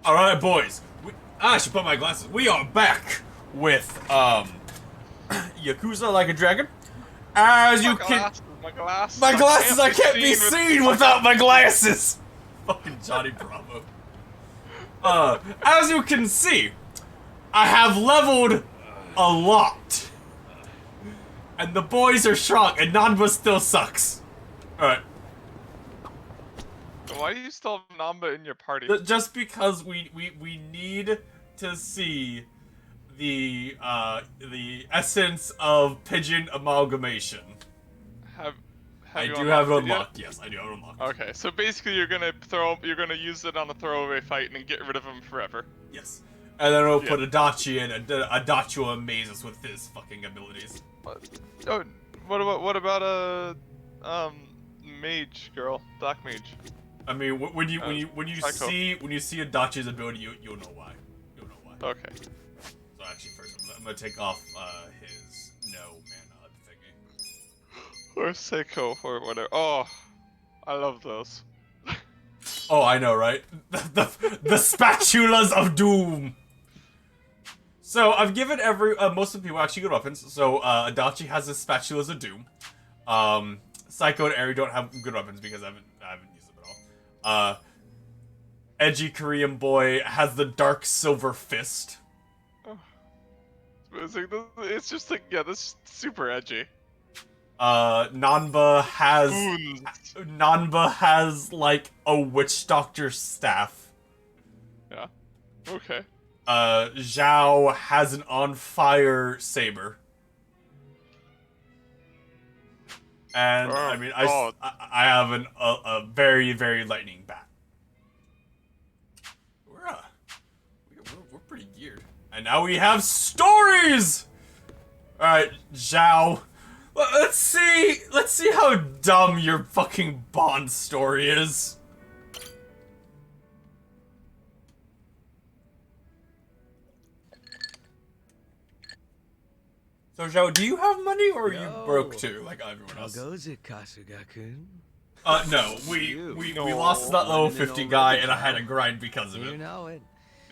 All right, boys. I should put my glasses. We are back with Yakuza Like a Dragon. As My you can, glasses, my glasses. my glasses. I can't be with seen without my glasses. Fucking Johnny Bravo. As you can see, I have leveled a lot, and the boys are shrunk, and Nanba still sucks. All right. Why do you still have Namba in your party? Just because we need to see the essence of pigeon amalgamation. Have I you do have it unlocked unlocked. Yes, I do have it unlocked. Okay, so basically you're gonna use it on a throwaway fight and then get rid of him forever. Yes, and then we'll Yeah. put Adachi in, and Adachi will amaze us with his fucking abilities. Oh, what about a mage girl, black mage? I mean, when you Psycho. see Adachi's ability, you'll know why. You'll know why. Okay. So actually, first I'm gonna take off his no mana thingy. Or Seiko or whatever. Oh, I love those. Oh, I know, right? The spatulas of doom. So I've given most of the people actually good weapons. So Adachi has the spatulas of doom. Psycho and Eri don't have good weapons because I haven't used them at all. Edgy Korean boy has the dark silver fist. It's just like, yeah, this is super edgy. Nanba Spoons. has like a witch doctor's staff. Yeah. Okay. Zhao has an on fire saber. And I mean, I have a very, very lightning bat. We're pretty geared. And now we have stories. All right, Zhao. Let's see how dumb your fucking Bond story is. So, Zhao, do you have money or are you broke too, like everyone else? How goes it, Kasuga-kun? No, we lost that level 50 guy, and I had to grind because of You it. know it.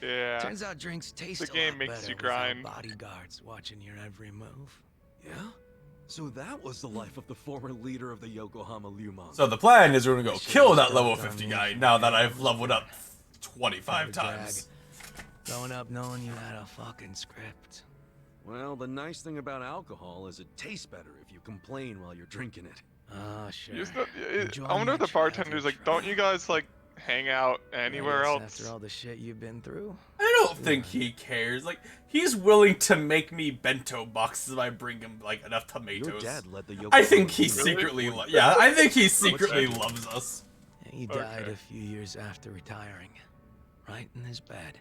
Yeah. Turns out drinks taste The a game lot makes better you without grind. bodyguards watching your every move. Yeah? So that was the life of the former leader of the Yokohama Lumon. So the plan is we're gonna go Should've kill that stuck level on 50 me guy for now that years. I've leveled up 25 Drag. times. Growing up knowing you had a fucking script. Well, the nice thing about alcohol is it tastes better if you complain while you're drinking it. Ah, sure. I wonder if the bartender's like, don't you guys like hang out anywhere else? After all the shit you've been through. I don't think he cares. Like, he's willing to make me bento boxes if I bring him like enough Your tomatoes. dad led the Yokohama I think he Lumon. secretly, yeah, I think he secretly loves us. He died Okay. a few years after retiring. Right in his bed.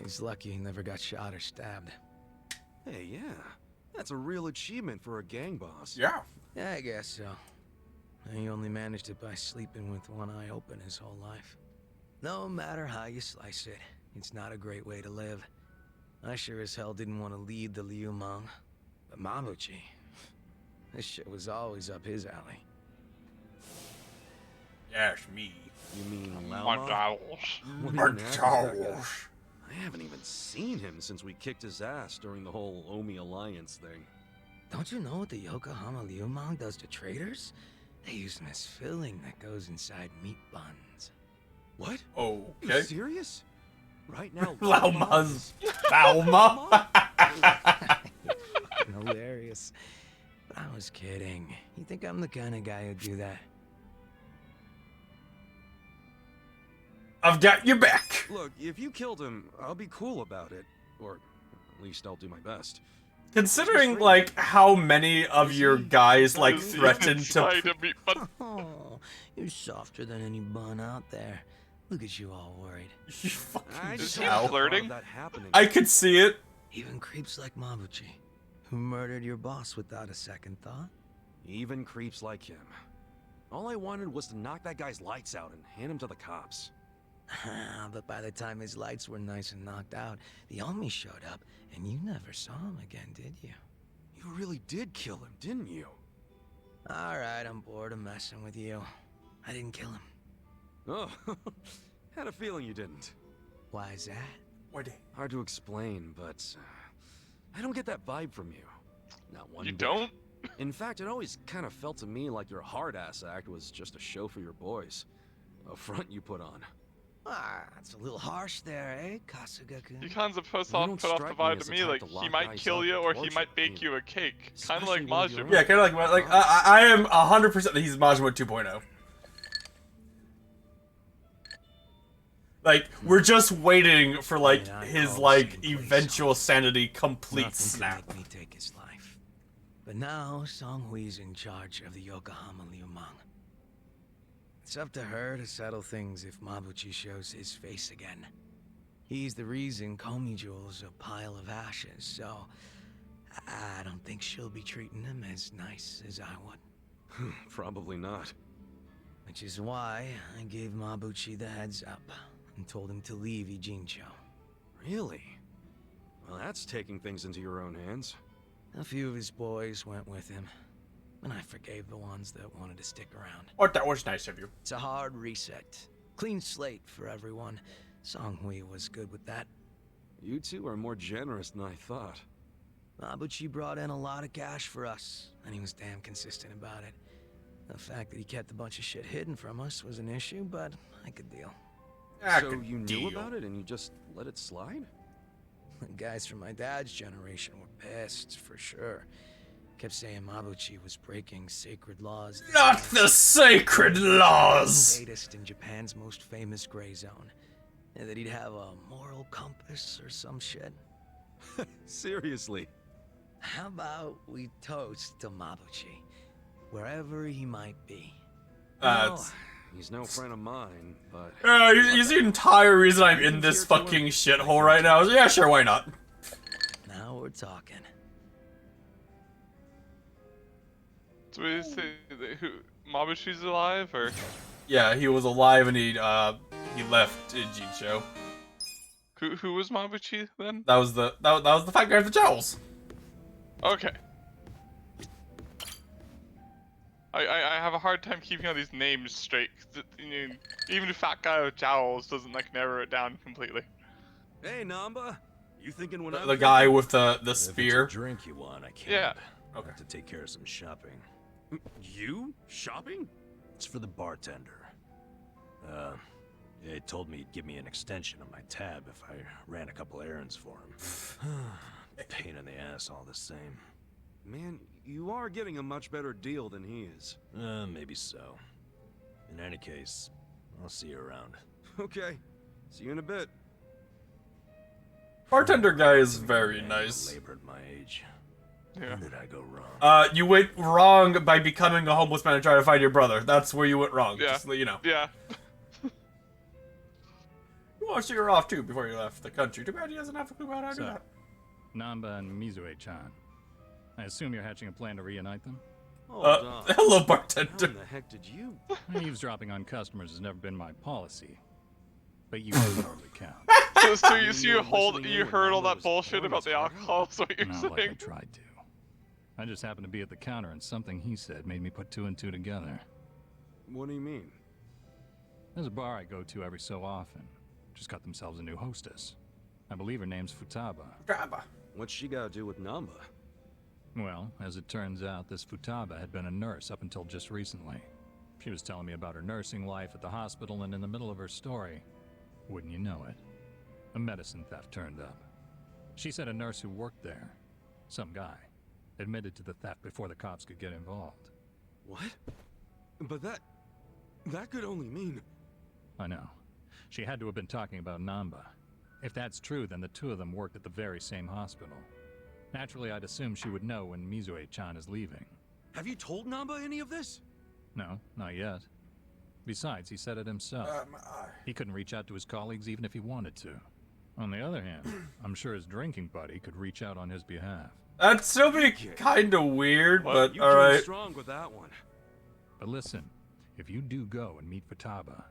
He's lucky he never got shot or stabbed. Hey, yeah. That's a real achievement for a gang boss. Yeah. Yeah, I guess so. He only managed it by sleeping with one eye open his whole life. No matter how you slice it, it's not a great way to live. I sure as hell didn't want to lead the Liu Meng. But Mabuchi, this shit was always up his alley. Yes, me. You mean My Lauma? dolls. What Our even happened to that guy? towels. I haven't even seen him since we kicked his ass during the whole Omi Alliance thing. Don't you know what the Yokohama Liu Meng does to traders? They use them as filling that goes inside meat buns. What? Oh, You okay. serious? Right now, Lauma's Lauma. Hilarious. But I was kidding. You think I'm the kind of guy who'd do that? I've got your back. Look, if you killed him, I'll be cool about it. Or at least I'll do my best. Considering like how many of your guys like threatened to Inside a meat bun. Oh, you're softer than any bun out there. Look at you all worried. you fucking I Is just he haven't thought of flirting? that happening. I could see it. Even creeps like Mabuchi, who murdered your boss without a second thought. Even creeps like him. All I wanted was to knock that guy's lights out and hand him to the cops. But by the time his lights were nice and knocked out, the Omi showed up, and you never saw him again, did you? You really did kill him, didn't you? Alright, I'm bored of messing with you. I didn't kill him. Oh, had a feeling you didn't. Why is that? What? Hard to explain, but I don't get that vibe from you. Not one You bit. don't? In fact, it always kind of felt to me like your hard-ass act was just a show for your boys. A front you put on. Ah, that's a little harsh there, eh, Kasuga-kun? You kind of You don't put off the strike me vibe as to the me type like to he lock might guys kill up you and or he torture might bake either. you a cake. Kind of like Especially one of your Majima. own. Yeah, kind of like I am 100% that he's Majima 2.0. Like we're just waiting for like And I his call like the same place eventual home. sanity complete Nothing snap. could make me take his life. But now Song Hui's in charge of the Yokohama Liumang. It's up to her to settle things if Mabuchi shows his face again. He's the reason Komiju's a pile of ashes, so I don't think she'll be treating him as nice as I would. Probably not. Which is why I gave Mabuchi the heads up and told him to leave Ijincho. Really? Well, that's taking things into your own hands. A few of his boys went with him, and I forgave the ones that wanted to stick around. Oh, that was nice of you. It's a hard reset. Clean slate for everyone. Song Hui was good with that. You two are more generous than I thought. Mabuchi brought in a lot of cash for us, and he was damn consistent about it. The fact that he kept a bunch of shit hidden from us was an issue, but I could deal. So you knew about it and you just let it slide? The guys from my dad's generation were pissed, for sure. Kept saying Mabuchi was breaking sacred laws. Not the sacred laws! Sadist in Japan's most famous gray zone. And that he'd have a moral compass or some shit. Seriously. How about we toast to Mabuchi, wherever he might be? That's... He's no friend of mine, but... he's the entire reason I'm in this fucking shithole right now. Yeah, sure, why not? Now we're talking. So we say that who Mabuchi's alive or Yeah, he was alive and he left Ijincho. who was Mabuchi then? That was the fat guy with the jowls. Okay. I have a hard time keeping all these names straight. 'Cause you know, even a fat guy with jowls doesn't like narrow it down completely. Hey, Namba. You thinking when I'm The guy thinking? with the If it's spear. a drink you want, I can't. Yeah. I Okay. have to take care of some shopping. You? Shopping? It's for the bartender. He told me he'd give me an extension on my tab if I ran a couple errands for him. Pain in the ass all the same. Man, you are getting a much better deal than he is. Maybe so. In any case, I'll see you around. Okay. See you in a bit. Bartender guy is very nice. Labored my age. Yeah. Where did I go wrong? You went wrong by becoming a homeless man and trying to find your brother. That's where you went wrong. Yeah. Just so you know. Yeah. You want to see her off too before you left the country. Too bad he doesn't have a clue how to do So, that. Namba and Mizue-chan. I assume you're hatching a plan to reunite them? Hold on. Hello, How bartender. in the heck did you? Eavesdropping on customers has never been my policy. But you hardly count. So You you were hold listening you when heard all Namba that was bullshit pouring about his the heart out? alcohol. Is what you're Not like I saying? tried to. I just happened to be at the counter and something he said made me put two and two together. What do you mean? There's a bar I go to every so often. Just got themselves a new hostess. I believe her name's Futaba. What's she got to do with Namba? Well, as it turns out, this Futaba had been a nurse up until just recently. She was telling me about her nursing life at the hospital, and in the middle of her story, wouldn't you know it, a medicine theft turned up. She said a nurse who worked there, some guy, admitted to the theft before the cops could get involved. What? But that could only mean... I know. She had to have been talking about Namba. If that's true, then the two of them worked at the very same hospital. Naturally, I'd assume she would know when Mizue-chan is leaving. Have you told Namba any of this? No, not yet. Besides, he said it himself. He couldn't reach out to his colleagues even if he wanted to. On the other hand, I'm sure his drinking buddy could reach out on his behalf. That'd still be kind of weird, What? but You came alright. strong with that one. But listen, if you do go and meet Futaba,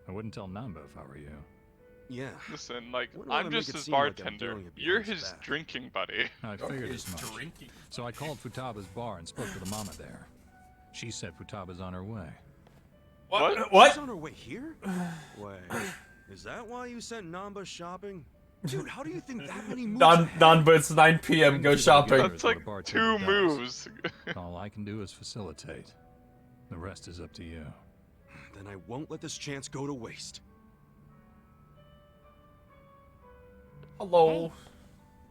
I wouldn't tell Namba if I were you. Yeah. Listen, like Wouldn't wanna I'm make just it his seem like I'm bartender. doing it You're behind his his back. drinking buddy. I figured He's as much. drinking. So I called Futaba's bar and spoke to the mama there. She said Futaba's on her way. What? She's What? on her way here? Wait. Is that why you sent Namba shopping? Dude, how do you think that many moves None, but it's 9 p.m. Go shopping. That's like 2 moves. All I can do is facilitate. The rest is up to you. Then I won't let this chance go to waste. Hello. Hey.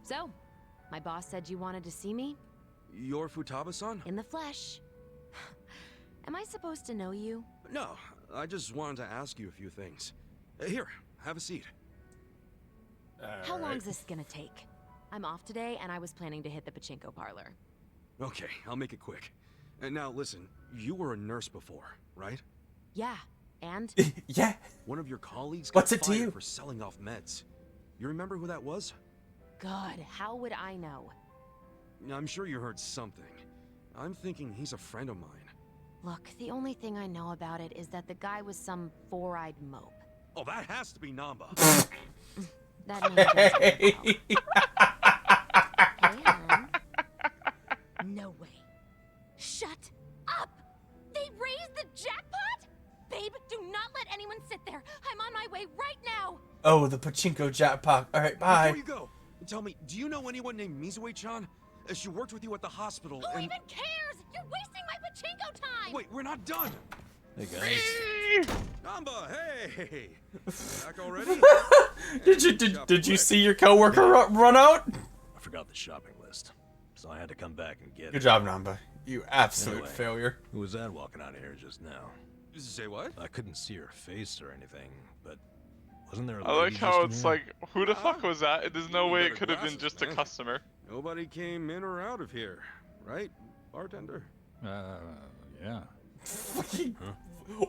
So, my boss said you wanted to see me? You're Futaba-san? In the flesh. Am I supposed to know you? No, I just wanted to ask you a few things. Here, have a seat. How long's this gonna take? I'm off today, and I was planning to hit the pachinko parlor. Okay, I'll make it quick. And now listen, you were a nurse before, right? Yeah, and? Yeah. One of your colleagues got What's it to fired you? for selling off meds. You remember who that was? God, how would I know? I'm sure you heard something. I'm thinking he's a friend of mine. Look, the only thing I know about it is that the guy was some four-eyed mope. Oh, that has to be Namba. That name doesn't ring a bell. Hey, hon. No way. Shut up! They raised the jackpot? Babe, do not let anyone sit there. I'm on my way right now. Oh, the pachinko jackpot. All right, bye. Before you go, tell me, do you know anyone named Mizue-chan? She worked with you at the hospital. Who and... even cares? You're wasting my pachinko time! Wait, we're not done. Hey guys. Namba, hey! Back already? Did you see your coworker run out? I forgot the shopping list, so I had to come back and get Good it. job, Namba. You absolute Anyway. failure. Who was that walking out of here just now? Say what? I couldn't see her face or anything, but wasn't there a I lady like just how in it's here? like, who the fuck was that? There's no You way better it could have been glasses, just a man. customer. Nobody came in or out of here, right, bartender? Yeah.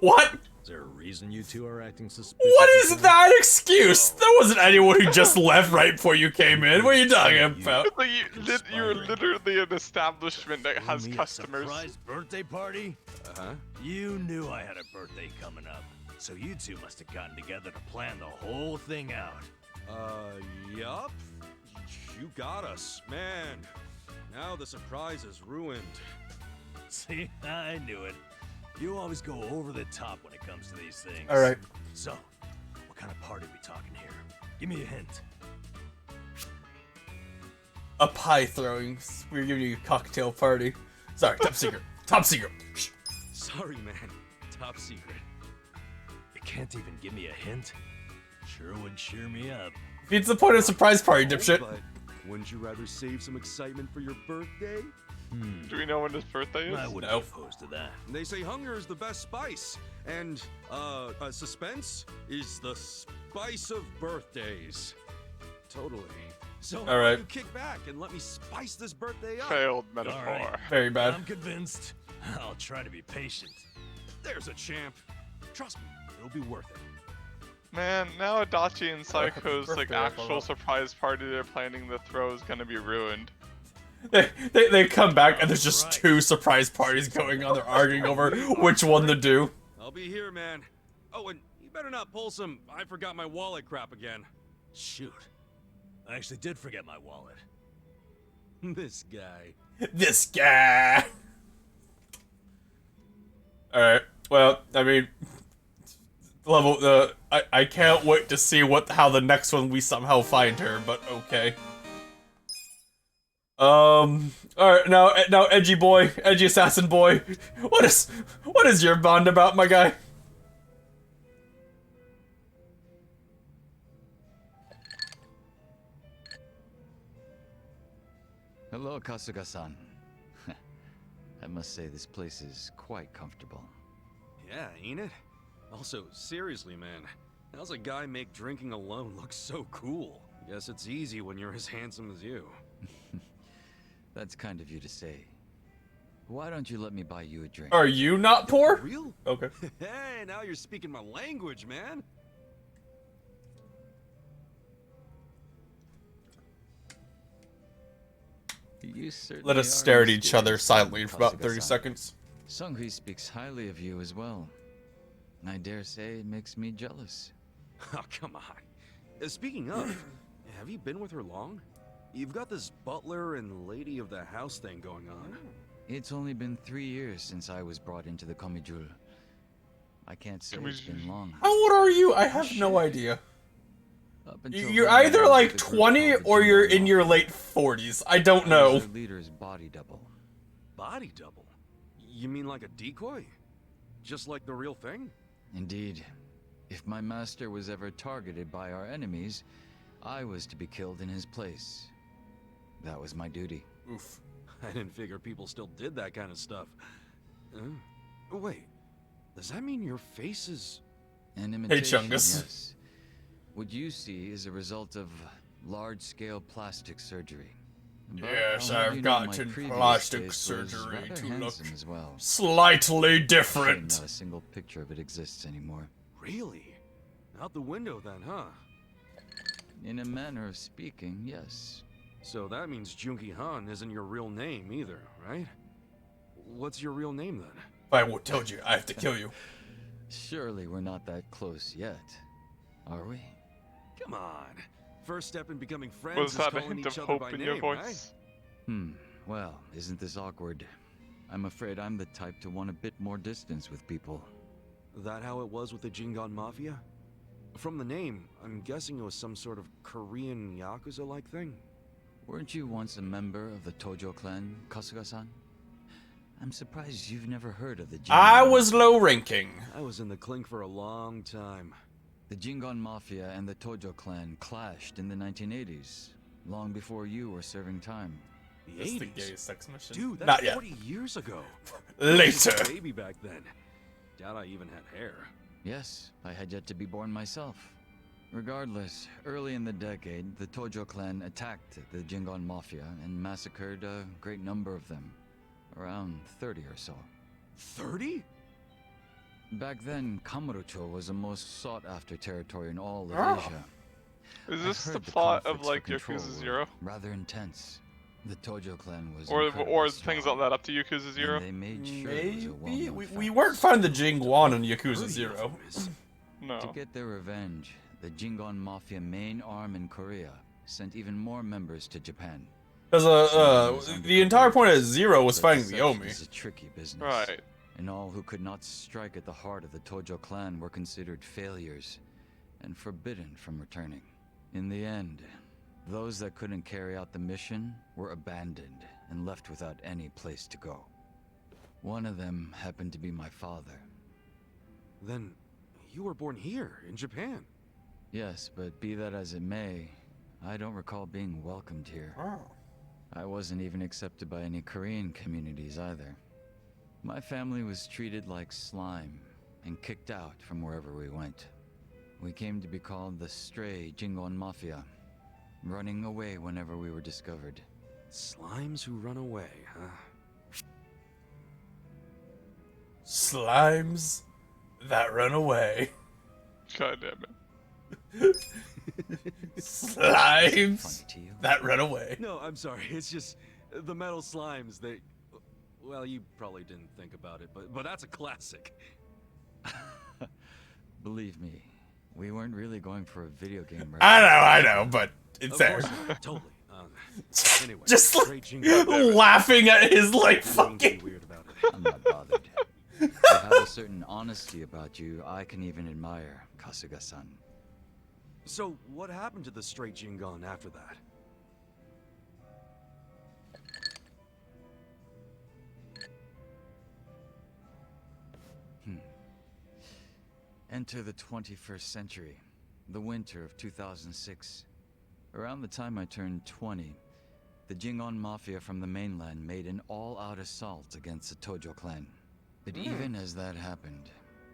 What? Is there a reason you two are acting suspicious? What is that excuse? There wasn't anyone who just left right before you came in. What are you talking about? Like you're literally an establishment that has Me a customers. surprise birthday party? Uh-huh. You knew I had a birthday coming up, so you two must have gotten together to plan the whole thing out. Yup. You got us, man. Now the surprise is ruined. See, I knew it. You always go over the top when it comes to these things. All right. So, what kind of party are we talking here? Give me a hint. A pie throwing. We're giving you a cocktail party. Sorry, top secret. Top secret. Shh. Sorry, man. Top secret. You can't even give me a hint? Sure would cheer me up. It's the point of surprise party, dipshit. But wouldn't you rather save some excitement for your birthday? Do we know when his birthday is? I wouldn't No. be opposed to that. They say hunger is the best spice, and suspense is the spice of birthdays. Totally. So All how right. about you kick back and let me spice this birthday up? Failed metaphor. Alright. Very bad. I'm convinced. I'll try to be patient. There's a champ. Trust me, it'll be worth it. Man, now Adachi and Psycho's like Birthday, I actual forgot. surprise party they're planning to throw is gonna be ruined. They come back and there's just two surprise parties going on. They're arguing over which one to do. I'll be here, man. Oh, and you better not pull some I forgot my wallet crap again. Shoot. I actually did forget my wallet. This guy. This guy. All right. Well, I mean, I can't wait to see how the next one we somehow find her. But okay. All right. Now, edgy boy, edgy assassin boy. What is your bond about, my guy? Hello, Kasuga-san. I must say this place is quite comfortable. Yeah, ain't it? Also, seriously, man. How's a guy make drinking alone look so cool? Guess it's easy when you're as handsome as you. That's kind of you to say. Why don't you let me buy you a drink? Are you not poor? For real? Okay. Hey, now you're speaking my language, man. You certainly Let us are stare at each other mysterious, silently for about 30 Kasuga-san. seconds. Sungri speaks highly of you as well. I dare say it makes me jealous. Oh, come on. Speaking of, have you been with her long? You've got this butler and lady of the house thing going on. It's only been 3 years since I was brought into the Komijul. I can't say Can we it's been long. How old are you? I have no idea. Up until You're then, I either was like with a group 20 called the or you're Jingon in your Mafia. late 40s. I don't I know. was their leader's body double. Body double? You mean like a decoy? Just like the real thing? Indeed. If my master was ever targeted by our enemies, I was to be killed in his place. That was my duty. Oof. I didn't figure people still did that kind of stuff. Wait, does that mean your face is... An imitation, Chungus. yes. What you see is a result of large-scale plastic surgery. But Yes, I'll have I've you know my gotten previous plastic face was surgery rather to look handsome as well. slightly Shame different. not a single picture of it exists anymore. Really? Out the window then, huh? In a manner of speaking, yes. So that means Junki Han isn't your real name either, right? What's your real name then? If I would told you, I have to kill you. Surely we're not that close yet, are we? Come on. First step in becoming friends Was is that a calling hint of each other hope by in name, your right? voice? Well, isn't this awkward? I'm afraid I'm the type to want a bit more distance with people. That how it was with the Jingon Mafia? From the name, I'm guessing it was some sort of Korean Yakuza-like thing? Weren't you once a member of the Tojo clan, Kasuga-san? I'm surprised you've never heard of the Jingon I was Mafia. low ranking. I was in the clink for a long time. The Jingon Mafia and the Tojo clan clashed in the 1980s, long before you were serving time. The This is the 80s? gayest sex mission. Dude, that's Not yet. 40 years ago. I was just Later. a baby back then. Doubt I even had hair. Yes, I had yet to be born myself. Regardless, early in the decade, the Tojo clan attacked the Jingon Mafia and massacred a great number of them. Around 30 or so. 30? Back then, Kamurocho was the most sought-after territory in all of Oh. Asia. Is I've this the heard plot of conflicts for like control Yakuza were 0? Rather intense. The Tojo clan was Or incredibly things strong, that led up to Yakuza 0? and they made sure it was a Maybe? well-known We fact. weren't finding the Jingwan in Yakuza Pretty 0. infamous. To No. get their revenge, the Jingon Mafia main arm in Korea sent even more members to Japan. Because the entire point of Zero was But fighting the deception Omi. is a tricky business. Right. And all who could not strike at the heart of the Tojo clan were considered failures and forbidden from returning. In the end, those that couldn't carry out the mission were abandoned and left without any place to go. One of them happened to be my father. Then you were born here, in Japan. Yes, but be that as it may, I don't recall being welcomed here. Oh. I wasn't even accepted by any Korean communities either. My family was treated like slime and kicked out from wherever we went. We came to be called the Stray Jingon Mafia, running away whenever we were discovered. Slimes who run away, huh? Slimes that run away. God damn it. Slimes Funny to you? that run away. No, I'm sorry. It's just the metal slimes. They, well, you probably didn't think about it, but that's a classic. Believe me, we weren't really going for a video game. I know, but it's Of there. course not, totally. Anyway, Just like, great jingle. laughing at his like Being too fucking. weird about it. I'm not bothered. You have a certain honesty about you I can even admire, Kasuga-san. So, what happened to the straight Jingon after that? Enter the 21st century, the winter of 2006. Around the time I turned 20, the Jingon Mafia from the mainland made an all-out assault against the Tojo clan. But even as that happened,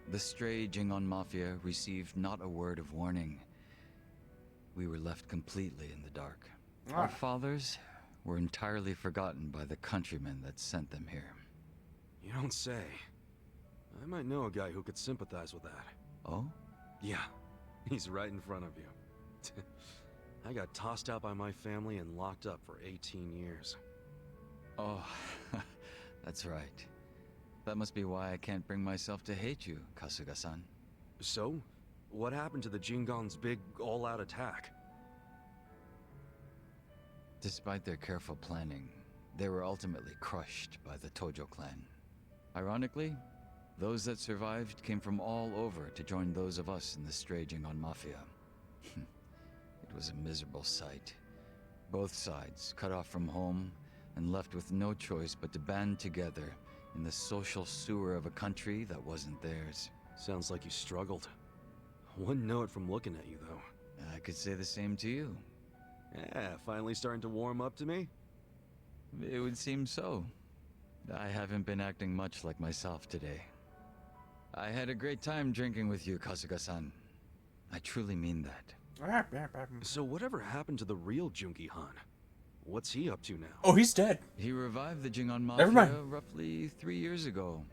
the stray Jingon Mafia received not a word of warning. We were left completely in the dark. Our fathers were entirely forgotten by the countrymen that sent them here. You don't say. I might know a guy who could sympathize with that. Oh? Yeah, he's right in front of you. I got tossed out by my family and locked up for 18 years. Oh, that's right. That must be why I can't bring myself to hate you, Kasuga-san. So, what happened to the Jingon's big all-out attack? Despite their careful planning, they were ultimately crushed by the Tojo clan. Ironically, Those that survived came from all over to join those of us in the stray Jingon Mafia. It was a miserable sight. Both sides cut off from home and left with no choice but to band together in the social sewer of a country that wasn't theirs. Sounds like you struggled. Wouldn't know it from looking at you, though. I could say the same to you. Yeah, finally starting to warm up to me? It would seem so. I haven't been acting much like myself today. I had a great time drinking with you, Kasuga-san. I truly mean that. So whatever happened to the real Jungi Han? What's he up to now? Oh, he's dead. He revived the Jingon Never Mafia mind. roughly 3 years ago,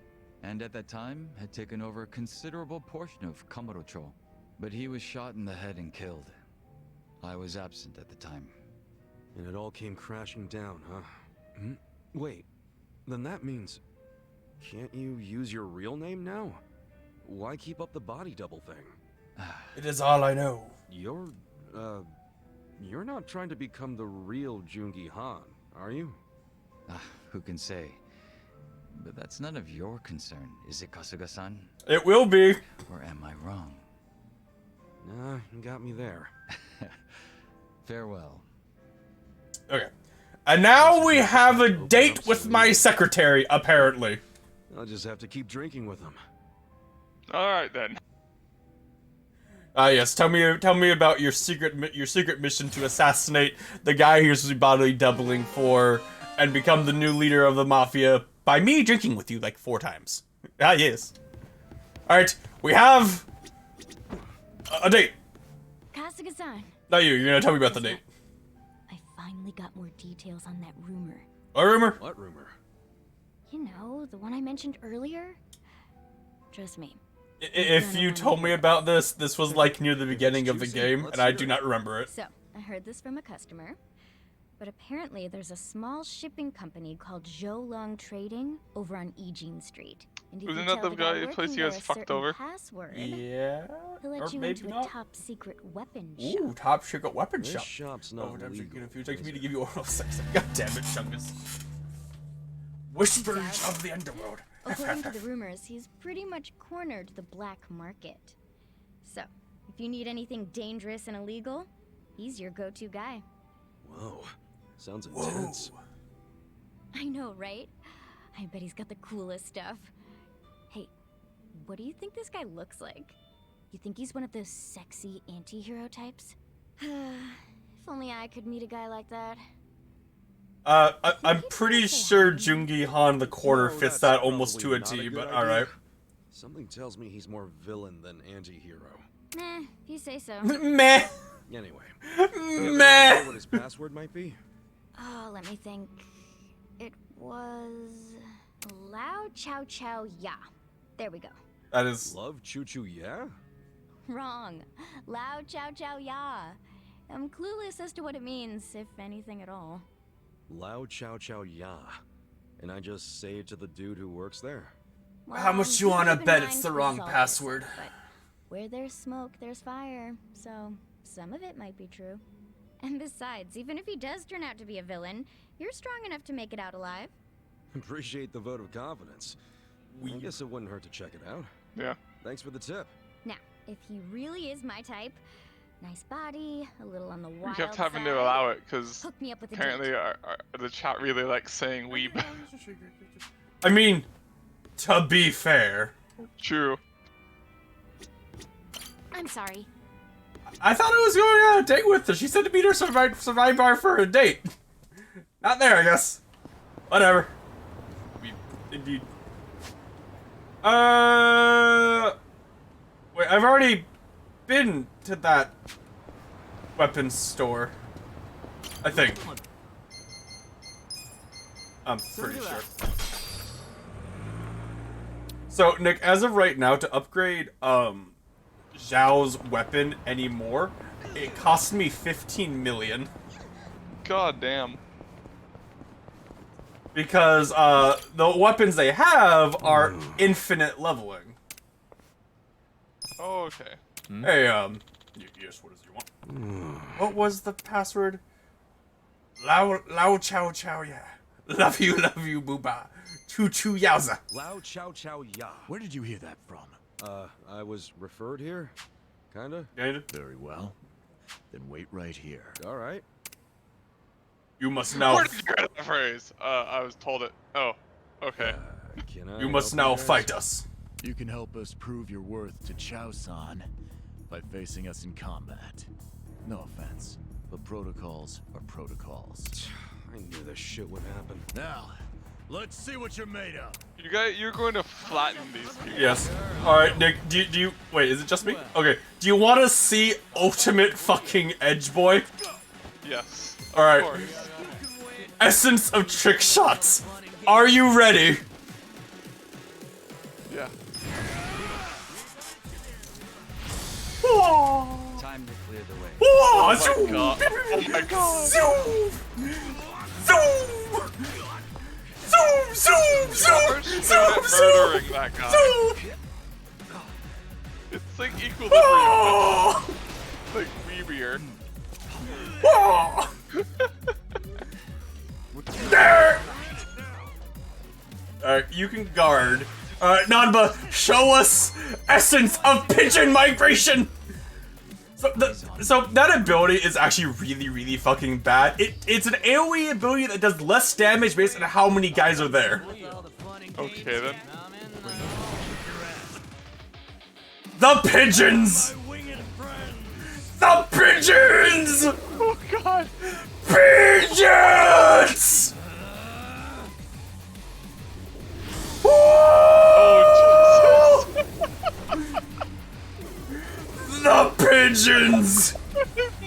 and at that time had taken over a considerable portion of Kamurocho. But he was shot in the head and killed. I was absent at the time. And it all came crashing down, huh? Wait, then that means... Can't you use your real name now? Why keep up the body double thing? It is all I know. You're not trying to become the real Jungi Han, are you? Who can say? But that's none of your concern, is it, Kasuga-san? It will be. Or am I wrong? Nah, you got me there. Farewell. Okay. And now we have a date with my secretary, apparently. I'll just have to keep drinking with him. All right then. Yes. Tell me about your secret mission to assassinate the guy who's body doubling for and become the new leader of the mafia by me drinking with you like 4 times. Ah, yes. All right. We have a date. Kasuga-san. Not you. You're gonna tell me about the date. I finally got more details on that rumor. What rumor? What rumor? You know, the one I mentioned earlier? Trust me. If you told me about this was like near the beginning of the juicy. game, Let's and I hear do it. not remember it. So, I heard this from a customer. But apparently there's a small shipping company called Zhoulong Trading over on Eugene Street. And if Wasn't you that tell the the guy guy who plays working you there guys a fucked certain over? password, Yeah. he'll let Or you maybe into not. a top secret weapon Ooh, shop. top secret weapon This shop. shop's not Overtime legal. drinking infused. Take is me to it? give you oral sex. God damn it, Chungus. Whispers of the underworld. According to the rumors, he's pretty much cornered the black market. So, if you need anything dangerous and illegal, he's your go-to guy. Whoa, sounds intense. I know, right? I bet he's got the coolest stuff. Hey, what do you think this guy looks like? You think he's one of those sexy anti-hero types? If only I could meet a guy like that. I'm pretty sure Jungi Han the Quarter No, fits that's that almost to probably a not T, good but idea. alright. Something tells me he's more villain than anti-hero. Nah, if you say so. Meh. Anyway, you Meh. know what his password might be? Oh, let me think. It was... Lao Chow Chow Ya. There we go. That is... Love Choo Choo Yeah? Wrong. Lao Chow Chow Ya. I'm clueless as to what it means, if anything at all. Lao Chow Chow Ya. And I just say it to the dude who works there. How much you keep wanna in bet mind it's the this wrong is all password? hearsay, but where there's smoke, there's fire. So, some of it might be true. And besides, even if he does turn out to be a villain, you're strong enough to make it out alive. Appreciate the vote of confidence. I guess it wouldn't hurt to check it out. Yeah. Thanks for the tip. Now, if he really is my type, nice body, a little on the We wild kept having to side, allow it because hook me up with a apparently date. the chat really likes saying weeb. I mean, to be fair, True. I'm sorry. I thought I was going on a date with her. She said to meet her survive bar for a date. Not there, I guess. Whatever. Indeed. Wait, I've already been to that weapons store. I think. I'm pretty sure. So, Nick, as of right now, to upgrade, Zhao's weapon anymore, it cost me 15 million. God damn. Because, the weapons they have are infinite leveling. Oh, okay. Hey, yes, what does you want? What was the password? Lao Chow Chow, yeah. Love you, booba. Choo choo yowza. Lao Chow Chow Ya. Where did you hear that from? I was referred here? Kinda? Very well. Then wait right here. Alright. You must now. Where did you get that phrase? I was told it. Oh, okay. Can I You must help now guys? fight us. You can help us prove your worth to Chow-san by facing us in combat. No offense, but protocols are protocols. I knew this shit would happen. Now, let's see what you're made of. You're going to flatten these people. Yes. Alright, Nick, do you wait, is it just me? Okay. Do you want to see ultimate fucking edge boy? Yes. Alright. Of course. Essence of trick shots. Are you ready? Yeah. Time to clear the way. Oh my god. Oh my god. Zoom! Zoom! Zoom! Zoom! Zoom! First, Zoom! murdering that guy. Zoom! It's like equilibrium. Oh! It's like Weebier. Oh! There! Alright, you can guard. Alright, Nanba, show us essence of pigeon migration! So that ability is actually really, really fucking bad. It's an AoE ability that does less damage based on how many guys are there. Okay then. The pigeons! The pigeons! Oh god. Pigeons! Oh The pigeons! Jesus.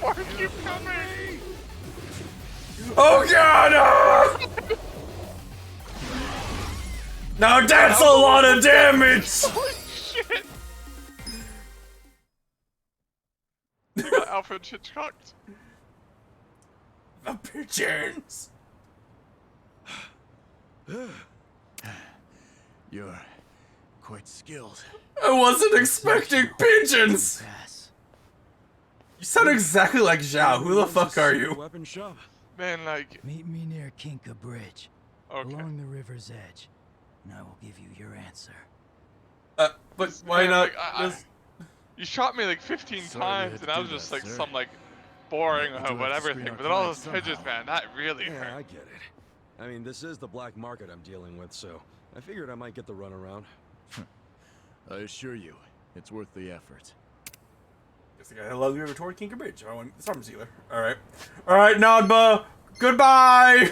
More keep coming. Oh god! Ah! Now that's a lot of damage! Holy shit. Got Alfred Hitchcocked. The pigeons! You're quite skilled. I wasn't expecting pigeons! Pass. You sound exactly like Zhao. Who the fuck are you? Weapon shop. Man, like, Meet me near Kinka Bridge, okay. along the river's edge, and I will give you your answer. But why Man, not like, just... You shot me like 15 Sorry we times, had and to I do was just that, like sir. some like boring We do have to whatever screen thing. our But then all clients those pigeons, somehow. man, that really Yeah, hurt. I get it. I mean, this is the black market I'm dealing with, so I figured I might get the runaround. I assure you, it's worth the effort. Guess the guy that loves you over toward Kinka Bridge. I want the arms dealer. Alright. Alright, Nadba. Goodbye!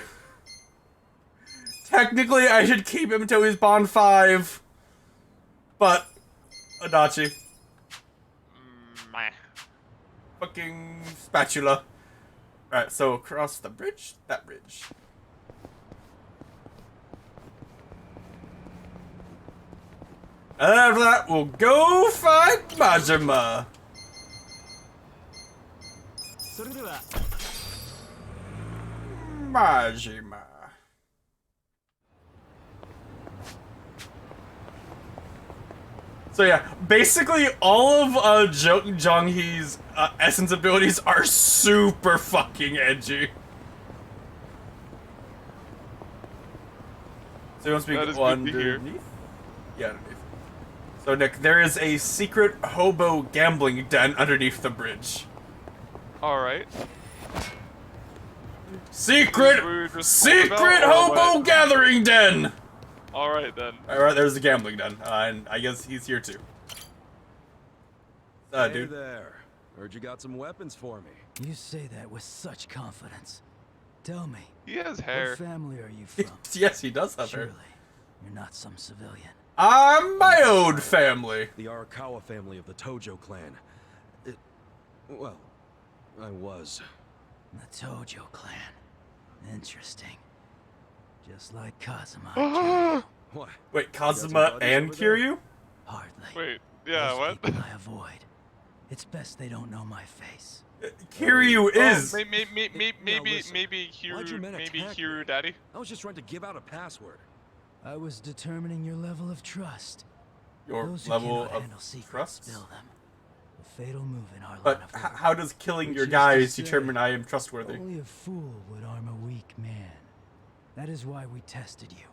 Technically, I should keep him until he's Bond 5. But, Adachi. Meh. Fucking spatula. Alright, so across the bridge? That bridge. And after that, we'll go fight Majima. Majima. So yeah, basically all of Zhonghe's essence abilities are super fucking edgy. So he wants That to is be good to hear. underneath? Yeah, underneath. So Nick, there is a secret hobo gambling den underneath the bridge. Alright. Secret! We were just Secret told about, or hobo what? gathering den! Alright then. Alright, there's the gambling den. And I guess he's here too. Hey Dude. there. Heard you got some weapons for me. You say that with such confidence. Tell me, He has hair. what family are you from? Yes, he does have Surely, her. you're not some civilian. I'm my own family. The Arakawa family of the Tojo clan. Well, I was. The Tojo clan. Interesting. Just like Kazuma. Kiryu. What? Wait, some Kazuma buddies and over there? Kiryu? Hardly. Wait, yeah, Those what? people I avoid. It's best they don't know my face. Kiryu is. Oh, maybe listen, why'd you Hiro, men maybe attack Hiro me? Daddy. I was just trying to give out a password. I was determining your level of trust. Your Those who level cannot of handle secrets trust? spill them. A fatal move in our But line of work. how does killing Which your is to guys say, determine I am trustworthy? Only a fool would arm a weak man. That is why we tested you.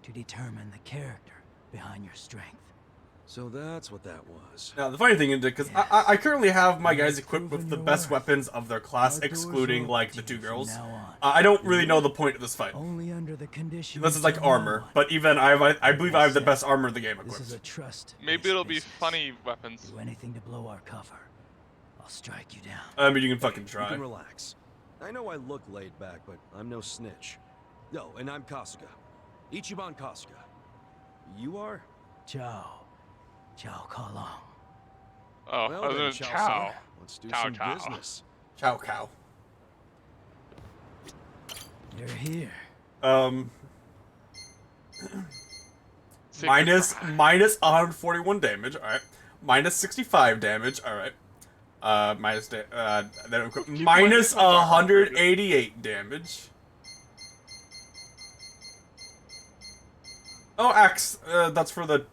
to determine the character behind your strength. So that's what that was. Now, the funny thing is, because I currently have my guys equipped with the best weapons of their class, excluding, like, the two girls. I don't really know the point of this fight. Only under the condition. This is like armor, but even I believe I have the best armor in the game This is a equipped. trust. Maybe it'll be funny weapons. Do anything to blow our cover. I'll strike you down. I mean, you can fucking You try. can relax. I know I look laid back, but I'm no snitch. No, and I'm Kasuga. Ichiban Kasuga. You are? Ciao. Ciao Kalong. Oh, Well, other then, than Chow Chow. Sir, let's do Chow some Chow. business. Chow cow. You're here. Minus 141 damage. All right. Minus 65 damage. All right. Minus 188 damage. Oh, Axe. That's for the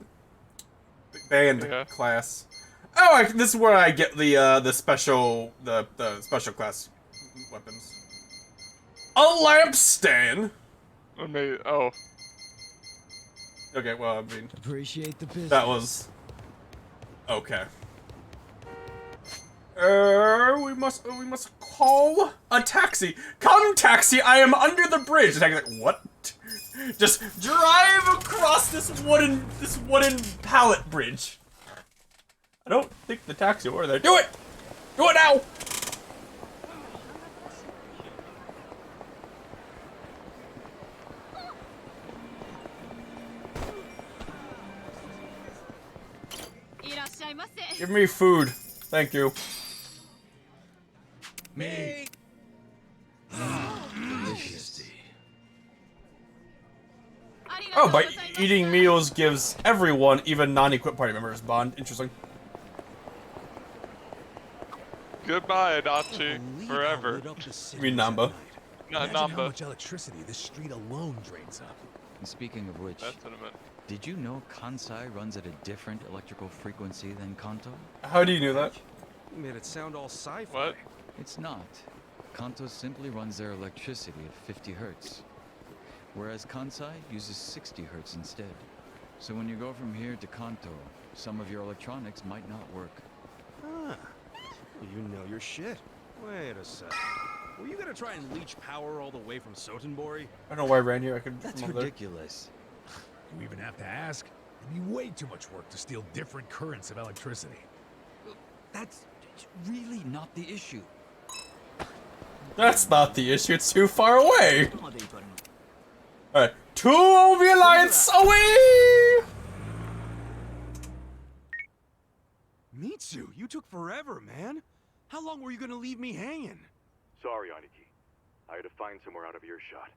band Yeah. class. Oh, this is where I get the special special class weapons. A lampstand. Oh, Okay, well, I mean, Appreciate the business. that was okay. We must call a taxi. Come, taxi! I am under the bridge. The taxi's like, what? Just drive across this wooden pallet bridge. I don't think the taxi over there. Do it! Do it now! Give me food. Thank you. Me. Oh, by eating meals gives everyone, even non-equipped party members, bond. Interesting. goodbye, Adachi. Forever. You mean Namba? Not Imagine how Namba. much electricity this street alone drains up. And speaking of which, That's what I meant. did you know Kansai runs at a different electrical frequency than Kanto? How do you know that? You made it sound all sci-fi. What? It's not. Kanto simply runs their electricity at 50 hertz, whereas Kansai uses 60 hertz instead. So when you go from here to Kanto, some of your electronics might not work. Ah, you know your shit. Wait a sec. Were you gonna try and leech power all the way from Sotenbori? I don't know why I ran here. I could. That's from over there. ridiculous. Do we even have to ask? It'd be way too much work to steal different currents of electricity. That's really not the issue. That's not the issue. It's too far away. Alright. 2 OV lights away! Mitsu, you took forever, man. How long were you gonna leave me hanging? Sorry, Aniki. I had to find somewhere out of earshot.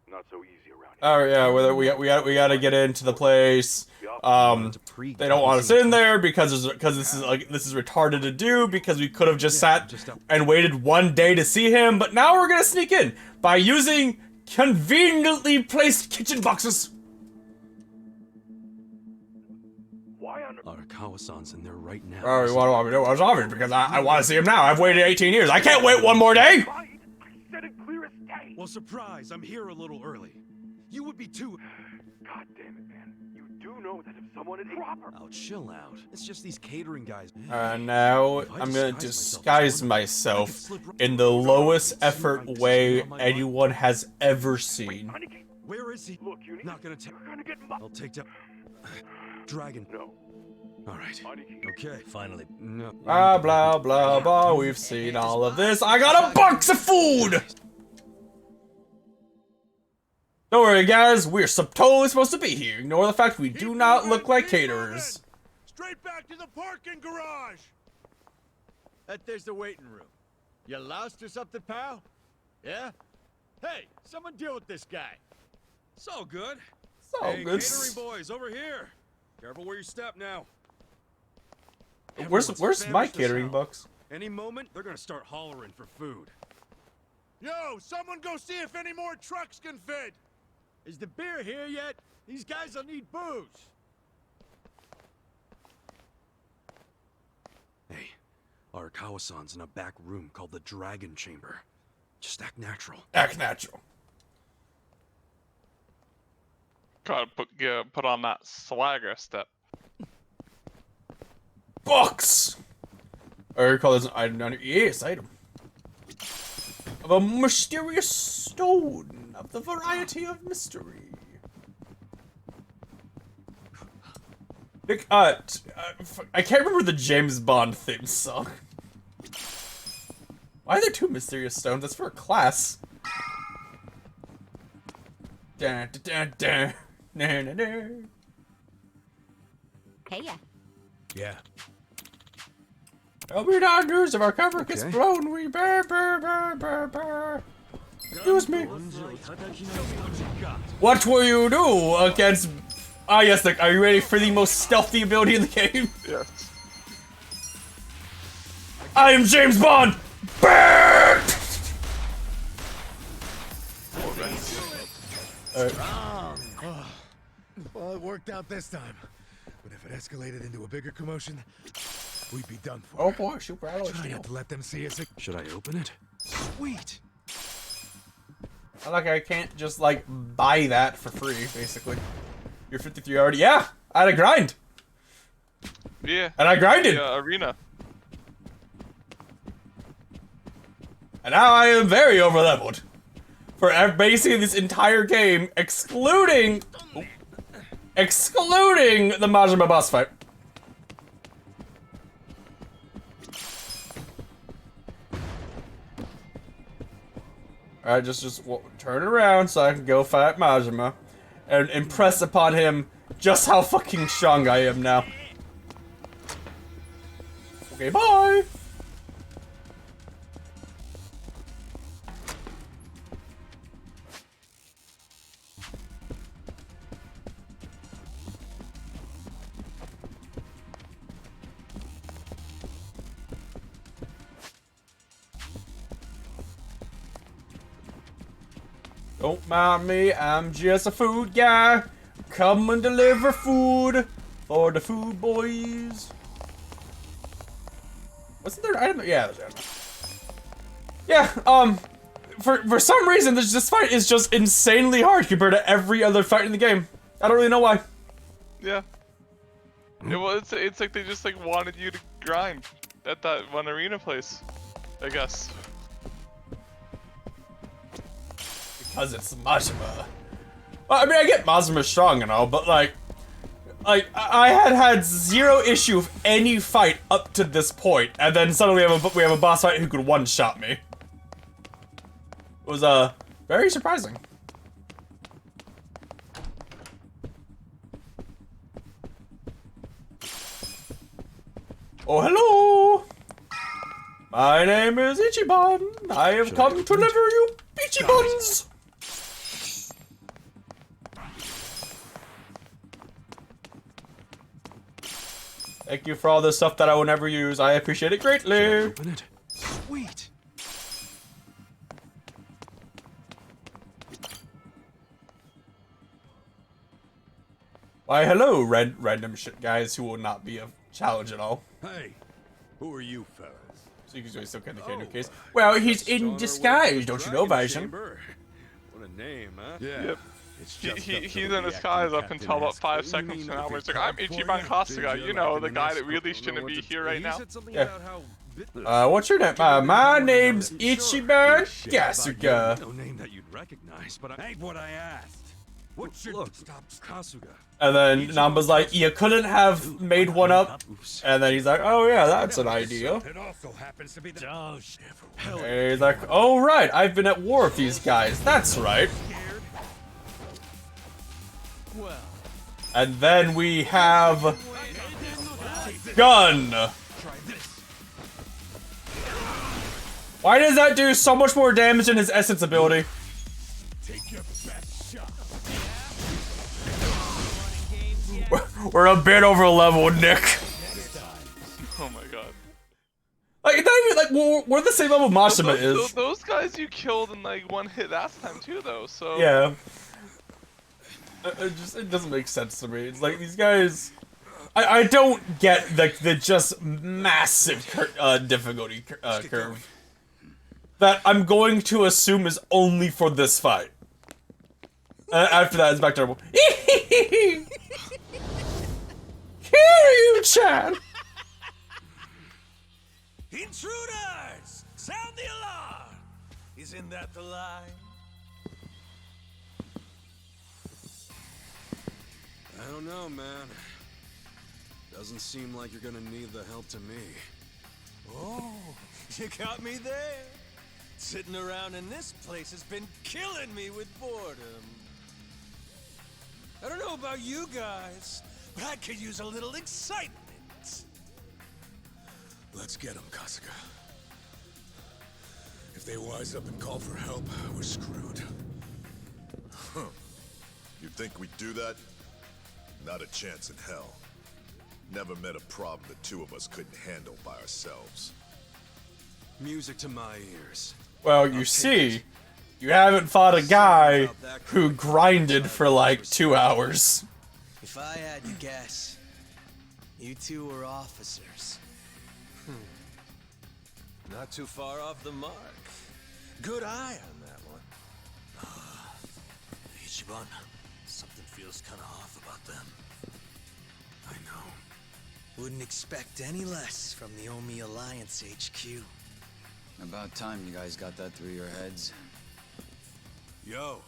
Not so easy around here. Oh yeah, whether we gotta get into the place. They don't want us in there because this is retarded to do, because we could have just sat and waited 1 day to see him, but now we're gonna sneak in by using conveniently placed kitchen boxes. Why on Arakawa-san's in there right now. Oh, you want me to do? I was obvious because I want to see him now. I've waited 18 years. I can't wait 1 more day. I said it clear as day. Well, surprise, I'm here a little early. You would be too... God damn it, man. You do know that if someone had proper... Oh, chill out. It's just these catering guys. Now I'm gonna disguise myself in the lowest effort way anyone has ever seen. Aniki, Where is he? look, you need... Not gonna take... You're gonna get I'll take down... Dragon. No. All right. Aniki. Okay. Finally. No. Blah blah blah blah. We've seen all of this. I got a box of food. Don't worry, guys. We're totally supposed to be here. Ignore the fact we do not look like caterers. Straight back to the parking garage! There's the waiting room. You lost or something, pal? Yeah? Hey, someone deal with this guy. It's all good. So Hey, good. catering boys, over here. Careful where you step now. Where's Everyone's my famished as catering hell. box? Any moment, they're gonna start hollering for food. Yo, someone go see if any more trucks can fit! Is the beer here yet? These guys will need booze. Hey, Arakawa-san's in a back room called the Dragon Chamber. Just act natural. Act natural. Gotta put on that swagger step. Box! Or call this an item down here. Yes, item. Of a mysterious stone of the variety of mystery. Nick, I can't remember the James Bond theme song. Why are there two mysterious stones? That's for a class. Dun, dun, dun, dun. Nah, nah, nah. Hey, yeah. Yeah. There'll be no news if our cover gets blown. We burr, burr, burr, burr, burr. Excuse me. What will you do against... Ah, yes, Nick. Are you ready for the most stealthy ability in the game? Yes. I am James Bond! Burr! Well, it worked out this time. But if it escalated into a bigger commotion, we'd be done for. Oh boy, super alloy Try steel. not to let them see us. Should I open it? Sweet. I can't just, like, buy that for free, basically. You're 53 already. Yeah! I had a grind! Yeah. And I grinded! The arena. And now I am very overleveled. For basically this entire game, excluding the Majima boss fight. Alright, just turn around so I can go fight Majima. And impress upon him just how fucking strong I am now. Okay, bye! Don't mind me, I'm just a food guy. Come and deliver food for the food boys. Wasn't there an item? Yeah, there's an item. Yeah, for some reason, this fight is just insanely hard compared to every other fight in the game. I don't really know why. Yeah. Yeah, well, it's like they just like wanted you to grind at that one arena place, I guess. Because it's Majima. Well, I mean, I get Majima's strong and all, but like I had zero issue with any fight up to this point, and then suddenly we have a boss fight who could one-shot me. It was very surprising. Oh, hello! My name is Ichiban. I have come to deliver you Peachy Buns! Thank you for all this stuff that I will never use. I appreciate it greatly. Open it. Sweet. Why, hello, random shit guys who will not be a challenge at all. Hey, who are you fellas? So you can still kind of in case. Well, he's in disguise, don't you know, Vision? What a name, huh? Yeah. Yep. It's He's in disguise up until about 5 seconds from now where it's like, I'm Ichiban Kasuga, you know, the guy that really shouldn't be here right now. Yeah. What's your name? My name's Ichiban Kasuga. No name that you'd recognize, but I Ain't what I asked. What should stop Kasuga. And then Namba's like, you couldn't have made one up. And then he's like, oh yeah, that's an idea. It also happens to be the And he's like, oh right, I've been at war with these guys. That's right. And then we have gun. Why does that do so much more damage than his essence ability? Take your best shot. We're a bit over level, Nick. Oh my god. Like, not even like we're the same level Mashima is. Those guys you killed in like one hit last time too, though. So yeah. It doesn't make sense to me. It's like these guys. I don't get the just massive difficulty curve that I'm going to assume is only for this fight. After that, it's back to normal. Kiryu-chan! Intruders! Sound the alarm! Isn't that the line? I don't know, man. Doesn't seem like you're gonna need the help to me. Oh, you got me there. Sitting around in this place has been killing me with boredom. I don't know about you guys, but I could use a little excitement. Let's get them, Kasuga. If they wise up and call for help, we're screwed. Huh. You think we'd do that? Not a chance in hell. Never met a problem the two of us couldn't handle by ourselves. Music to my ears. Well, you see, you haven't fought a guy who grinded for like 2 hours. If I had to guess, you two were officers. Not too far off the mark. Good eye on that one. Ichiban, something feels kind of off about them. I know. Wouldn't expect any less from the Omi Alliance HQ. About time you guys got that through your heads. Yo.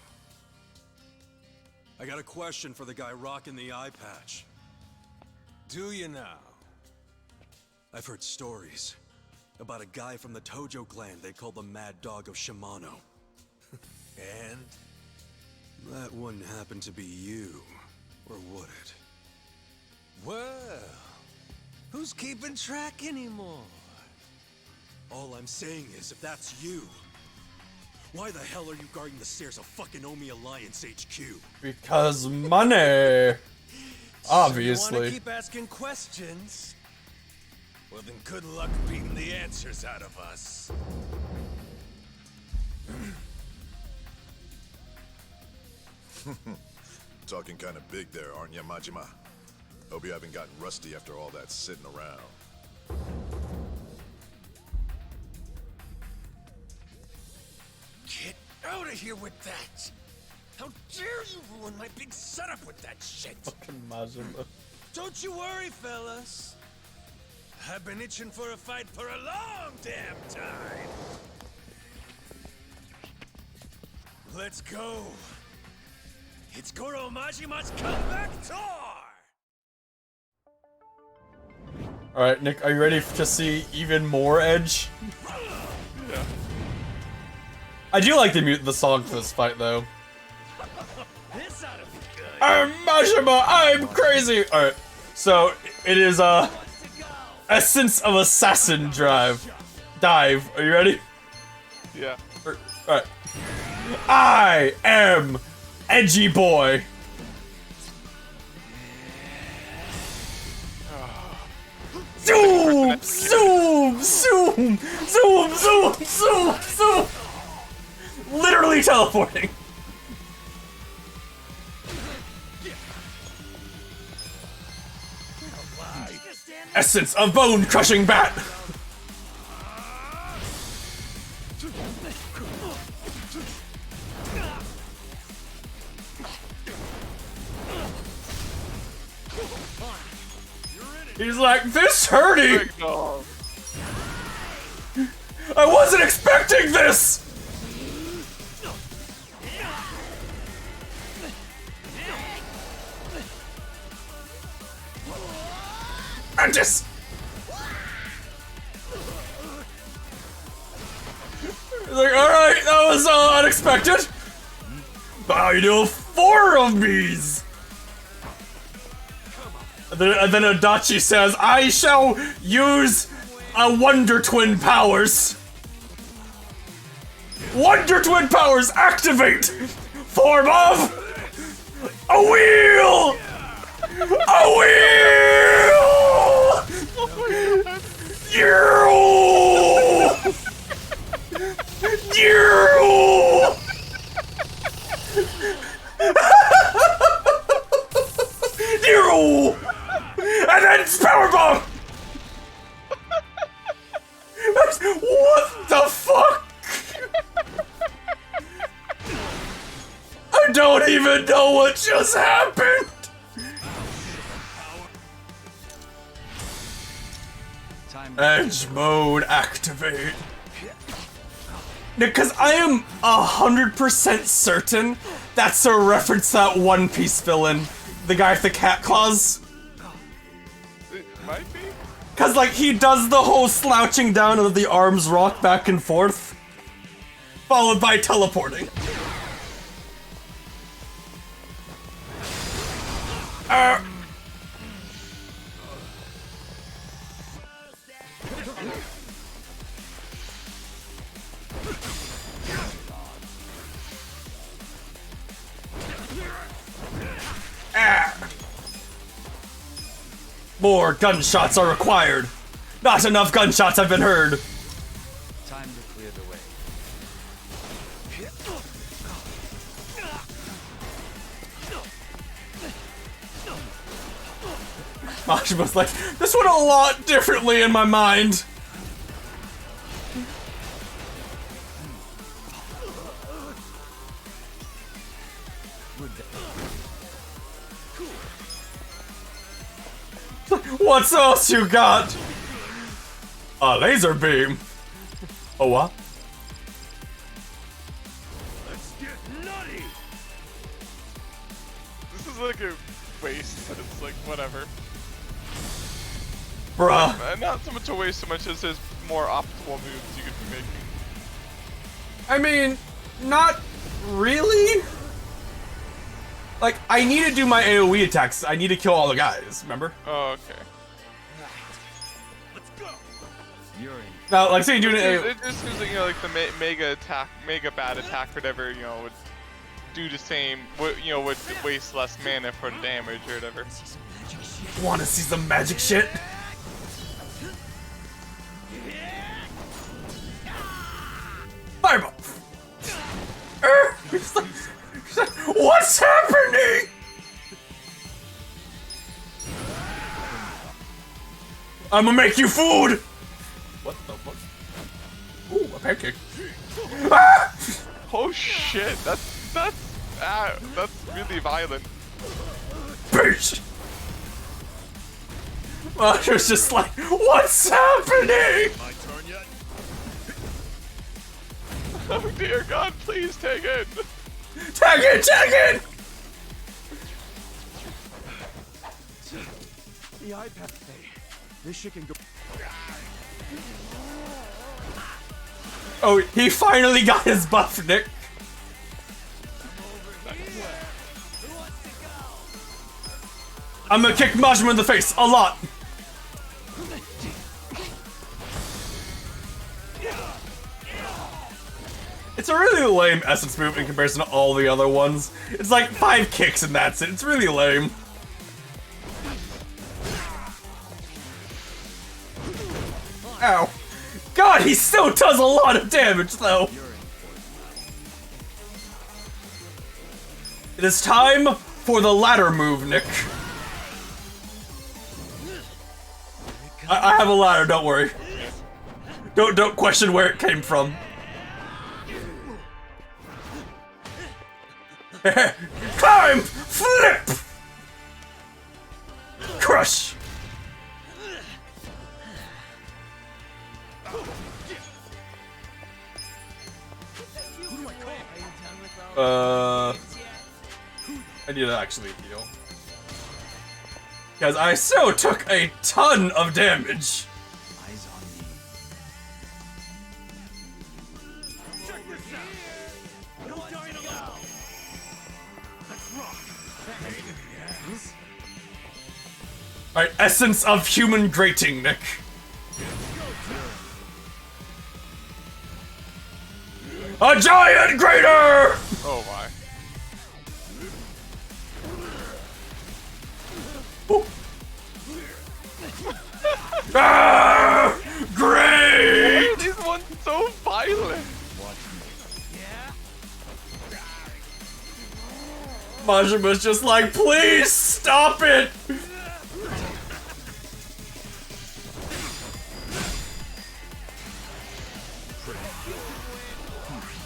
I got a question for the guy rocking the eye patch. Do you now? I've heard stories about a guy from the Tojo clan they call the Mad Dog of Shimano. And? That wouldn't happen to be you, or would it? Well, who's keeping track anymore? All I'm saying is, if that's you, why the hell are you guarding the stairs of fucking Omi Alliance HQ? Because money! Obviously. So you wanna keep asking questions? Well then good luck beating the answers out of us. Talking kind of big there, aren't you, Majima? Hope you haven't gotten rusty after all that sitting around. Get out of here with that! How dare you ruin my big setup with that shit! Fucking Majima. Don't you worry, fellas. I've been itching for a fight for a long damn time. Let's go. It's Goro Majima's comeback tour! Alright, Nick, are you ready to see even more Edge? Yeah. I do like the song for this fight, though. This ought to be good. I'm Majima, I'm crazy! Alright, so it is Essence of Assassin Dive. Are you ready? Yeah. Alright. I am Edgy Boy. Zoom! Zoom! Zoom! Zoom! Zoom! Zoom! Zoom! Literally teleporting. Essence of Bone Crushing Bat. He's like, this hurting! I wasn't expecting this! I'm just... He's like, alright, that was unexpected. But how you do 4 of these? And then Adachi says, I shall use a Wonder Twin powers. Wonder Twin powers activate! Form of a wheel! A wheel! You! You! And then it's powerbomb! What the fuck? I don't don't even know what just happened! Edge mode activate. Because I am 100% certain that's a reference to that One Piece villain. The guy with the cat claws. It might be. Cause like he does the whole slouching down and the arms rock back and forth. Followed by teleporting. More gunshots are required. Not enough gunshots have been heard. Time to clear the way. Mashima's like, this went a lot differently in my mind. What's else you got? A laser beam. Oh what? Let's get nutty. This is like a waste, but it's like whatever. Bruh. Not so much a waste, so much as there's more optimal moves you could be making. I mean, not really. Like, I need to do my AoE attacks. I need to kill all the guys, remember? Oh, okay. Let's go. You're in. Now, like, say you're doing It just seems like, you know, like the mega attack, mega bad attack, whatever, you know, would do the same, you know, would waste less mana for the damage or whatever. Wanna see some magic shit? Fireball! What's happening? I'm gonna make you food! What the fuck? Ooh, a pancake. Ah! Oh shit, that's really violent. Bitch! Mario's just like, what's happening? My turn yet? Oh dear God, please take it. Tag it, tag it! The iPad. Hey, this shit can go. Oh, he finally got his buff, Nick. I'm gonna kick Majima in the face a lot. It's a really lame essence move in comparison to all the other ones. It's like 5 kicks and that's it. It's really lame. Ow. God, he still does a lot of damage though. It is time for the ladder move, Nick. I have a ladder, don't worry. Don't question where it came from. Climb! Flip! Crush! I need to actually heal. Because I still took a ton of damage. Eyes on me. Check this out. No dynamo. Let's rock. Yes. Alright, essence of human grating, Nick. A giant grater! Oh my. Ooh. Ah! Great! These ones so violent. Majima's just like, please stop it!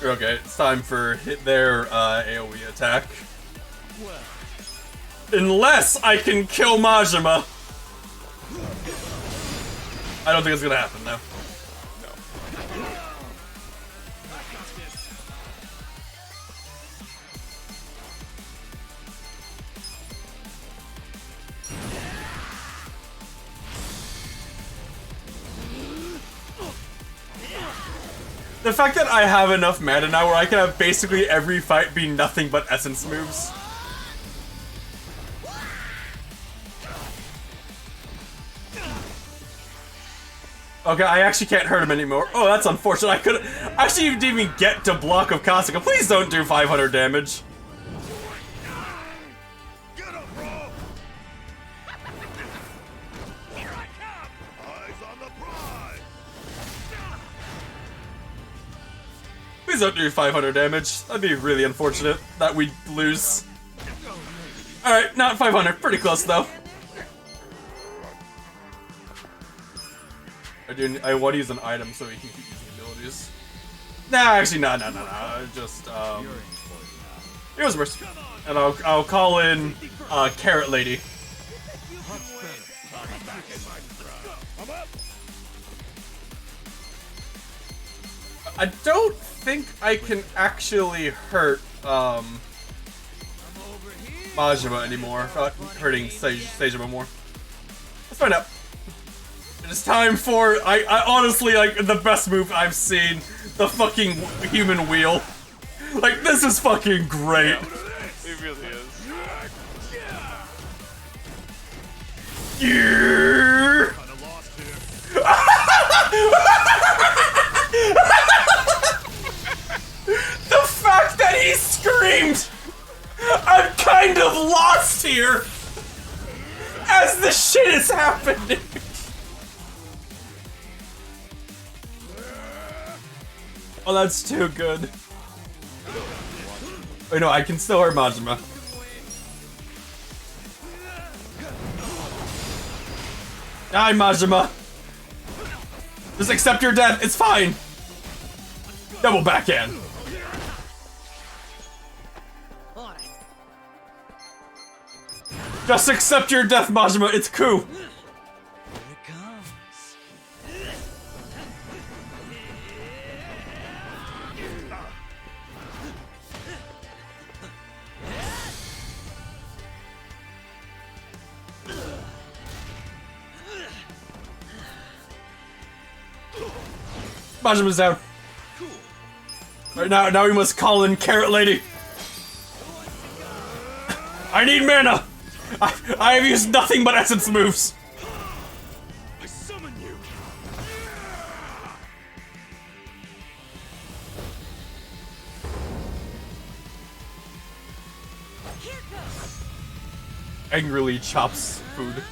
Okay, it's time for hit their AoE attack. Unless I can kill Majima. I don't think it's gonna happen, though. The fact that I have enough mana now where I can have basically every fight be nothing but essence moves. Okay, I actually can't hurt him anymore. Oh, that's unfortunate. I couldn't actually didn't even get to block of Kasuga. Please don't do 500 damage. Please don't do 500 damage. That'd be really unfortunate that we lose. Alright, not 500. Pretty close, though. I want to use an item so he can keep using abilities. Nah, actually, no. Just, here's Mercy. And I'll call in, Carrot Lady. I don't think I can actually hurt, Majima anymore. Not hurting Seijima more. Let's find out. It is time for, I honestly, like, the best move I've seen. The fucking human wheel. Like, this is fucking great. It really is. Yeah. The fact that he screamed, I'm kind of lost here, as the shit is happening. Oh, that's too good. Wait, no, I can still hurt Majima. Die, Majima. Just accept your death, it's fine. Double backhand. Just accept your death, Majima, it's cool. Majima's down. Right now we must call in Carrot Lady. I need mana. I have used nothing but essence moves. I summon you. Angrily chops food.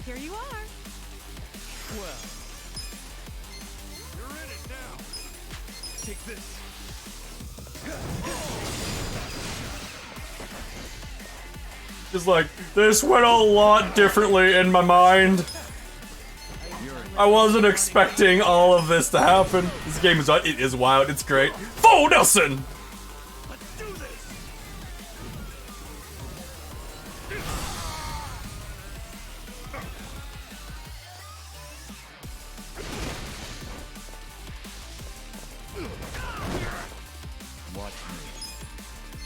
Here you are. Well, you're in it now. Take this. Just like, this went a lot differently in my mind. I wasn't expecting all of this to happen. This game is, it is wild, it's great. Full Nelson! Let's do this. Watch me.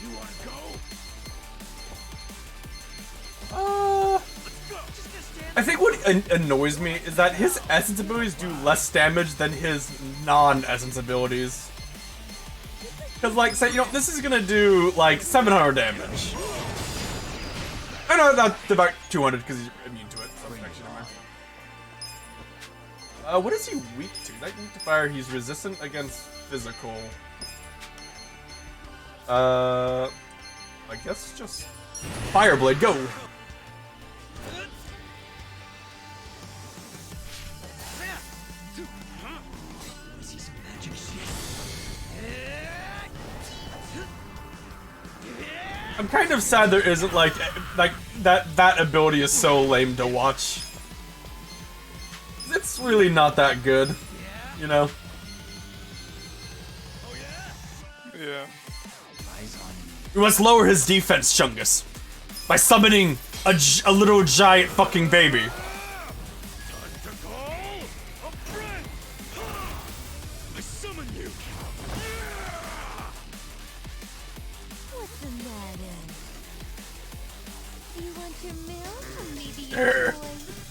You wanna go? I think what annoys me is that his essence abilities do less damage than his non-essence abilities. Cause like, say, you know, this is gonna do like 700 damage. I know that's about 200 because he's immune to it. So actually, never mind. What is he weak to? That weak to fire. He's resistant against physical. I guess just Fireblade, go! I'm kind of sad there isn't like that ability is so lame to watch. It's really not that good, you know. Yeah. We must lower his defense, Chungus, by summoning a little giant fucking baby. I summon you. What's the matter? You want your milk? Or maybe your boy?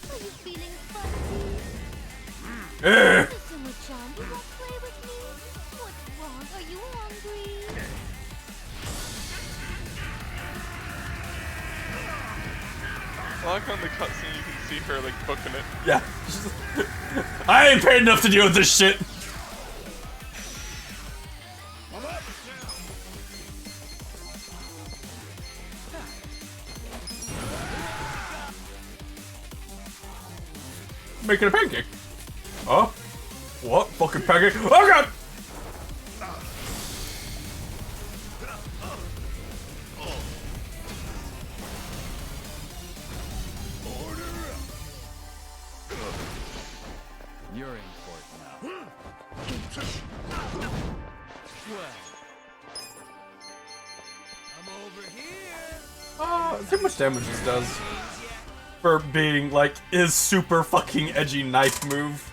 Are you feeling fussy? Listen, Machan, you won't play with me? What's wrong? Are you hungry? I like on the cutscene you can see her like booking it. Yeah. I ain't paid enough to deal with this shit. Making a pancake. Oh? What? Fucking pancake? Oh god! You're in for it now. Well, I'm over here. See how much damage this does. For being, like, his super fucking edgy knife move.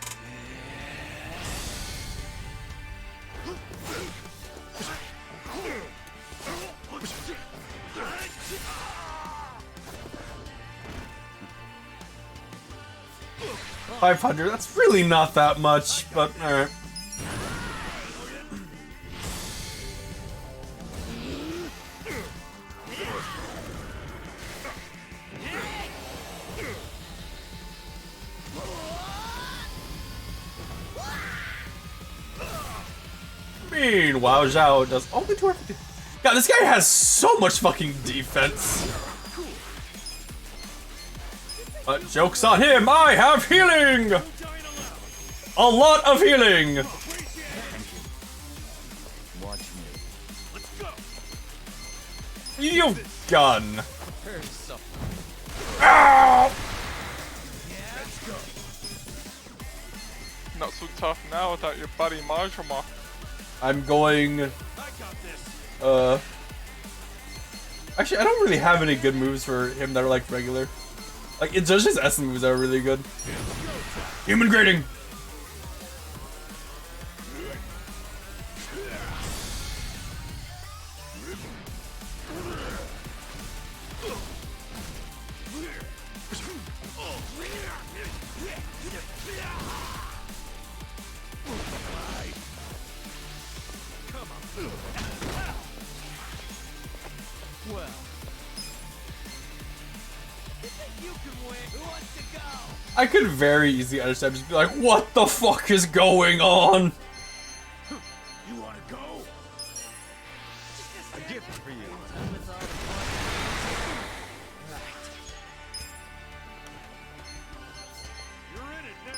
$500, that's really not that much, but alright. Meanwhile, Zhao does only 250. God, this guy has so much fucking defense. But joke's on him, I have healing! A lot of healing! Watch me. You gun. Ow! Not so tough now without your buddy Majima. I'm going... Actually, I don't really have any good moves for him that are, like, regular. Like, it's just his S moves that are really good. Human grading! I could very easily understand, just be like, what the fuck is going on? You wanna go? A gift for you. You're in it now.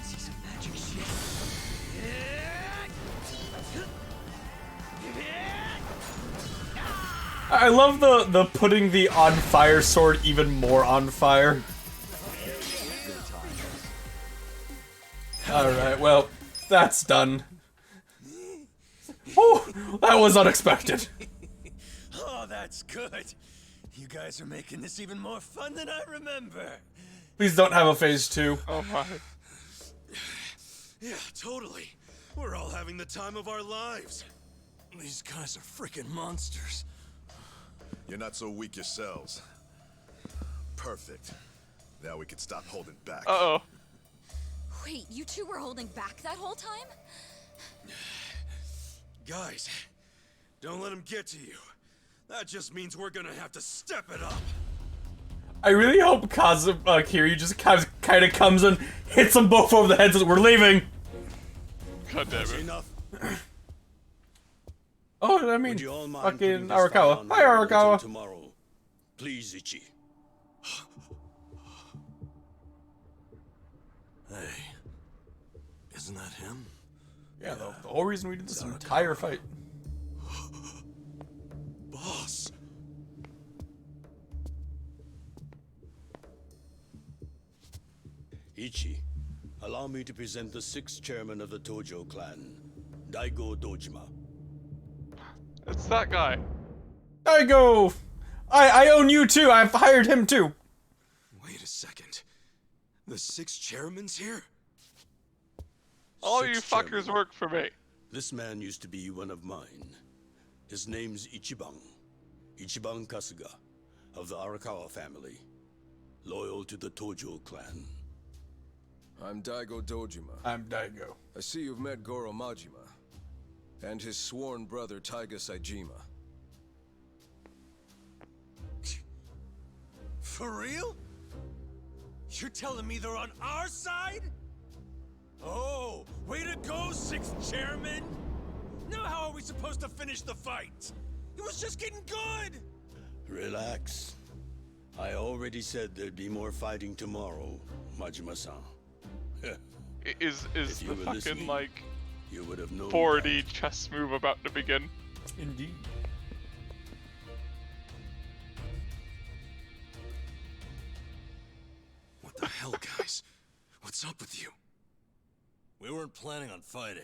See some magic shit. I love the putting the on fire sword even more on fire. Alright, well, that's done. Oh, that was unexpected. Oh, that's good. You guys are making this even more fun than I remember. Please don't have a phase 2. Oh my. Yeah, totally. We're all having the time of our lives. These guys are freaking monsters. You're not so weak yourselves. Perfect. Now we can stop holding back. Uh-oh. Wait, you two were holding back that whole time? Guys, don't let him get to you. That just means we're gonna have to step it up. I really hope Kiryu just kind of comes and hits them both over the heads as we're leaving. God damn it. Enough. Oh, I mean, Would you all mind fucking putting this file Arakawa. on Hi, hold until Arakawa. tomorrow? Please, Ichi. Hey. Wasn't that him? Yeah, the whole reason we did this entire fight. Boss! Ichi, allow me to present the 6th chairman of the Tojo clan, Daigo Dojima. It's that guy. Daigo! I own you too! I've hired him too! Wait a second. The 6 chairman's here? All Sixth you fuckers chairman. work for me. This man used to be one of mine. His name's Ichiban. Ichiban Kasuga, of the Arakawa family. Loyal to the Tojo clan. I'm Daigo Dojima. I'm Daigo. I see you've met Goro Majima. And his sworn brother Taiga Saejima. For real? You're telling me they're on our side? Oh, way to go, 6th chairman! Now how are we supposed to finish the fight? It was just getting good! Relax. I already said there'd be more fighting tomorrow, Majima-san. Is If you the were fucking listening, like you would have known 4D chess move about to begin? Indeed. What the hell, guys? What's up with you? We weren't planning on fighting.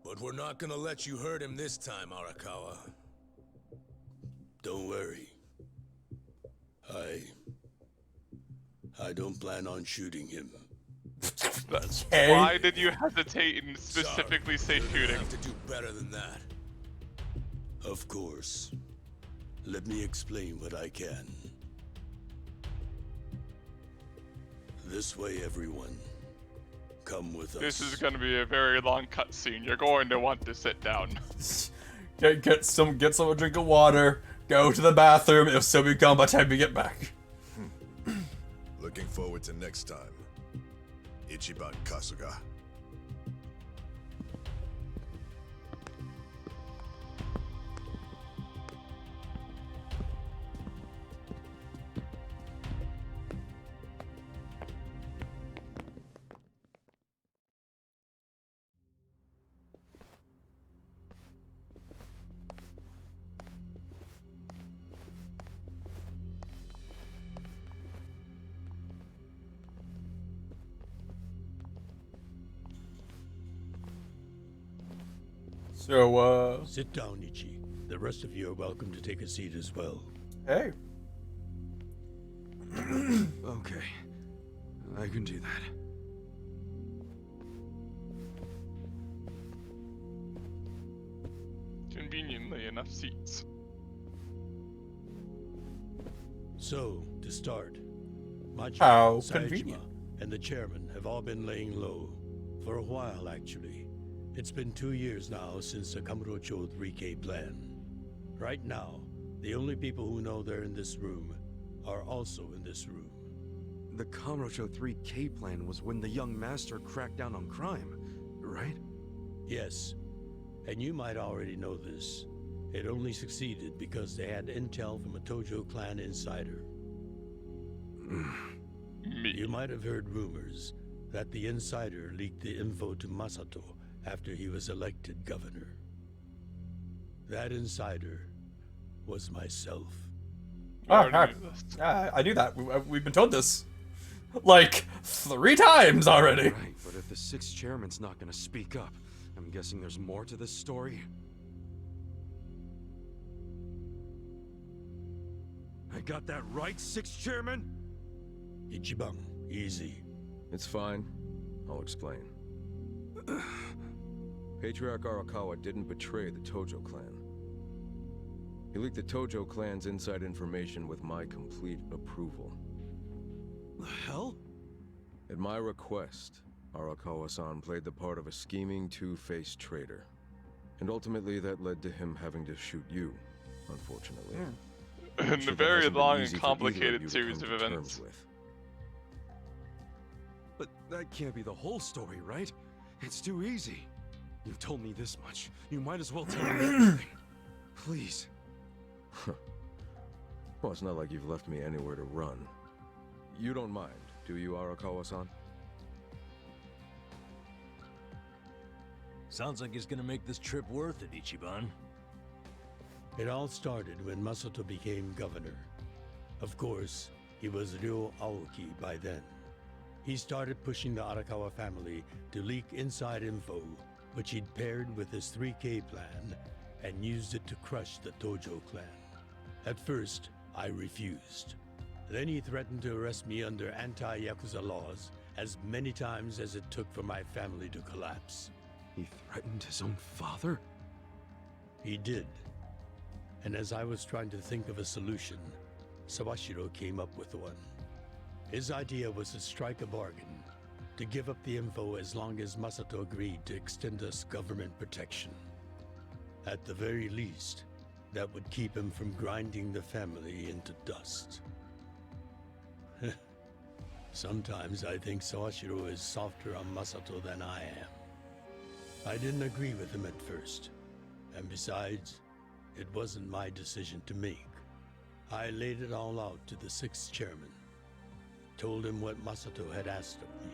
But we're not gonna let you hurt him this time, Arakawa. Don't worry. I don't plan on shooting him. That's Okay. Why did you hesitate and specifically say You're gonna shooting? have to do better than that. Of course. Let me explain what I can. This way, everyone. Come with us. This is going to be a very long cutscene. You're going to want to sit down. Get some a drink of water, go to the bathroom, it'll still be gone by the time we get back. Looking forward to next time. Ichiban Kasuga. So, Sit down, Ichi. The rest of you are welcome to take a seat as well. hey. Okay. I can do that. Conveniently enough seats. So, to start, Majima, How Saejima, convenient. and the chairman have all been laying low. For a while, actually. It's been 2 years now since the Kamurocho 3K plan. Right now, the only people who know they're in this room are also in this room. The Kamurocho 3K plan was when the young master cracked down on crime, right? Yes, and you might already know this. It only succeeded because they had intel from a Tojo clan insider. You might have heard rumors that the insider leaked the info to Masato after he was elected governor. That insider was myself. I knew that. We've been told this. Like, 3 times already. Right, but if the 6th chairman's not gonna speak up, I'm guessing there's more to this story. I got that right, 6th chairman? Ichiban, easy. It's fine. I'll explain. Patriarch Arakawa didn't betray the Tojo clan. He leaked the Tojo clan's inside information with my complete approval. The hell? At my request, Arakawa-san played the part of a scheming, two-faced traitor. And ultimately that led to him having to shoot you, unfortunately. In a Sure, that very hasn't been long easy and for either of complicated you to series come of to events. terms with. But that can't be the whole story, right? It's too easy. You've told me this much. You might as well tell me everything. Please. Well, it's not like you've left me anywhere to run. You don't mind, do you, Arakawa-san? Sounds like it's gonna make this trip worth it, Ichiban. It all started when Masato became governor. Of course, he was Ryo Aoki by then. He started pushing the Arakawa family to leak inside info, which he'd paired with his 3K plan and used it to crush the Tojo clan. At first, I refused. Then he threatened to arrest me under anti-Yakuza laws as many times as it took for my family to collapse. He threatened his own father? He did. And as I was trying to think of a solution, Sawashiro came up with one. His idea was to strike a bargain, to give up the info as long as Masato agreed to extend us government protection. At the very least, that would keep him from grinding the family into dust. Sometimes I think Sawashiro is softer on Masato than I am. I didn't agree with him at first, and besides, it wasn't my decision to make. I laid it all out to the 6th chairman, told him what Masato had asked of me,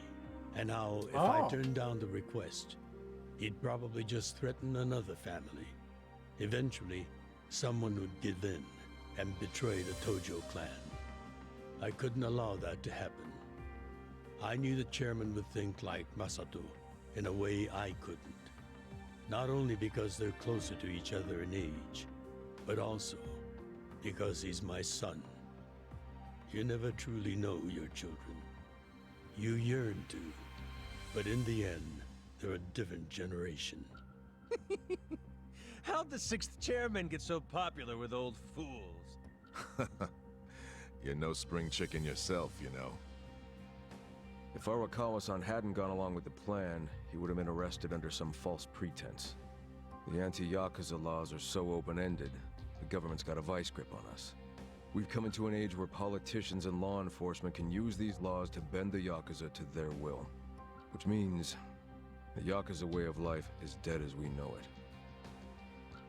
and how if I turned down the request, he'd probably just threaten another family. Eventually, someone would give in and betray the Tojo clan. I couldn't allow that to happen. I knew the chairman would think like Masato in a way I couldn't. Not only because they're closer to each other in age, but also because he's my son. You never truly know your children. You yearn to, but in the end, they're a different generation. How'd the 6th chairman get so popular with old fools? You're no spring chicken yourself, you know. If Arakawa-san hadn't gone along with the plan, he would have been arrested under some false pretense. The anti-Yakuza laws are so open-ended, the government's got a vice grip on us. We've come into an age where politicians and law enforcement can use these laws to bend the Yakuza to their will. Which means, the Yakuza way of life is dead as we know it.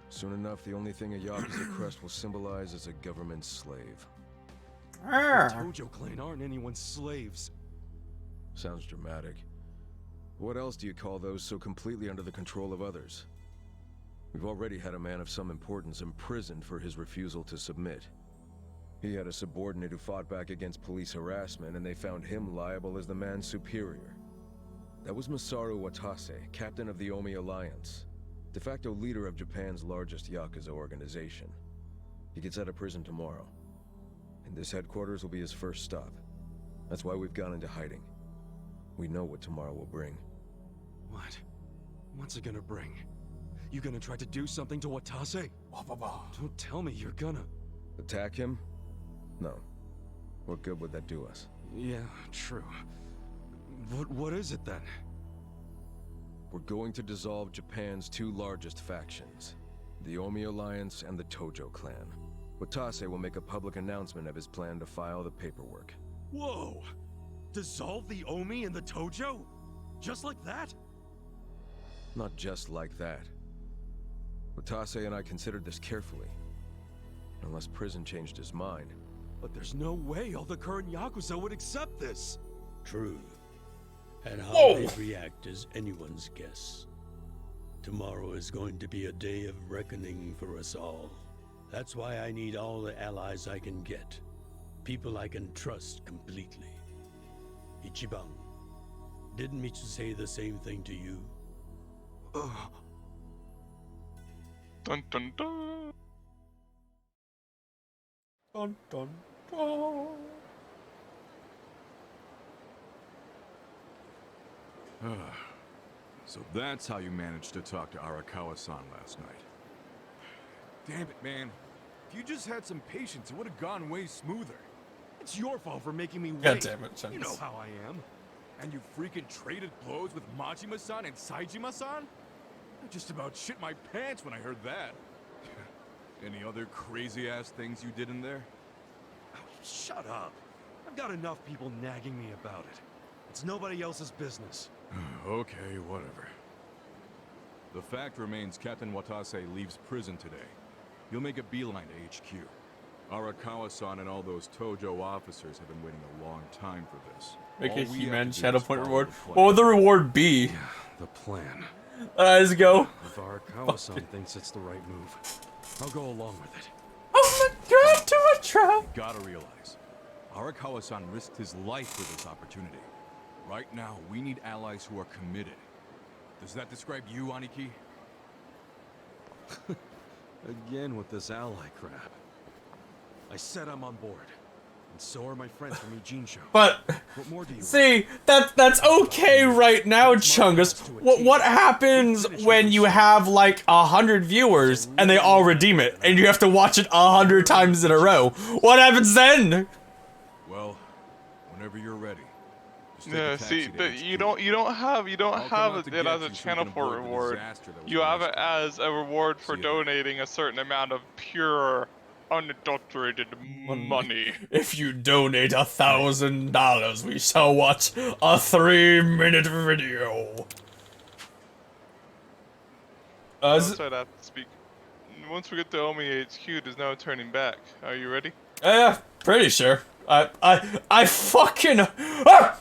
Soon enough, the only thing a Yakuza crest will symbolize is a government slave. The Tojo clan aren't anyone's slaves. Sounds dramatic. What else do you call those so completely under the control of others? We've already had a man of some importance imprisoned for his refusal to submit. He had a subordinate who fought back against police harassment, and they found him liable as the man's superior. That was Masaru Watase, captain of the Omi Alliance, de facto leader of Japan's largest Yakuza organization. He gets out of prison tomorrow, and this headquarters will be his first stop. That's why we've gone into hiding. We know what tomorrow will bring. What? What's it gonna bring? You gonna try to do something to Watase? Don't tell me you're gonna... Attack him? No. What good would that do us? Yeah, true. What is it then? We're going to dissolve Japan's 2 largest factions, the Omi Alliance and the Tojo clan. Watase will make a public announcement of his plan to file the paperwork. Whoa! Dissolve the Omi and the Tojo? Just like that? Not just like that. Watase and I considered this carefully. Unless prison changed his mind. But there's no way all the current Yakuza would accept this! True. And how they react is anyone's guess. Tomorrow is going to be a day of reckoning for us all. That's why I need all the allies I can get. People I can trust completely. Ichiban, didn't Michu say the same thing to you? Dun dun dun. Dun dun dun. So that's how you managed to talk to Arakawa-san last night. Damn it, man. If you just had some patience, it would have gone way smoother. It's your fault for making me wait. God damn it, You know how I am. And you freaking traded blows with Majima-san and Saejima-san? I just about shit my pants when I heard that. Any other crazy-ass things you did in there? Oh, shut up. I've got enough people nagging me about it. It's nobody else's business. Okay, whatever. The fact remains Captain Watase leaves prison today. He'll make a beeline to HQ. Arakawa-san and all those Tojo officers have been waiting a long time for this. Make All a we have He-Man to do Shadow is Point follow reward. the plan. What would the reward be? The plan. Let's go. If Arakawa-san thinks it's the right move, I'll go along with it. Oh my god, to a trap! You gotta realize, Arakawa-san risked his life for this opportunity. Right now, we need allies who are committed. Does that describe you, Aniki? Again with this ally crap. I said I'm on board. And so are my friends from Ijincho. But what more do you see, that's okay right now, Chungus. What happens when you have like 100 viewers and they all redeem it, and you have to watch it 100 times in a row? What happens then? Well, whenever you're ready. Yeah, see, but you don't have it as a channel for reward. You have it as a reward for donating a certain amount of pure, unadulterated money. If you donate $1,000, we shall watch a 3-minute video. Once I have to speak. Once we get to Omi HQ, there's no turning back. Are you ready? Yeah, pretty sure. I fucking. Ah!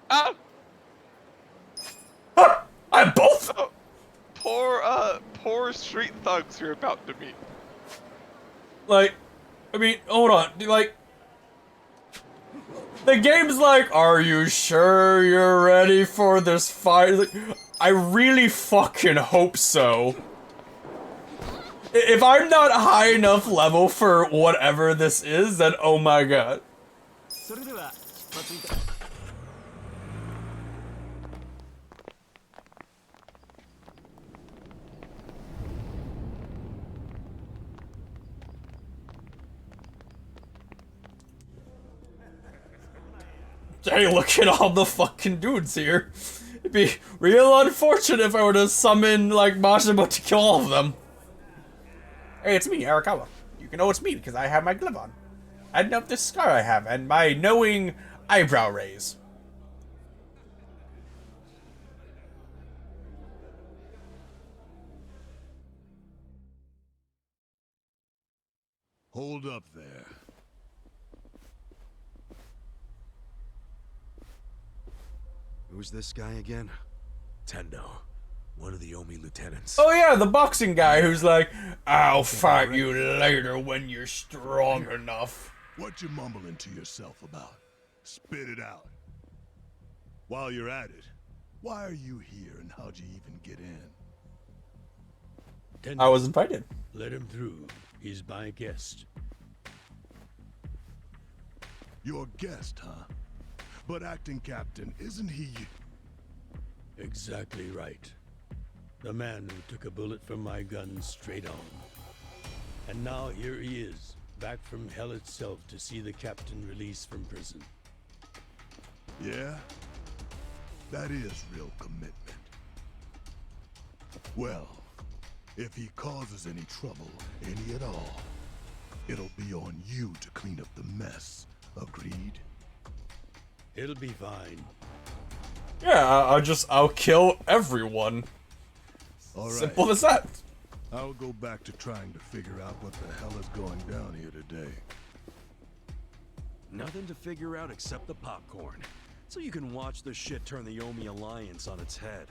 Ah! Ah! I both. Oh, poor street thugs you're about to meet. Like, I mean, hold on. Like, the game's like, are you sure you're ready for this fight? Like, I really fucking hope so. If I'm not high enough level for whatever this is, then oh my god. Hey, look at all the fucking dudes here. It'd be real unfortunate if I were to summon, like, Mashima to kill all of them. Hey, it's me, Arakawa. You can know it's me because I have my glove on. And of this scar I have, and my knowing eyebrow raise. Hold up there. Who's this guy again? Tendo, one of the Omi lieutenants. Oh yeah, the boxing guy who's like, I'll fight you later when you're strong enough. What you mumbling to yourself about? Spit it out. While you're at it, why are you here and how'd you even get in? Tendo, I was invited. Let him through. He's my guest. Your guest, huh? But acting captain, isn't he? Exactly right. The man who took a bullet from my gun straight on. And now here he is, back from hell itself to see the captain released from prison. Yeah? That is real commitment. Well, if he causes any trouble, any at all, it'll be on you to clean up the mess. Agreed? It'll be fine. Yeah, I'll kill everyone. All right. Simple as that. I'll go back to trying to figure out what the hell is going down here today. Nothing to figure out except the popcorn. So you can watch the shit turn the Omi Alliance on its head.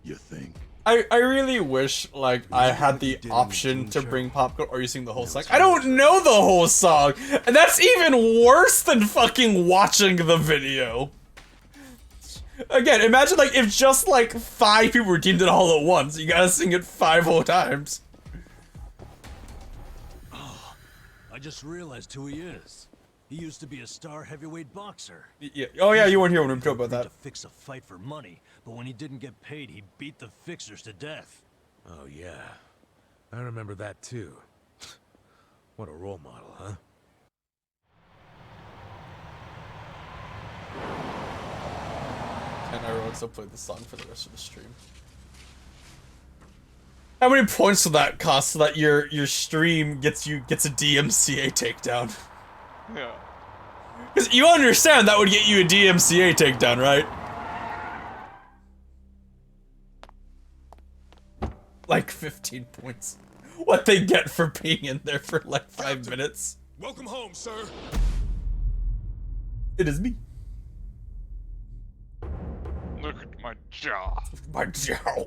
You think? I really wish, like, I had the option to bring popcorn. Or you sing the whole song? I don't know the whole song! And that's even worse than fucking watching the video. Again, imagine, like, if just, like, 5 people redeemed it all at once. You gotta sing it 5 whole times. Oh, I just realized who he is. He used to be a star heavyweight boxer. Yeah. Oh yeah, you weren't here when we talked about that. To fix a fight for money, but when he didn't get paid, he beat the fixers to death. Oh yeah, I remember that too. What a role model, huh? And I will still play the song for the rest of the stream. How many points will that cost so that your stream gets a DMCA takedown? Yeah. Because you understand that would get you a DMCA takedown, right? Like 15 points. What they get for being in there for like 5 minutes. Welcome home, sir. It is me. Look at my jaw. My jaw.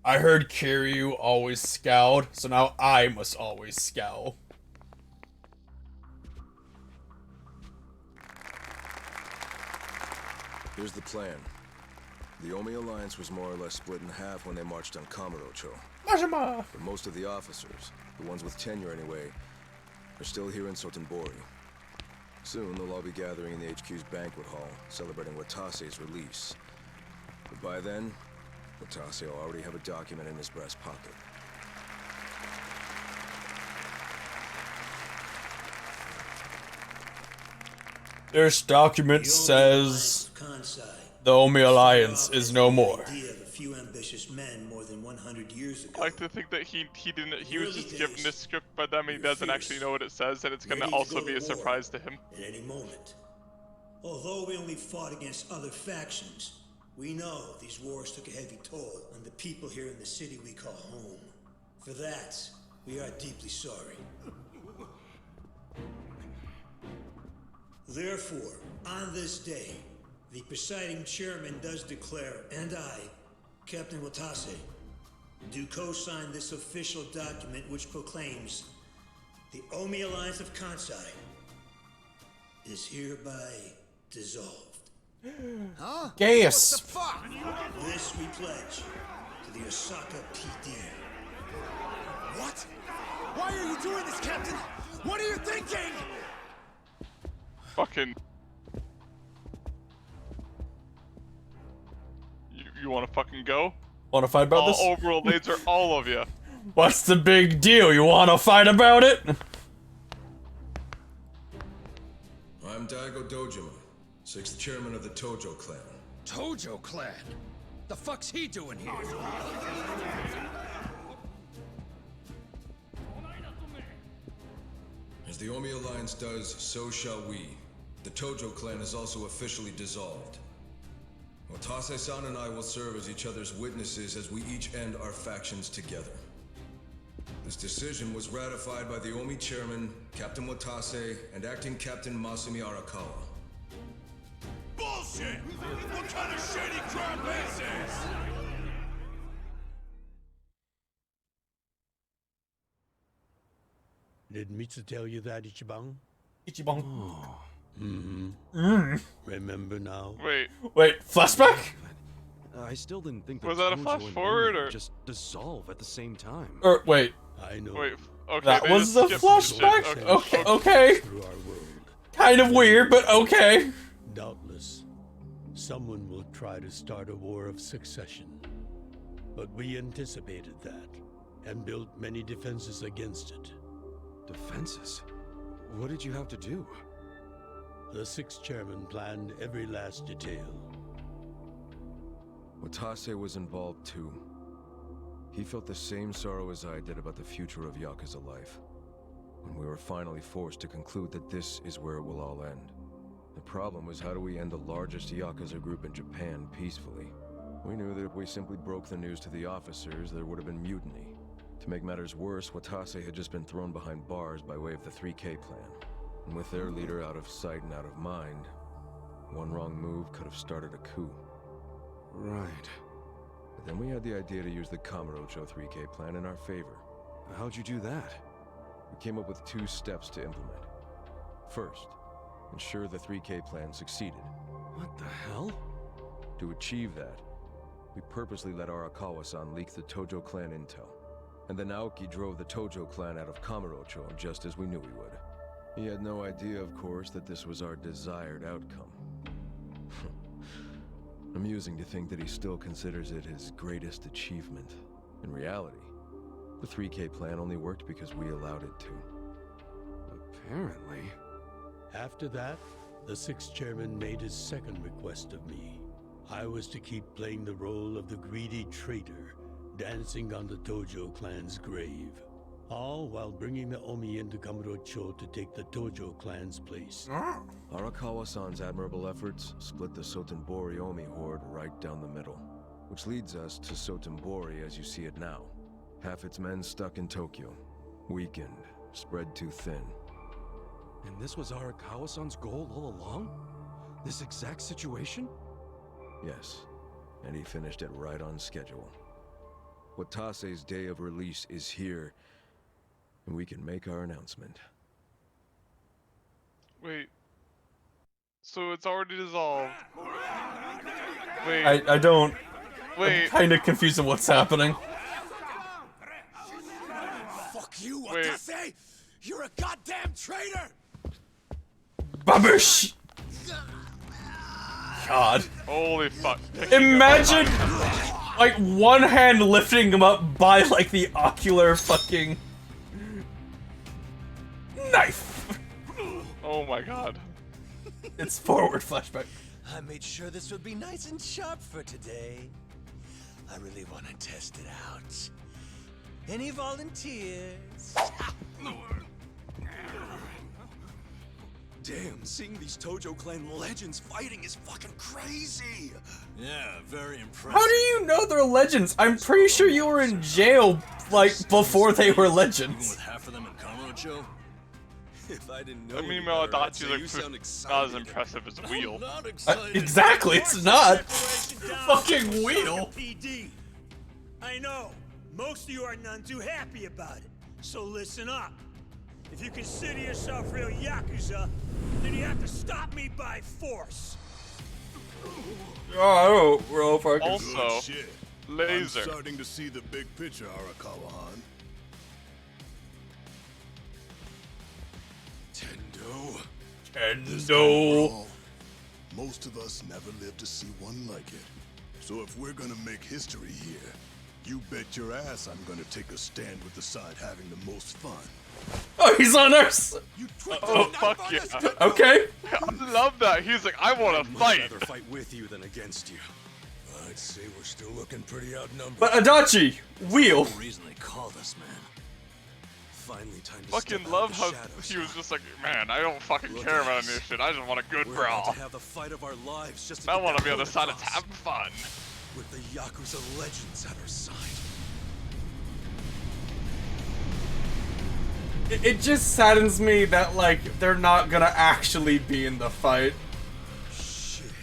I heard Kiryu always scowled, so now I must always scowl. Here's the plan. The Omi Alliance was more or less split in half when they marched on Kamurocho. But most of the officers, the ones with tenure anyway, are still here in Sotenbori. Soon they'll all be gathering in the HQ's banquet hall, celebrating Watase's release. But by then, Watase will already have a document in his breast pocket. This document says the Omi Alliance is no more. I like to think that he was just given this script by them and he doesn't actually know what it says, and it's gonna also be a surprise to him. At any moment. Although we only fought against other factions, we know these wars took a heavy toll on the people here in the city we call home. For that, we are deeply sorry. Therefore, on this day, the presiding chairman does declare, and I, Captain Watase, do co-sign this official document which proclaims the Omi Alliance of Kansai is hereby dissolved. Huh? Gaius. What the fuck? This we pledge to the Osaka PD. What? Why are you doing this, Captain? What are you thinking? Fucking. You wanna fucking go? Wanna fight about this? All overall laser, all of you. What's the big deal? You wanna fight about it? I'm Daigo Dojima, 6th chairman of the Tojo clan. Tojo clan? The fuck's he doing here? As the Omi Alliance does, so shall we. The Tojo clan is also officially dissolved. Watase-san and I will serve as each other's witnesses as we each end our factions together. This decision was ratified by the Omi chairman, Captain Watase, and acting Captain Masumi Arakawa. Bullshit! What kind of shady crap is this? Did Mitsu tell you that, Ichiban? Ichiban. Oh. Remember now? Wait, flashback? I still didn't think Was that a Tojo flash and forward, Omi or just dissolve at the same time? Wait. I know. Wait, okay. That they was just the skipped flashback? shit. Okay. Kind of weird, but okay. Doubtless, someone will try to start a war of succession. But we anticipated that, and built many defenses against it. Defenses? What did you have to do? The 6th chairman planned every last detail. Watase was involved too. He felt the same sorrow as I did about the future of Yakuza life. When we were finally forced to conclude that this is where it will all end. The problem was, how do we end the largest Yakuza group in Japan peacefully? We knew that if we simply broke the news to the officers, there would have been mutiny. To make matters worse, Watase had just been thrown behind bars by way of the 3K plan. And with their leader out of sight and out of mind, one wrong move could have started a coup. Right. But then we had the idea to use the Kamurocho 3K plan in our favor. How'd you do that? We came up with 2 steps to implement. First, ensure the 3K plan succeeded. What the hell? To achieve that, we purposely let Arakawa-san leak the Tojo clan intel. And then Aoki drove the Tojo clan out of Kamurocho just as we knew he would. He had no idea, of course, that this was our desired outcome. Amusing to think that he still considers it his greatest achievement. In reality, the 3K plan only worked because we allowed it to. Apparently. After that, the 6th chairman made his second request of me. I was to keep playing the role of the greedy traitor, dancing on the Tojo clan's grave. All while bringing the Omi into Kamurocho to take the Tojo clan's place. Arakawa-san's admirable efforts split the Sotenbori Omi horde right down the middle. Which leads us to Sotenbori as you see it now. Half its men stuck in Tokyo. Weakened, spread too thin. And this was Arakawa-san's goal all along? This exact situation? Yes, and he finished it right on schedule. Watase's day of release is here, and we can make our announcement. Wait. So it's already dissolved. Wait. I don't... Wait. I'm kind of confused on what's happening. Fuck you, Watase! You're a goddamn traitor! Babish! God. Holy fuck. Imagine, like, one hand lifting him up by, like, the ocular fucking... knife. Oh my god. It's forward flashback. I made sure this would be nice and sharp for today. I really want to test it out. Any volunteers? Damn, seeing these Tojo clan legends fighting is fucking crazy. Yeah, very impressive. How do you know they're legends? I'm pretty sure you were in jail, like, before they were legends. With half of them in Kamurocho? If I didn't know. I mean, Adachi's like not as impressive as Wheel. Exactly, it's not. Fucking Wheel. PD. I know, most of you are none too happy about it, so listen up. If you consider yourself real Yakuza, then you have to stop me by force. Oh, we're all fucking... Also, laser. I'm starting to see the big picture, Arakawa-han. Tendo. Most of us never lived to see one like it. So if we're gonna make history here, you bet your ass I'm gonna take a stand with the side having the most fun. Oh, he's on Earth! Oh, fuck yeah. Okay. I love that. He's like, I want to fight. I'd rather fight with you than against you. I'd say we're still looking pretty outnumbered. But Adachi, Wheel. The reason they called us, man. Finally, time to fucking love how he was just like, man, I don't fucking care about any of this shit. I just want a good We're brawl. about to have the fight of our lives just to I get want to that be on the point side of across. having fun. With the Yakuza legends at our side. It just saddens me that, like, they're not gonna actually be in the fight. Shit.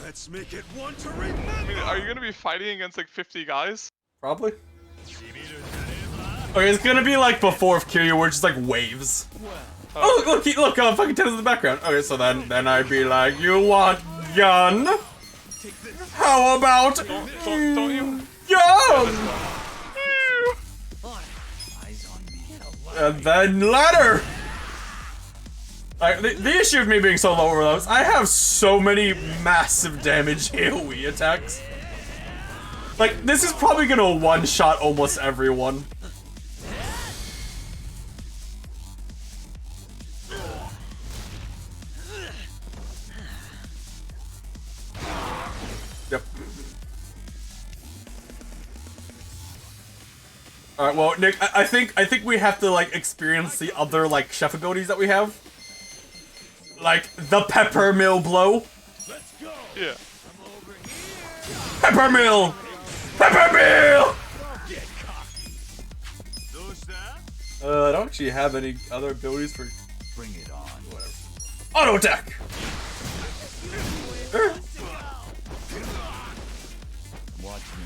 Let's make it one to remember. I mean, are you gonna be fighting against like 50 guys? Probably. Okay, it's gonna be like before of Kiryu, where it's just like waves. Oh, look, fucking Tenno's in the background. Okay, so then I'd be like, you want gun? How about don't you? gun? And then ladder. Like the issue of me being so low over those, I have so many massive damage AoE attacks. Like this is probably gonna one-shot almost everyone. Yep. Alright, well, Nick, I think we have to, like, experience the other, like, chef abilities that we have. Like, the pepper mill blow. Yeah. Pepper mill! Pepper mill! I don't actually have any other abilities for... Bring it on. Whatever. Auto attack! Watch me.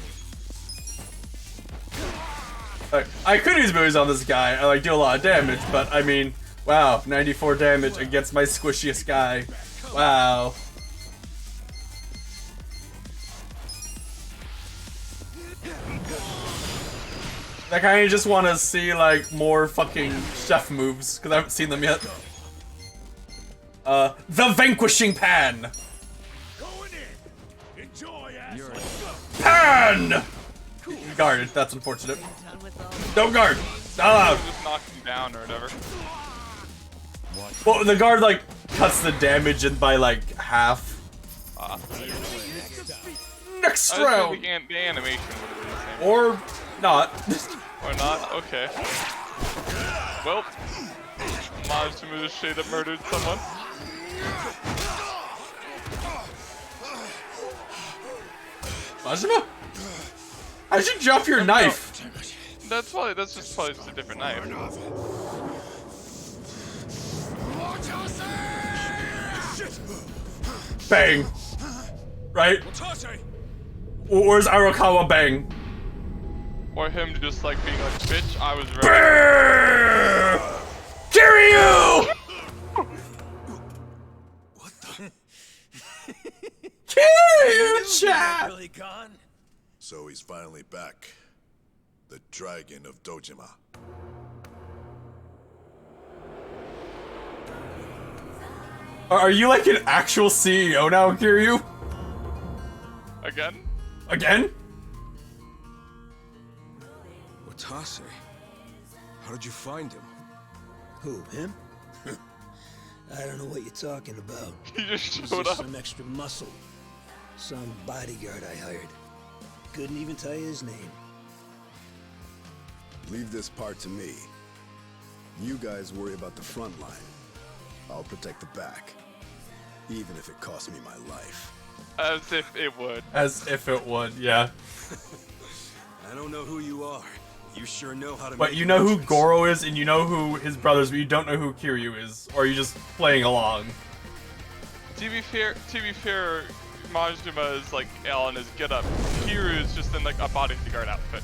I could use abilities on this guy. I like do a lot of damage, but I mean, wow, 94 damage against my squishiest guy. Wow. I kinda just want to see like more fucking chef moves because I haven't seen them yet. The vanquishing pan. Pan. Guarded. That's unfortunate. Don't guard. Not allowed. Just knock him down or whatever. Well, the guard like cuts the damage in by like half. Next round. The animation would have been the same. Or not. Or not? Okay. Well, Majima just straight up murdered someone. Majima? How'd you drop your knife? That's just probably a different knife. Bang. Right? Or is Arakawa bang? Or him just like being like, bitch, I was ready. Kiryu! What the? Kiryu, chat! Really gone? So he's finally back. The Dragon of Dojima. Are you like an actual CEO now, Kiryu? Again? Again? Watase, how did you find him? Who, him? I don't know what you're talking about. He just He's showed just up. some extra muscle. Some bodyguard I hired. Couldn't even tell you his name. Leave this part to me. You guys worry about the front line. I'll protect the back. Even if it costs me my life. As if it would. As if it would, yeah. I don't know who you are. You sure know how to But make you know who arrangements. Goro is, and you know who his brothers, but you don't know who Kiryu is. Or are you just playing along? To be fair, Majima is like Alan is get up. Kiryu is just in like a bodyguard outfit.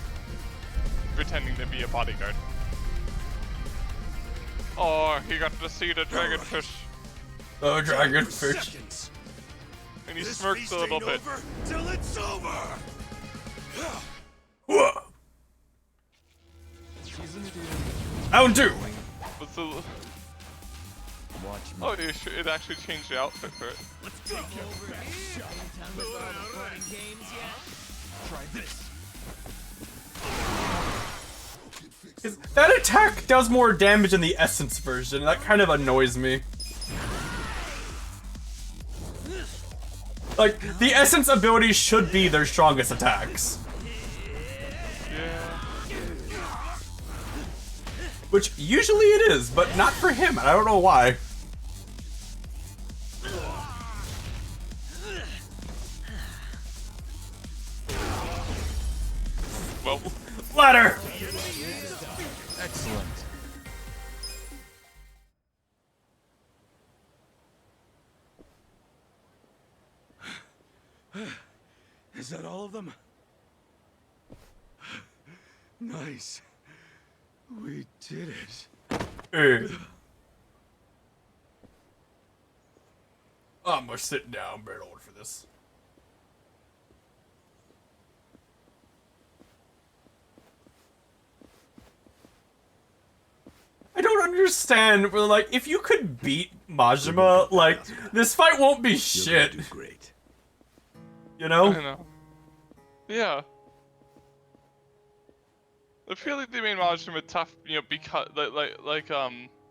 Pretending to be a bodyguard. Oh, he got to see the dragonfish. Oh, dragonfish. And he smirks a little bit. Till it's over. Whoa. Round 2. What's the... Watch me. Oh, it actually changed the outfit for it. Let's take your best shot. Time with all the fun and games yet? Try this. That attack does more damage in the Essence version. That kind of annoys me. Like, the Essence abilities should be their strongest attacks. Which usually it is, but not for him, and I don't know why. Well, ladder! Excellent. Is that all of them? Nice. We did it. Hey. I'm gonna sit down, I'm very old for this. I don't understand, but like, if you could beat Majima, like, this fight won't be shit. Do great. You know? I know. Yeah. I feel like they made Majima tough, you know, because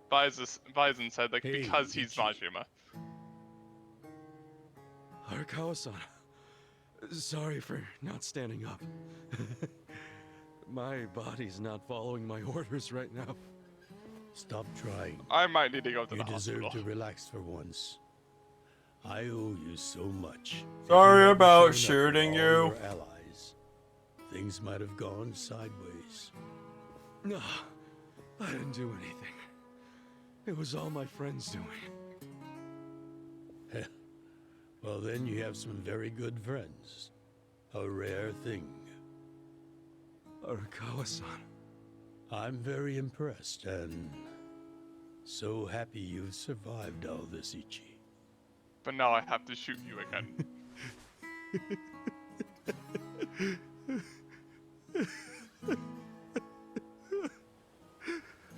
Bison said, like, because he's Majima. Arakawa-san, sorry for not standing up. My body's not following my orders right now. Stop trying. I might need to go to the You hospital. deserve to relax for once. I owe you so much. Sorry If you about hadn't shown up shooting for all you. your allies, things might have gone sideways. No, I didn't do anything. It was all my friends doing. Well, then you have some very good friends. A rare thing. Arakawa-san. I'm very impressed and so happy you've survived all this, Ichi. But now I have to shoot you again.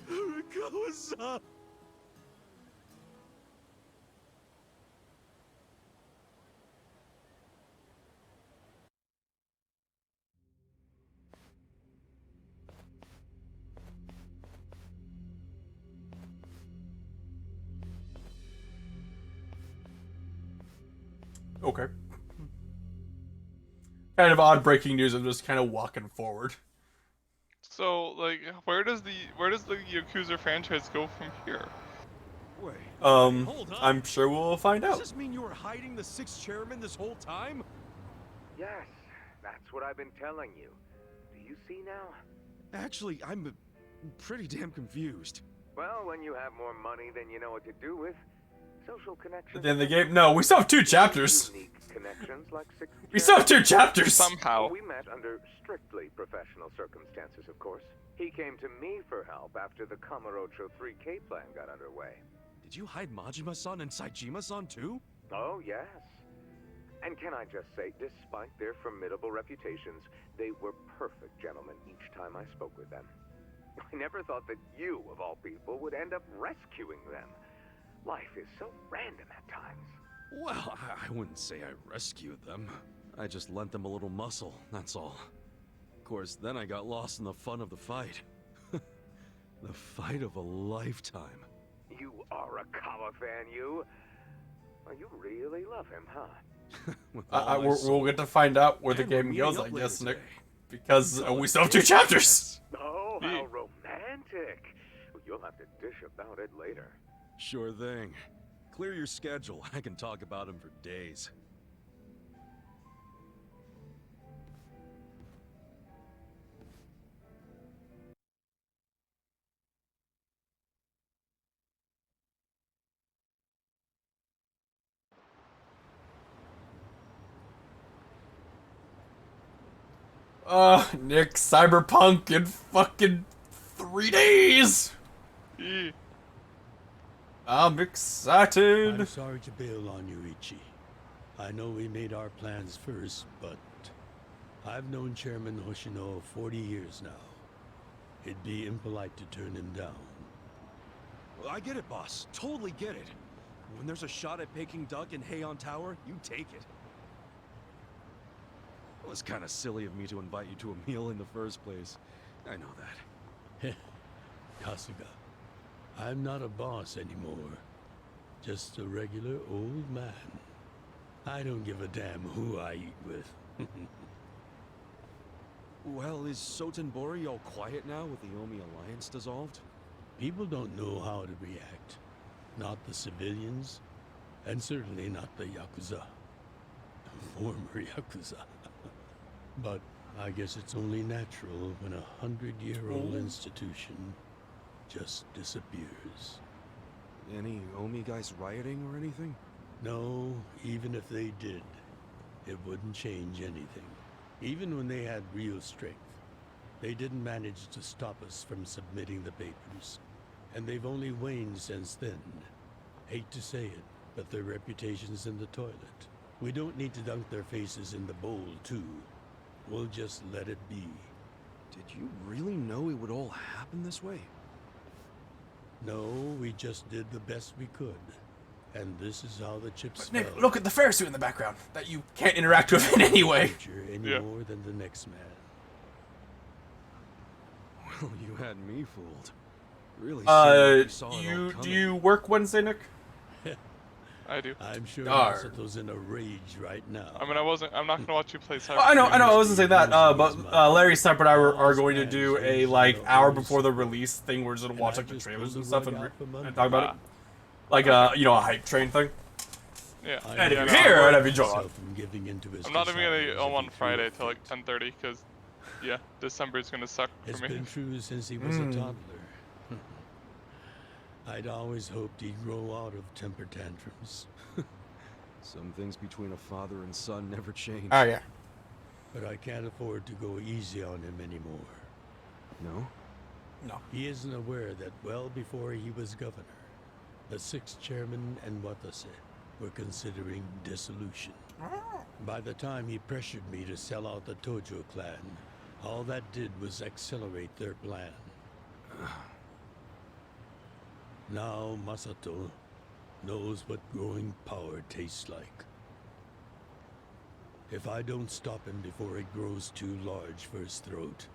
Arakawa-san. Okay. Kind of odd breaking news. I'm just kind of walking forward. So, like, where does the Yakuza franchise go from here? Wait. Hold on. I'm sure we'll find out. Does this mean you were hiding the 6th chairman this whole time? Yes, that's what I've been telling you. Do you see now? Actually, I'm pretty damn confused. Well, when you have more money than you know what to do with, Social connections. At the end of the game? No, we still have 2 chapters. Unique connections like 6 We still have 2 chapters. Somehow. We met under strictly professional circumstances, of course. He came to me for help after the Kamurocho 3K plan got underway. Did you hide Majima-san and Saejima-san too? Oh, yes. And can I just say, despite their formidable reputations, they were perfect gentlemen each time I spoke with them. I never thought that you, of all people, would end up rescuing them. Life is so random at times. Well, I wouldn't say I rescued them. I just lent them a little muscle, that's all. Of course, then I got lost in the fun of the fight. The fight of a lifetime. You are a Kawa fan, you. Well, you really love him, huh? We'll get to find out where the game goes, I guess, Nick. Because we still have 2 chapters. Oh, how romantic. Well, you'll have to dish about it later. Sure thing. Clear your schedule. I can talk about him for days. Nick, Cyberpunk in fucking 3 days! I'm excited! I'm sorry to bail on you, Ichi. I know we made our plans first, but I've known Chairman Hoshino 40 years now. It'd be impolite to turn him down. Well, I get it, boss. Totally get it. When there's a shot at Peking Duck in Heian Tower, you take it. It was kind of silly of me to invite you to a meal in the first place. I know that. Kasuga, I'm not a boss anymore. Just a regular old man. I don't give a damn who I eat with. Well, is Sotenbori all quiet now with the Omi Alliance dissolved? People don't know how to react. Not the civilians, and certainly not the Yakuza. Former Yakuza. But I guess it's only natural when a 100-year-old institution just disappears. Any Omi guys rioting or anything? No, even if they did, it wouldn't change anything. Even when they had real strength, they didn't manage to stop us from submitting the papers. And they've only waned since then. Hate to say it, but their reputation's in the toilet. We don't need to dunk their faces in the bowl, too. We'll just let it be. Did you really know it would all happen this way? No, we just did the best we could. And this is how the chips fell. Nick, look at the Ferris wheel in the background that you can't interact with in any way. Any more than the next man. Well, you had me fooled. Really? Do you work Wednesday, Nick? I do. I'm sure Masato's in a rage right now. I mean, I'm not gonna watch you play Cyberpunk. I know. I wasn't saying that. But Larry Sniper and I are going to do a hour before the release thing. We're just gonna watch the trailers and stuff and talk about it, like a hype train thing. Yeah. And if you're here, I'd have you join. I'm not even gonna go on Friday till like 10:30 because, yeah, December is gonna suck for me. It's been true since he was a toddler. I'd always hoped he'd grow out of temper tantrums. Some things between a father and son never change. Oh, yeah. But I can't afford to go easy on him anymore. No? No. He isn't aware that well before he was governor, the 6th chairman and Watase were considering dissolution. By the time he pressured me to sell out the Tojo clan, all that did was accelerate their plan. Now Masato knows what growing power tastes like. If I don't stop him before it grows too large for his throat,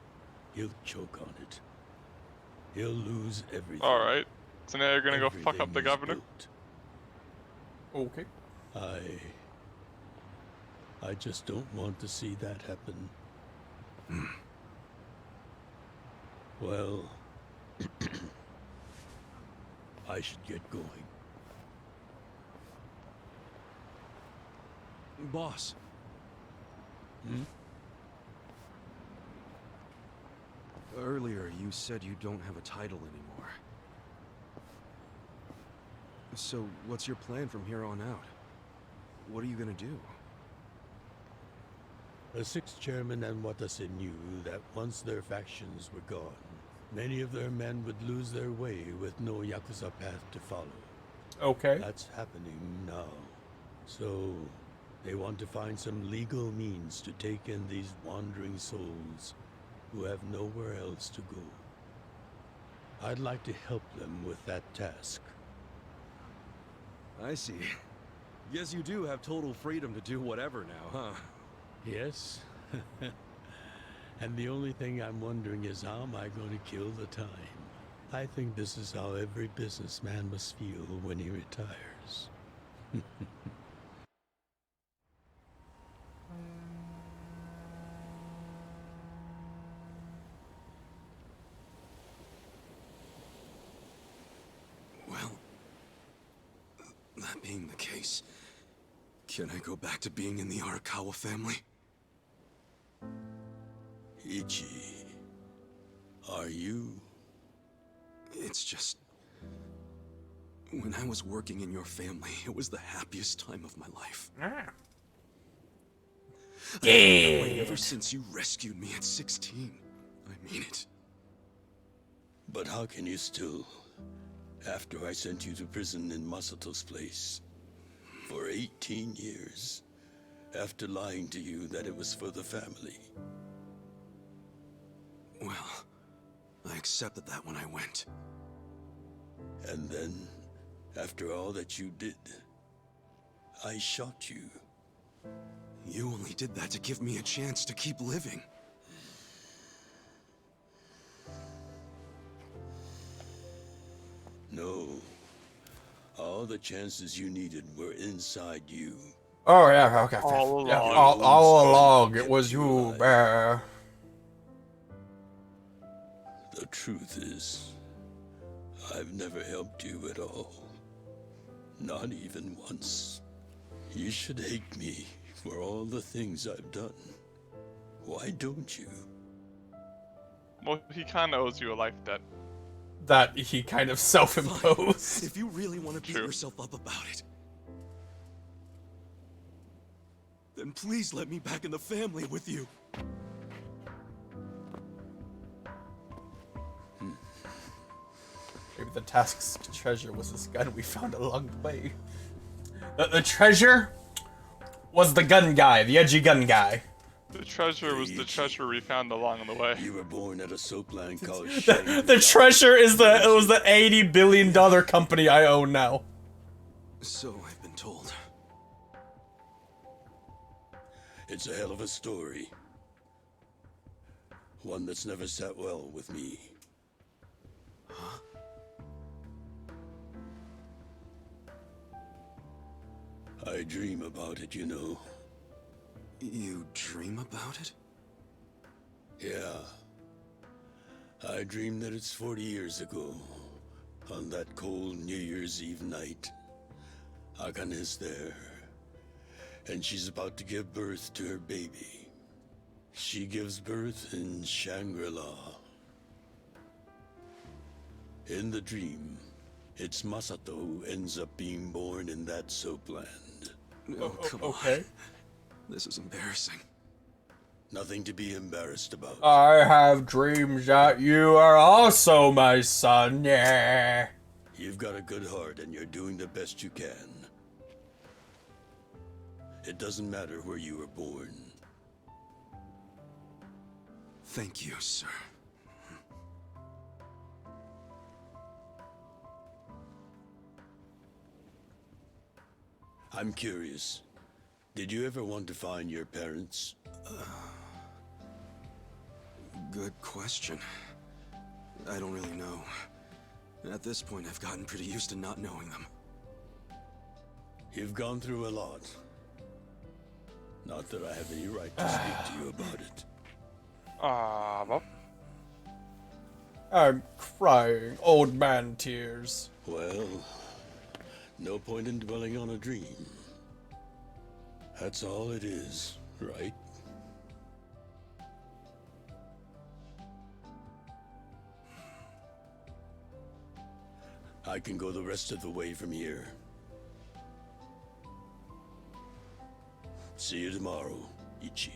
he'll choke on it. He'll lose everything. Alright. So now you're gonna go fuck up the governor? Okay. I just don't want to see that happen. Well, I should get going. Boss. Earlier, you said you don't have a title anymore. So, what's your plan from here on out? What are you gonna do? The sixth chairman and Watase knew that once their factions were gone, many of their men would lose their way with no Yakuza path to follow. Okay. That's happening now. So, they want to find some legal means to take in these wandering souls who have nowhere else to go. I'd like to help them with that task. I see. Guess you do have total freedom to do whatever now, huh? Yes. And the only thing I'm wondering is how am I going to kill the time? I think this is how every businessman must feel when he retires. Well, that being the case, can I go back to being in the Arakawa family? Ichi, are you? It's just... when I was working in your family, it was the happiest time of my life. Yeah. Ever since you rescued me at 16. I mean it. But how can you still, after I sent you to prison in Masato's place for 18 years, after lying to you that it was for the family? Well, I accepted that when I went. And then, after all that you did, I shot you. You only did that to give me a chance to keep living. No. All the chances you needed were inside you. Oh yeah, okay. All Yeah, along. all along it was you, bear. The truth is, I've never helped you at all. Not even once. You should hate me for all the things I've done. Why don't you? Well, he kind of owes you a life debt. That he kind of self-imposed. If you really want to beat True. yourself up about it, then please let me back in the family with you. Maybe the task's treasure was this gun we found along the way. The treasure was the gun guy, the edgy gun guy. The treasure was the treasure we found along the way. You were born at a soapland called The treasure is it was the $80 billion company I own now. So I've been told. It's a hell of a story. One that's never sat well with me. Huh? I dream about it, you know. You dream about it? Yeah. I dream that it's 40 years ago, on that cold New Year's Eve night. Akane's there, and she's about to give birth to her baby. She gives birth in Shangri-La. In the dream, it's Masato who ends up being born in that soapland. Oh, come okay. on. This is embarrassing. Nothing to be embarrassed about. I have dreams that you are also my son, yeah. You've got a good heart and you're doing the best you can. It doesn't matter where you were born. Thank you, sir. I'm curious. Did you ever want to find your parents? Good question. I don't really know. At this point, I've gotten pretty used to not knowing them. You've gone through a lot. Not that I have any right to speak to you about it. Well. I'm crying, old man tears. Well, no point in dwelling on a dream. That's all it is, right? I I can go the rest of the way from here. See you tomorrow, Ichi.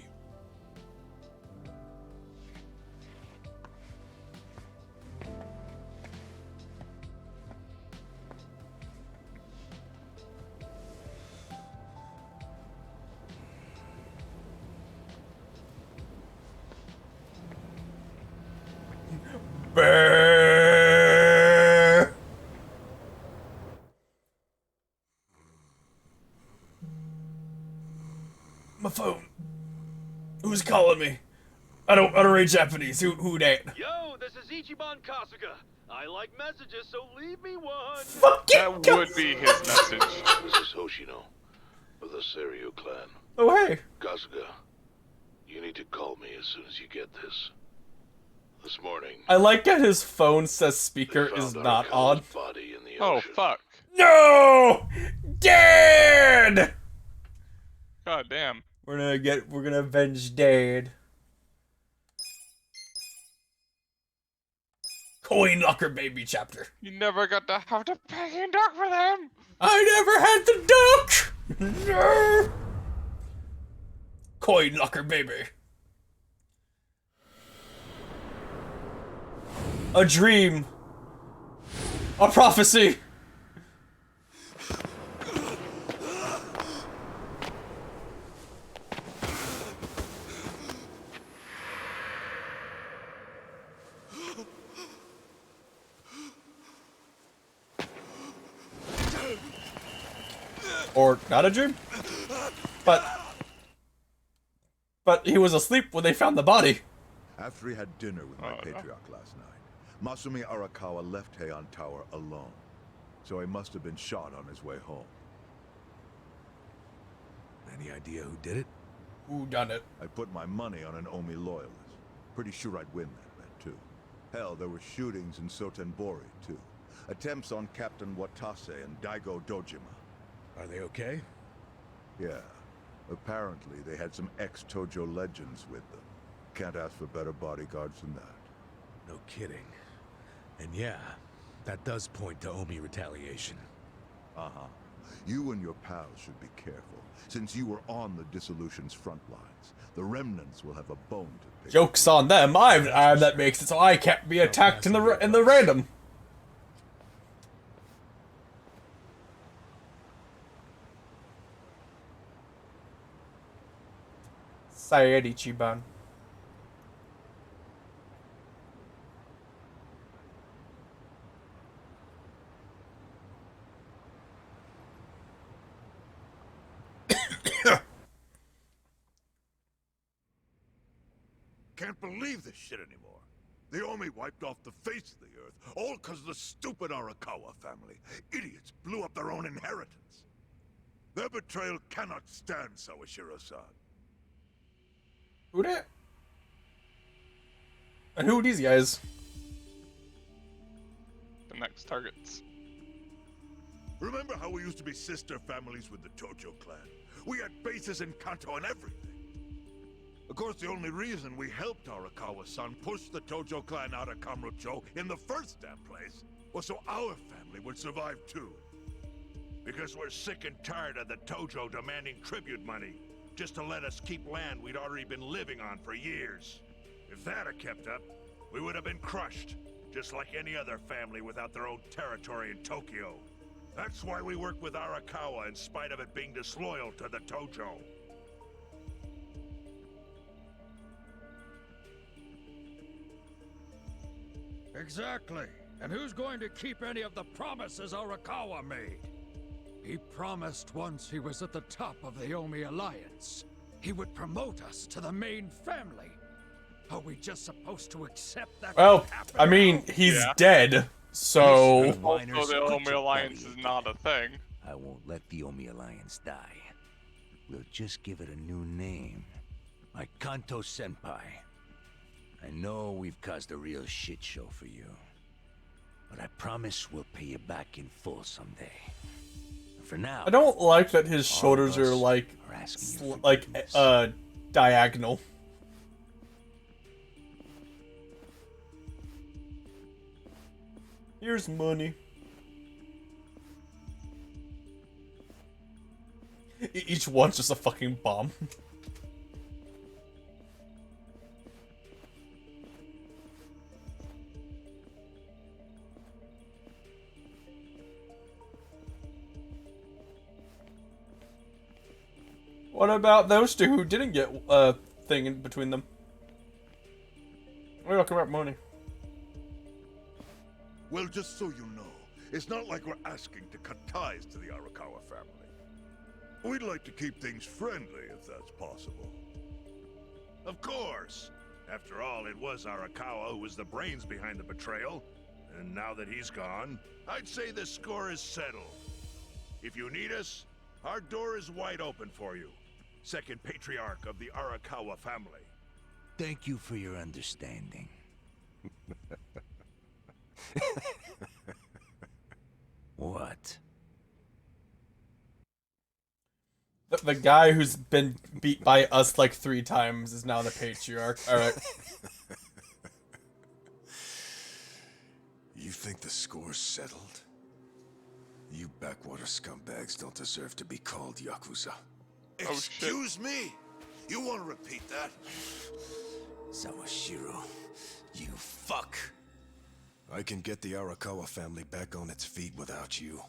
Brrr. My phone. Who's calling me? I don't read Japanese. Who that? Yo, this is Ichiban Kasuga. I like messages, so leave me one. That would be his message. This is Hoshino of the Seiryu clan. Oh, hey. Kasuga, you need to call me as soon as you get this. This morning. I like that his phone says speaker is not on. Body in the Oh, ocean. fuck. No! Dad! God damn. We're gonna avenge Dad. Coin locker baby chapter. You never got to have to pay and duck for them. I never had the duck! No! Coin locker baby. A dream. A prophecy. Or not a dream? But he was asleep when they found the body. After he had dinner with my patriarch last night, Masumi Arakawa left Heian Tower alone. So he must have been shot on his way home. Any idea who did it? Who done it? I put my money on an Omi loyalist. Pretty sure I'd win that bet, too. Hell, there were shootings in Sotenbori, too. Attempts on Captain Watase and Daigo Dojima. Are they okay? Yeah. Apparently, they had some ex-Tojo legends with them. Can't ask for better bodyguards than that. No kidding. And yeah, that does point to Omi retaliation. Uh-huh. You and your pals should be careful, since you were on the dissolution's front lines. The remnants will have a bone to pick. Joke's on them. I'm the arm that makes it so I can't be attacked in the random. Sayed Ichiban. Can't believe this shit anymore. The Omi wiped off the face of the earth, all because of the stupid Arakawa family. Idiots blew up their own inheritance. Their betrayal cannot stand, Sawashiro-san. Who that? And who are these guys? The next targets. Remember how we used to be sister families with the Tojo clan? We had bases in Kanto and everything. Of course, the only reason we helped Arakawa-san push the Tojo clan out of Kamurocho in the first damn place was so our family would survive too. Because we're sick and tired of the Tojo demanding tribute money just to let us keep land we'd already been living on for years. If that had kept up, we would have been crushed, just like any other family without their own territory in Tokyo. That's why we work with Arakawa in spite of it being disloyal to the Tojo. Exactly. And who's going to keep any of the promises Arakawa made? He promised once he was at the top of the Omi Alliance, he would promote us to the main family. Are we just supposed to accept that? Well, I mean, he's dead, so... Also, the Omi Alliance is not a thing. I won't let the Omi Alliance die. We'll just give it a new name. Like Kanto Senpai. I know we've caused a real shit show for you. But I promise we'll pay you back in full someday. And for now... I don't like that his shoulders are like... diagonal. Here's money. Each one's just a fucking bomb. What about those two who didn't get a thing in between them? We're talking about money. Well, just so you know, it's not like we're asking to cut ties to the Arakawa family. We'd like to keep things friendly, if that's possible. Of course. After all, it was Arakawa who was the brains behind the betrayal. And now that he's gone, I'd say the score is settled. If you need us, our door is wide open for you. Second patriarch of the Arakawa family. Thank you for your understanding. What? The guy who's been beat by us like 3 times is now the patriarch. Alright. You think the score's settled? You backwater scumbags don't deserve to be called Yakuza. Excuse me? You want to repeat that? Sawashiro, you fuck. I can get the Arakawa family back on its feet without you.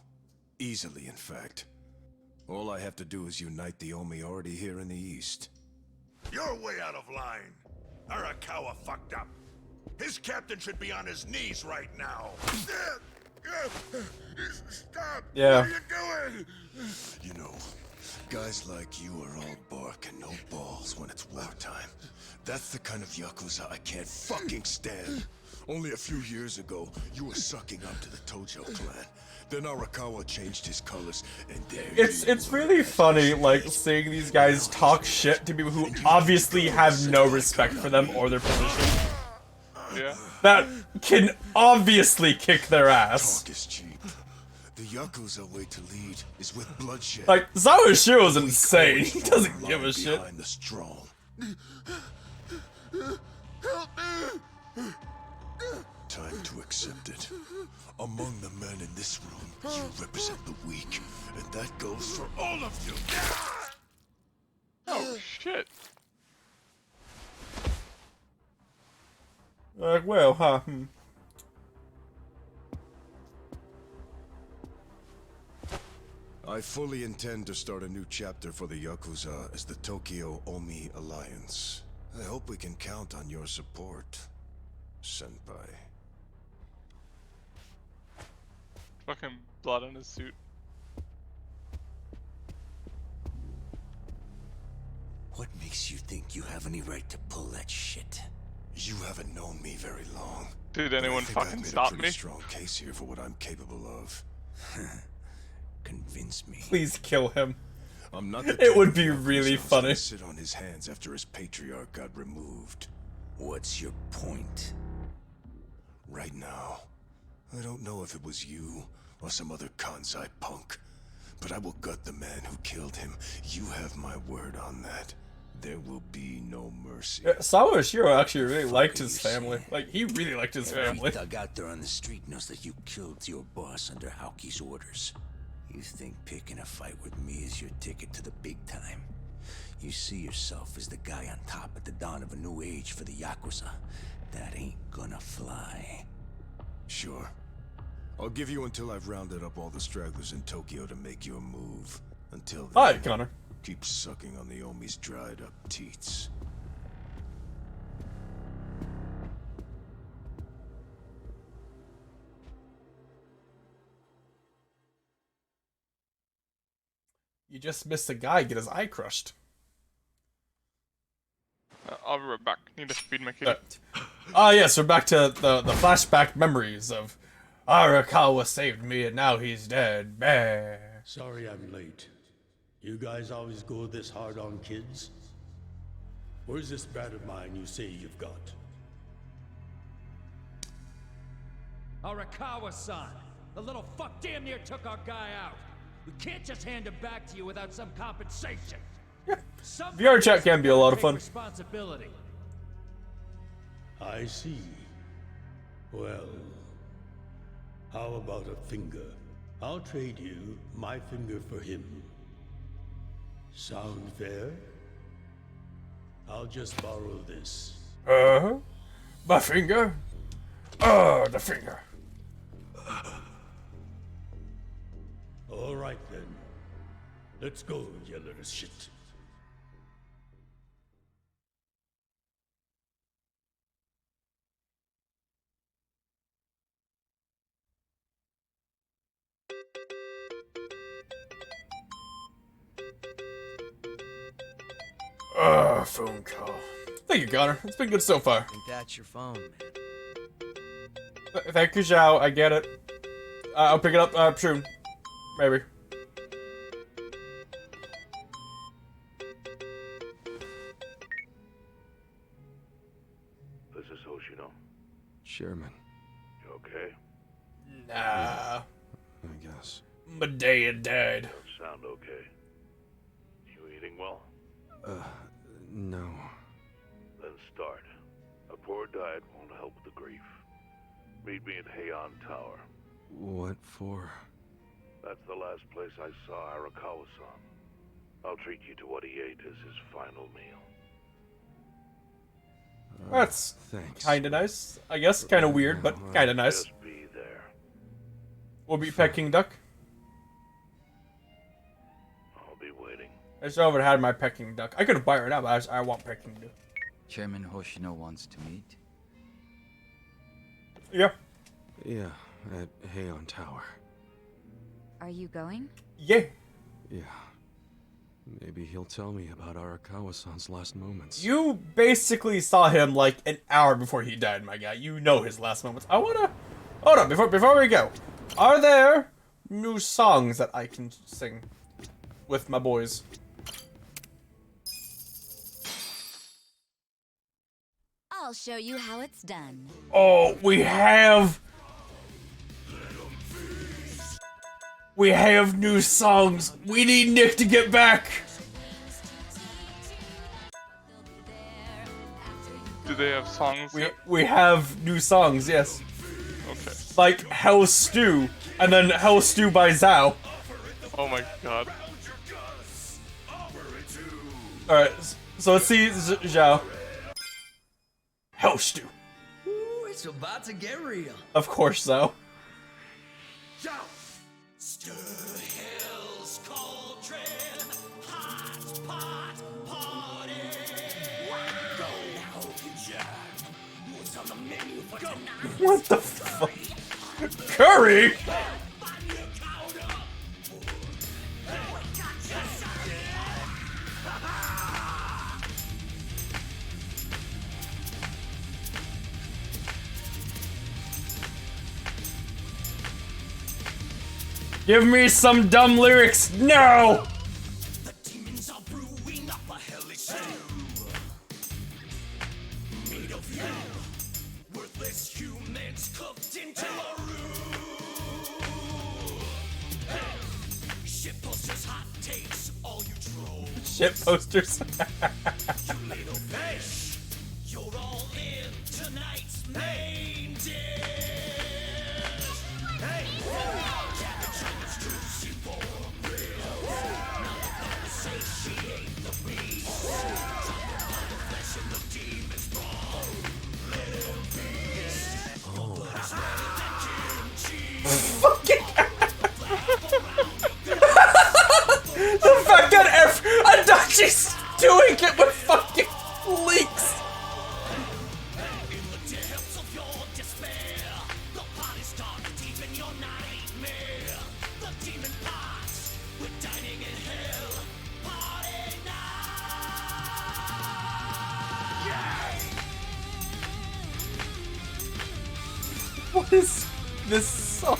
Easily, in fact. All I have to do is unite the Omi already here in the east. You're way out of line. Arakawa fucked up. His captain should be on his knees right now. Stop! Yeah. What are you doing? You know, guys like you are all bark and no balls when it's wartime. That's the kind of Yakuza I can't fucking stand. Only a few years ago, you were sucking up to the Tojo clan. Then Arakawa changed his colors, and there It's really funny, like, seeing these guys talk shit to people who obviously have no respect for them or their position. Yeah. That can obviously kick their ass. Talk is cheap. The Yakuza way to lead is with bloodshed. Like, Sawashiro's insane. He doesn't give a shit. Behind the strong. Help me! Time to accept it. Among the men in this room, you represent the weak, and that goes for all of you. Oh shit. Well, huh? I fully intend to start a new chapter for the Yakuza as the Tokyo Omi Alliance. I hope we can count on your support, Senpai. Fucking blood on his suit. What makes you think you have any right to pull that shit? You haven't known me very long. Did anyone fucking stop I've made a pretty me? strong case here for what I'm capable of. Convince me. Please kill him. I'm not the It would type be of really Yakuza who's funny. gonna sit on his hands after his patriarch got removed. What's your point? Right now, I don't know if it was you or some other Kansai punk, but I will gut the man who killed him. You have my word on that. There will be no mercy. Sawashiro actually really liked his family. Like, he really liked his Every family. thug out there on the street knows that you killed your boss under Haoki's orders. You think picking a fight with me is your ticket to the big time? You see yourself as the guy on top at the dawn of a new age for the Yakuza. That ain't gonna fly. Sure. I'll give you until I've rounded up all the stragglers in Tokyo to make your move. Until then, Hi, Connor. keep sucking on the Omi's dried up teats. You just missed a guy get his eye crushed. I'll be right back. Need to feed my kid. Yes, we're back to the flashback memories of Arakawa saved me and now he's dead. Bah. Sorry I'm late. You guys always go this hard on kids? Where's this brat of mine you say you've got? Arakawa-san! The little fuck damn near took our guy out! We can't just hand him back to you without some compensation! VR chat can be a lot of fun. Responsibility. I see. Well, how about a finger? I'll trade you my finger for him. Sound fair? I'll just borrow this. My finger? Oh, the finger. All right then. Let's go, you little shit. Phone call. Thank you, Connor. It's been good so far. I think that's your phone, man. Thank you, Zhao. I get it. I'll pick it up soon. Maybe. This is Hoshino. Chairman. You okay? Nah. I guess. My dad died. You sound okay. You eating well? No. Then start. A poor diet won't help the grief. Meet me at Heian Tower. What for? That's the last place I saw Arakawa-san. I'll treat you to what he ate as his final meal. That's thanks. Kinda nice. I guess kinda weird, but kinda nice. Just be there. We'll be Peking duck. I'll be waiting. I still haven't had my Peking duck. I could buy it now, but I want Peking duck. Chairman Hoshino wants to meet. Yeah. Yeah, at Heian Tower. Are you going? Yeah. Yeah. Maybe he'll tell me about Arakawa-san's last moments. You basically saw him like an hour before he died, my guy. You know his last moments. I wanna... Hold on, before we go. Are there new songs that I can sing with my boys? I'll show you how it's done. Oh, we have new songs. We need Nick to get back. Do they have songs? We have new songs, yes. Okay. Like Hell Stew, and then Hell Stew by Zhao. Oh my god. Alright, so let's see Zhao. Hell Stew. Ooh, it's about to get real. Of course, Zhao. Stir hell's cauldron, hot pot party. Go now, Jack. What's on the menu for tonight? What the fuck? Curry? Give me some dumb lyrics. No! The demons are brewing up a hellish stew. Meat of you, worthless humans cooked into a roux. Hey, shit posters, hot takes, all you trolls. Shit posters. You little fish, you're all in tonight's main dish. Hey, cabbage on the juicy pork ribs. Now the fellas say she ate the beast. Talking about the flesh and the demon's brawn. Little beast. The blood is redder than kimchi. The fact that Adachi's doing it with fucking leaks. In the depths of your despair, the pot is dark deep in your nightmare. The demon pots, we're dining in hell. Party night! What is this song?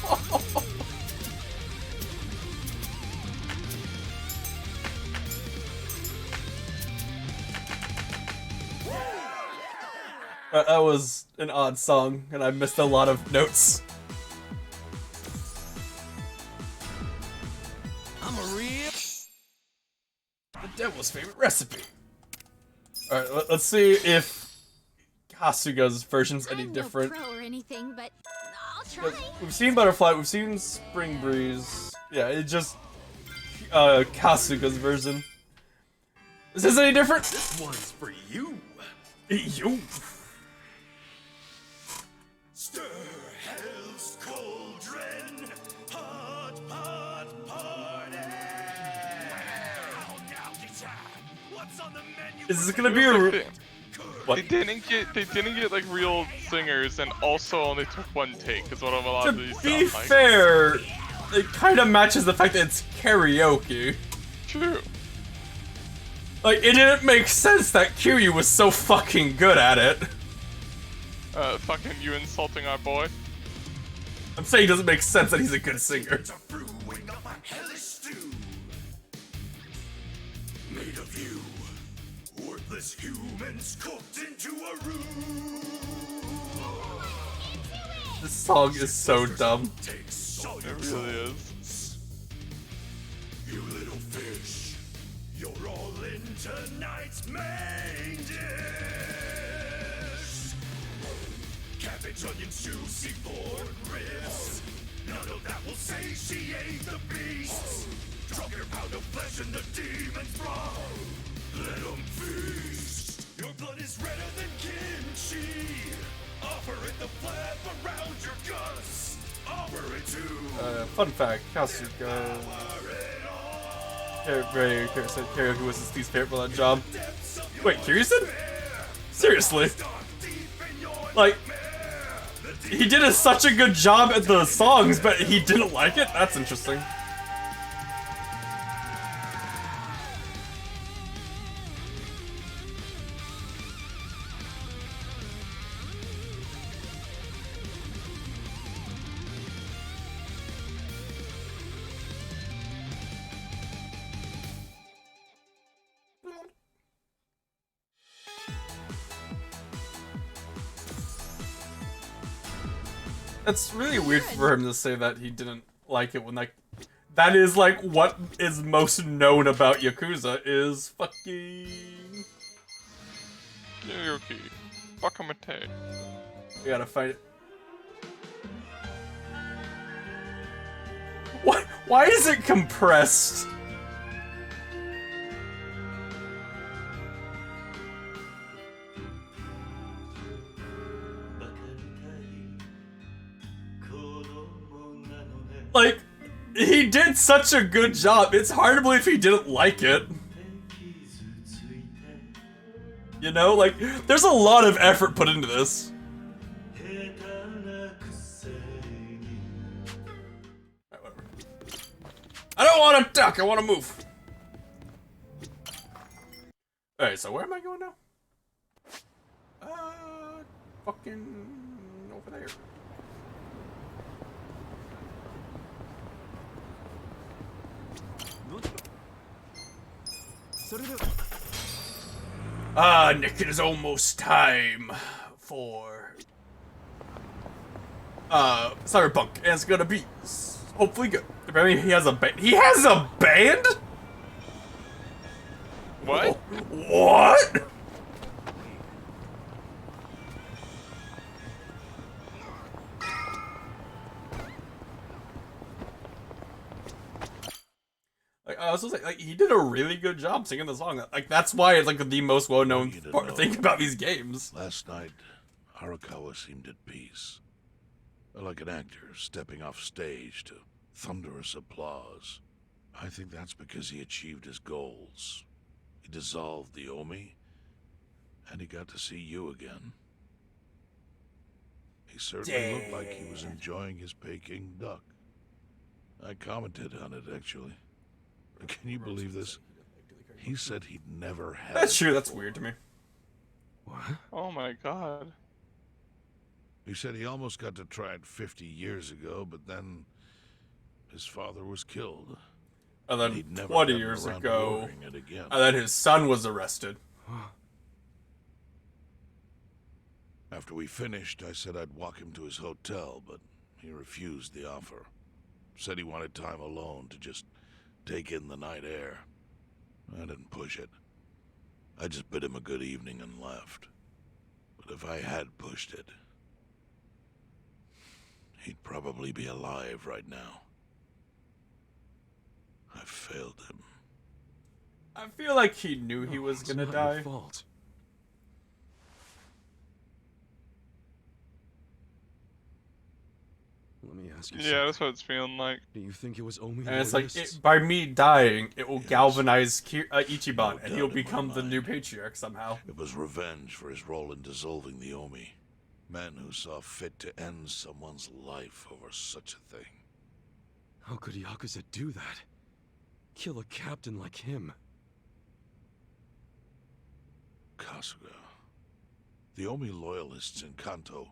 That was an odd song, and I missed a lot of notes. I'm a real... The devil's favorite recipe. Alright, let's see if Kasuga's version's any different. I'm no pro or anything, but I'll try. We've seen Butterfly, we've seen Spring Breeze. Yeah, it just Kasuga's version. Is this any different? This one's for you. You. Stir hell's cauldron, hot pot party. What's on the menu? Is this gonna be a? What? They didn't get like real singers, and also only took one take. Is what I'm allowed To to these be sound like. fair, it kind of matches the fact that it's karaoke. True. Like, it didn't make sense that Kiryu was so fucking good at it. Fucking you insulting our boy. I'm saying it doesn't make sense that he's a good singer. Made of you, worthless humans cooked into a room. This song is so dumb. It really is. You little fish, you're all in tonight's main dish. Cabbage, onions, juicy pork ribs. None of that will satiate the beasts. Drop your pound of flesh in the demon's broth. Let them feast. Your blood is redder than kimchi. Offer it the flap around your guts. Offer it to. Fun fact, Kasuga. Karaoke was Steve's favorite for that job. Wait, Kiryu said? Seriously? Like, he did such a good job at the songs, but he didn't like it? That's interesting. It's really weird for him to say that he didn't like it when, like, that is, like, what is most known about Yakuza is fucking... Karaoke. Wakamate. We gotta fight it. What? Why is it compressed? Like, he did such a good job. It's hard to believe he didn't like it. You know, like, there's a lot of effort put into this. I don't want to duck, I want to move. Alright, so where am I going now? Fucking over there. Nick, it is almost time for Cyberpunk, and it's gonna be hopefully good. Apparently he has a band. He has a band? What? What? Like, I was just like, he did a really good job singing the song. Like, that's why it's like the most well-known thing about these games. Last night, Arakawa seemed at peace. Like an actor stepping off stage to thunderous applause. I think that's because he achieved his goals. He dissolved the Omi, and he got to see you again. He certainly looked like he was enjoying his Peking duck. I commented on it, actually. Can you believe this? He said he'd never had. That's true, that's weird to me. What? Oh my god. He said he almost got to try it 50 years ago, but then his father was killed. And then he'd never 20 gotten years around to ago, ordering it again. and then his son was arrested. After we finished, I said I'd walk him to his hotel, but he refused the offer. Said he wanted time alone to just take in the night air. I didn't push it. I just bid him a good evening and left. But if I had pushed it, he'd probably be alive right now. I failed him. I feel like he knew he was gonna It's not your die. fault. Let me ask you something. Yeah, that's what it's feeling like. Do you think it was Omi And it's like, loyalists? by me dying, it will galvanize Ichiban, No and he'll doubt in my become the new mind. patriarch somehow. It was revenge for his role in dissolving the Omi. Men who saw fit to end someone's life over such a thing. How could Yakuza do that? Kill a captain like him? Kasuga. The Omi loyalists in Kanto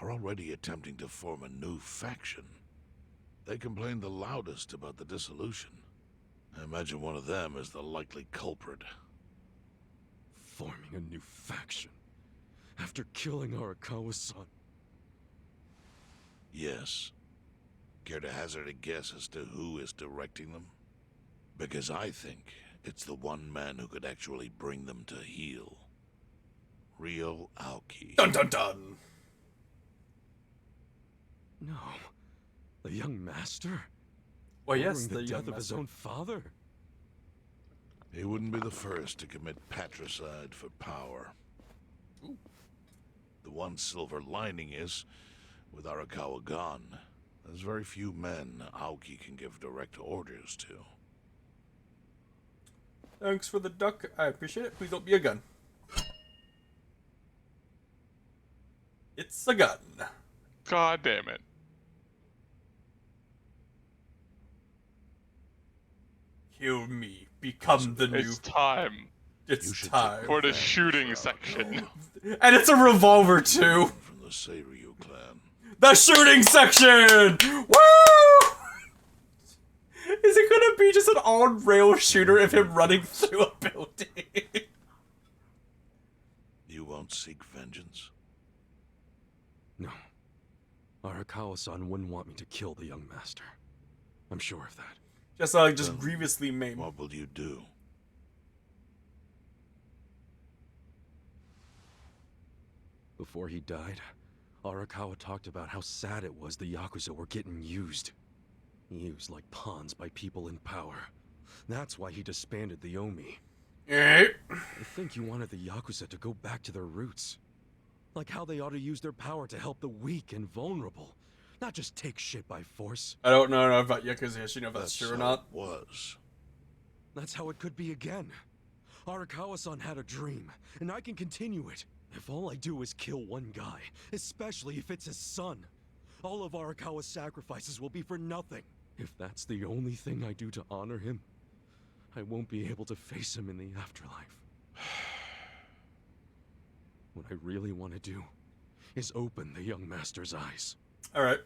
are already attempting to form a new faction. They complain the loudest about the dissolution. I imagine one of them is the likely culprit. Forming a new faction? After killing Arakawa-san? Yes. Care to hazard a guess as to who is directing them? Because I think it's the one man who could actually bring them to heel. Ryo Aoki. Dun dun dun! No. The young master? Well, yes, Ordering the death young of his master. own father? He wouldn't be the first to commit patricide for power. The one silver lining is, with Arakawa gone, there's very few men Aoki can give direct orders to. Thanks for the duck. I appreciate it. Please don't be a gun. It's a gun. God damn it. Kill me. Become the new. It's time. It's time. For the shooting section. And it's a revolver too. From the Seiryu clan. The shooting section! Woo! Is it gonna be just an on-rail shooter of him running through a building? You won't seek vengeance? No. Arakawa-san wouldn't want me to kill the young master. I'm sure of that. Just grievously maim. What will you do? Before he died, Arakawa talked about how sad it was the Yakuza were getting used. Used like pawns by people in power. That's why he disbanded the Omi. I think he wanted the Yakuza to go back to their roots. Like how they ought to use their power to help the weak and vulnerable. Not just take shit by force. I don't know about Yakuza history, know if that's true or not. Was. That's how it could be again. Arakawa-san had a dream, and I can continue it. If all I do is kill one guy, especially if it's his son, all of Arakawa's sacrifices will be for nothing. If that's the only thing I do to honor him, I won't be able to face him in the afterlife. What I really want to do is open the young master's eyes. Alright.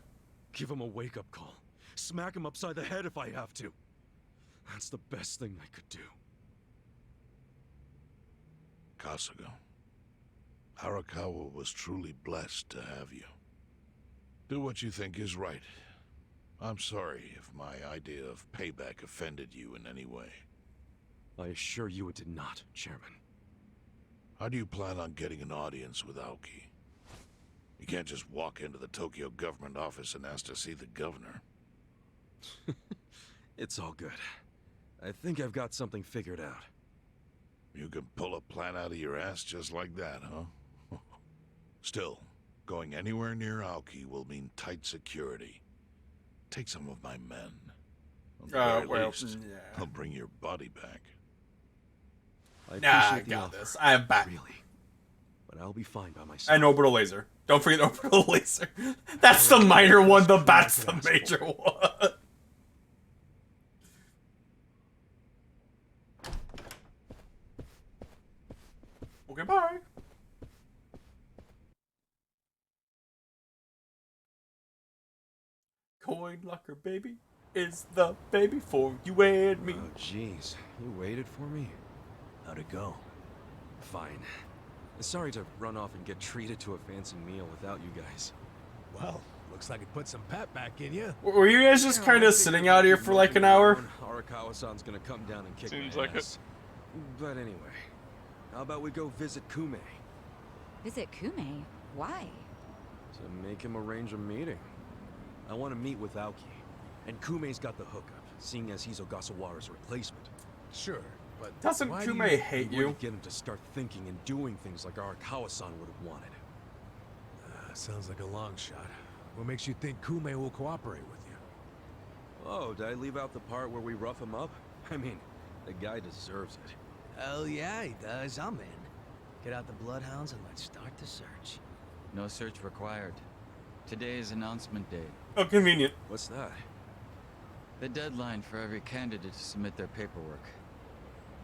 Give him a wake-up call. Smack him upside the head if I have to. That's the best thing I could do. Kasuga. Arakawa was truly blessed to have you. Do what you think is right. I'm sorry if my idea of payback offended you in any way. I assure you it did not, Chairman. How do you plan on getting an audience with Aoki? You can't just walk into the Tokyo government office and ask to see the governor. It's all good. I think I've got something figured out. You can pull a plan out of your ass just like that, huh? Still, going anywhere near Aoki will mean tight security. Take some of my men. At the very least, I'll bring your body back. Nah, I got this. I have back. Really? But I'll be fine by myself. And orbital laser. Don't forget orbital laser. That's the minor one, the bat's the major one. Okay, bye. Coin locker, baby, is the baby for you and me. Oh, jeez. You waited for me? How'd it go? Fine. Sorry to run off and get treated to a fancy meal without you guys. Well, looks like it put some pep back in you. Were you guys just kind of sitting out here for like an hour? Arakawa-san's gonna come down and kick Seems my like ass. But anyway, how about we go visit Kume? Visit Kume? Why? To make him arrange a meeting. I want to meet with Aoki. And Kume's got the hookup, seeing as he's Ogasawara's replacement. Sure. But Doesn't why Kume do you hate where you? to get him to start thinking and doing things like Arakawa-san would have wanted? Sounds like a long shot. What makes you think Kume will cooperate with you? Oh, did I leave out the part where we rough him up? I mean, the guy deserves it. Hell yeah, he does. I'm in. Get out the bloodhounds and let's start the search. No search required. Today is announcement day. Oh, convenient. What's that? The deadline for every candidate to submit their paperwork.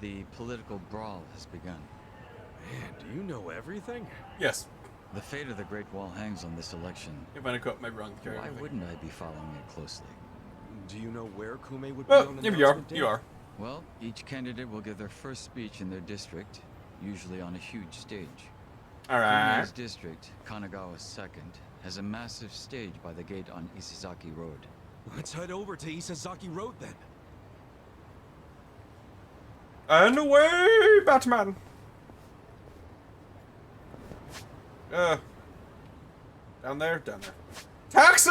The political brawl has begun. Man, do you know everything? Yes. The fate of the Great Wall hangs on this election. If I might be wrong, Why wouldn't I be following it closely? Do you know where Kume would be Well, on the here you are. announcement day? You are. Well, each candidate will give their first speech in their district, usually on a huge stage. Alright. Kume's district, Kanagawa's second, has a massive stage by the gate on Isizaki Road. Let's head over to Isazaki Road then. And away, Batman! Down there, down there. Taxi!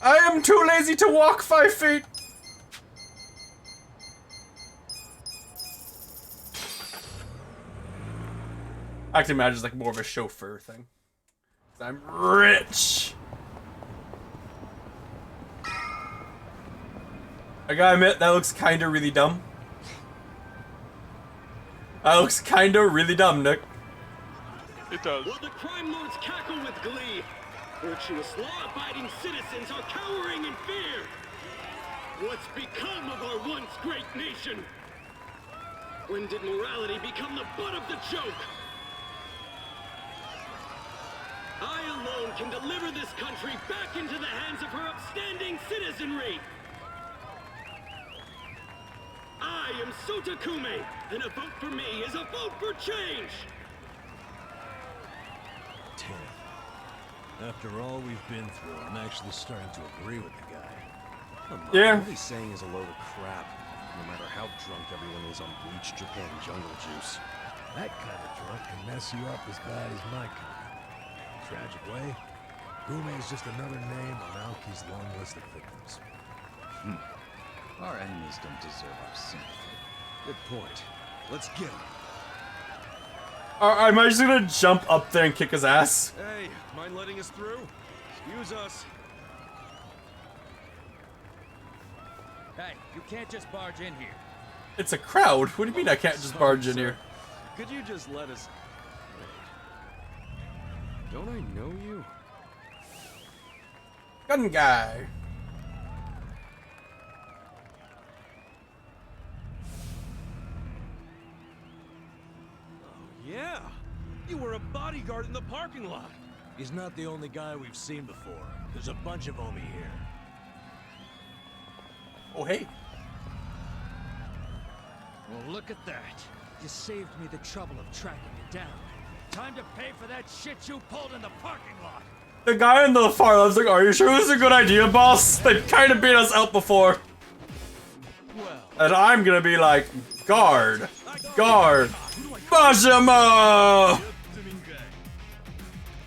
I am too lazy to walk 5 feet! I can imagine it's like more of a chauffeur thing. 'Cause I'm rich! I gotta admit, that looks kinda really dumb. That looks kinda really dumb, Nick. It does. While the crime lords cackle with glee, virtuous law-abiding citizens are cowering in fear. What's become of our once great nation? When did morality become the butt of the joke? I alone can deliver this country back into the hands of her upstanding citizenry. I am Sota Kume, and a vote for me is a vote for change. Damn. After all we've been through, I'm actually starting to agree with the guy. Come on, Yeah. What he's saying is a load of crap, no matter how drunk everyone is on bleach Japan jungle juice. That kind of drunk can mess you up as bad as my kind. Tragic way, Kume is just another name on Aoki's long list of victims. Our enemies don't deserve our sympathy. Good point. Let's get him. Am I just gonna jump up there and kick his ass? Hey, mind letting us through? Excuse us. Hey, you can't just barge in here. It's a crowd. What do you mean I can't just barge in here? Could you just let us... Wait. Don't I know you? Gun guy. Yeah! You were a bodyguard in the parking lot! He's not the only guy we've seen before. There's a bunch of Omi here. Oh, hey. Well, look at that. You saved me the trouble of tracking it down. Time to pay for that shit you pulled in the parking lot. The guy in the far left's like, are you sure this is a good idea, boss? They've kind of beat us out before. And I'm gonna be like, guard. Guard. Bajima!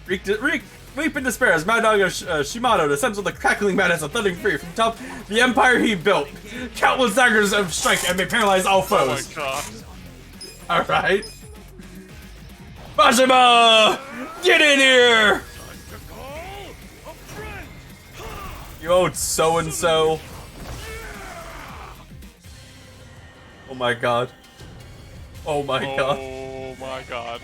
Weep in despair as Mad Dog Shimano descends with a crackling madness of thundering fury from top the empire he built. Countless daggers of strike and may paralyze all foes. Oh my god. Alright. Bajima! Get in here! You owed so-and-so. Oh my god. Oh my god. Oh my god.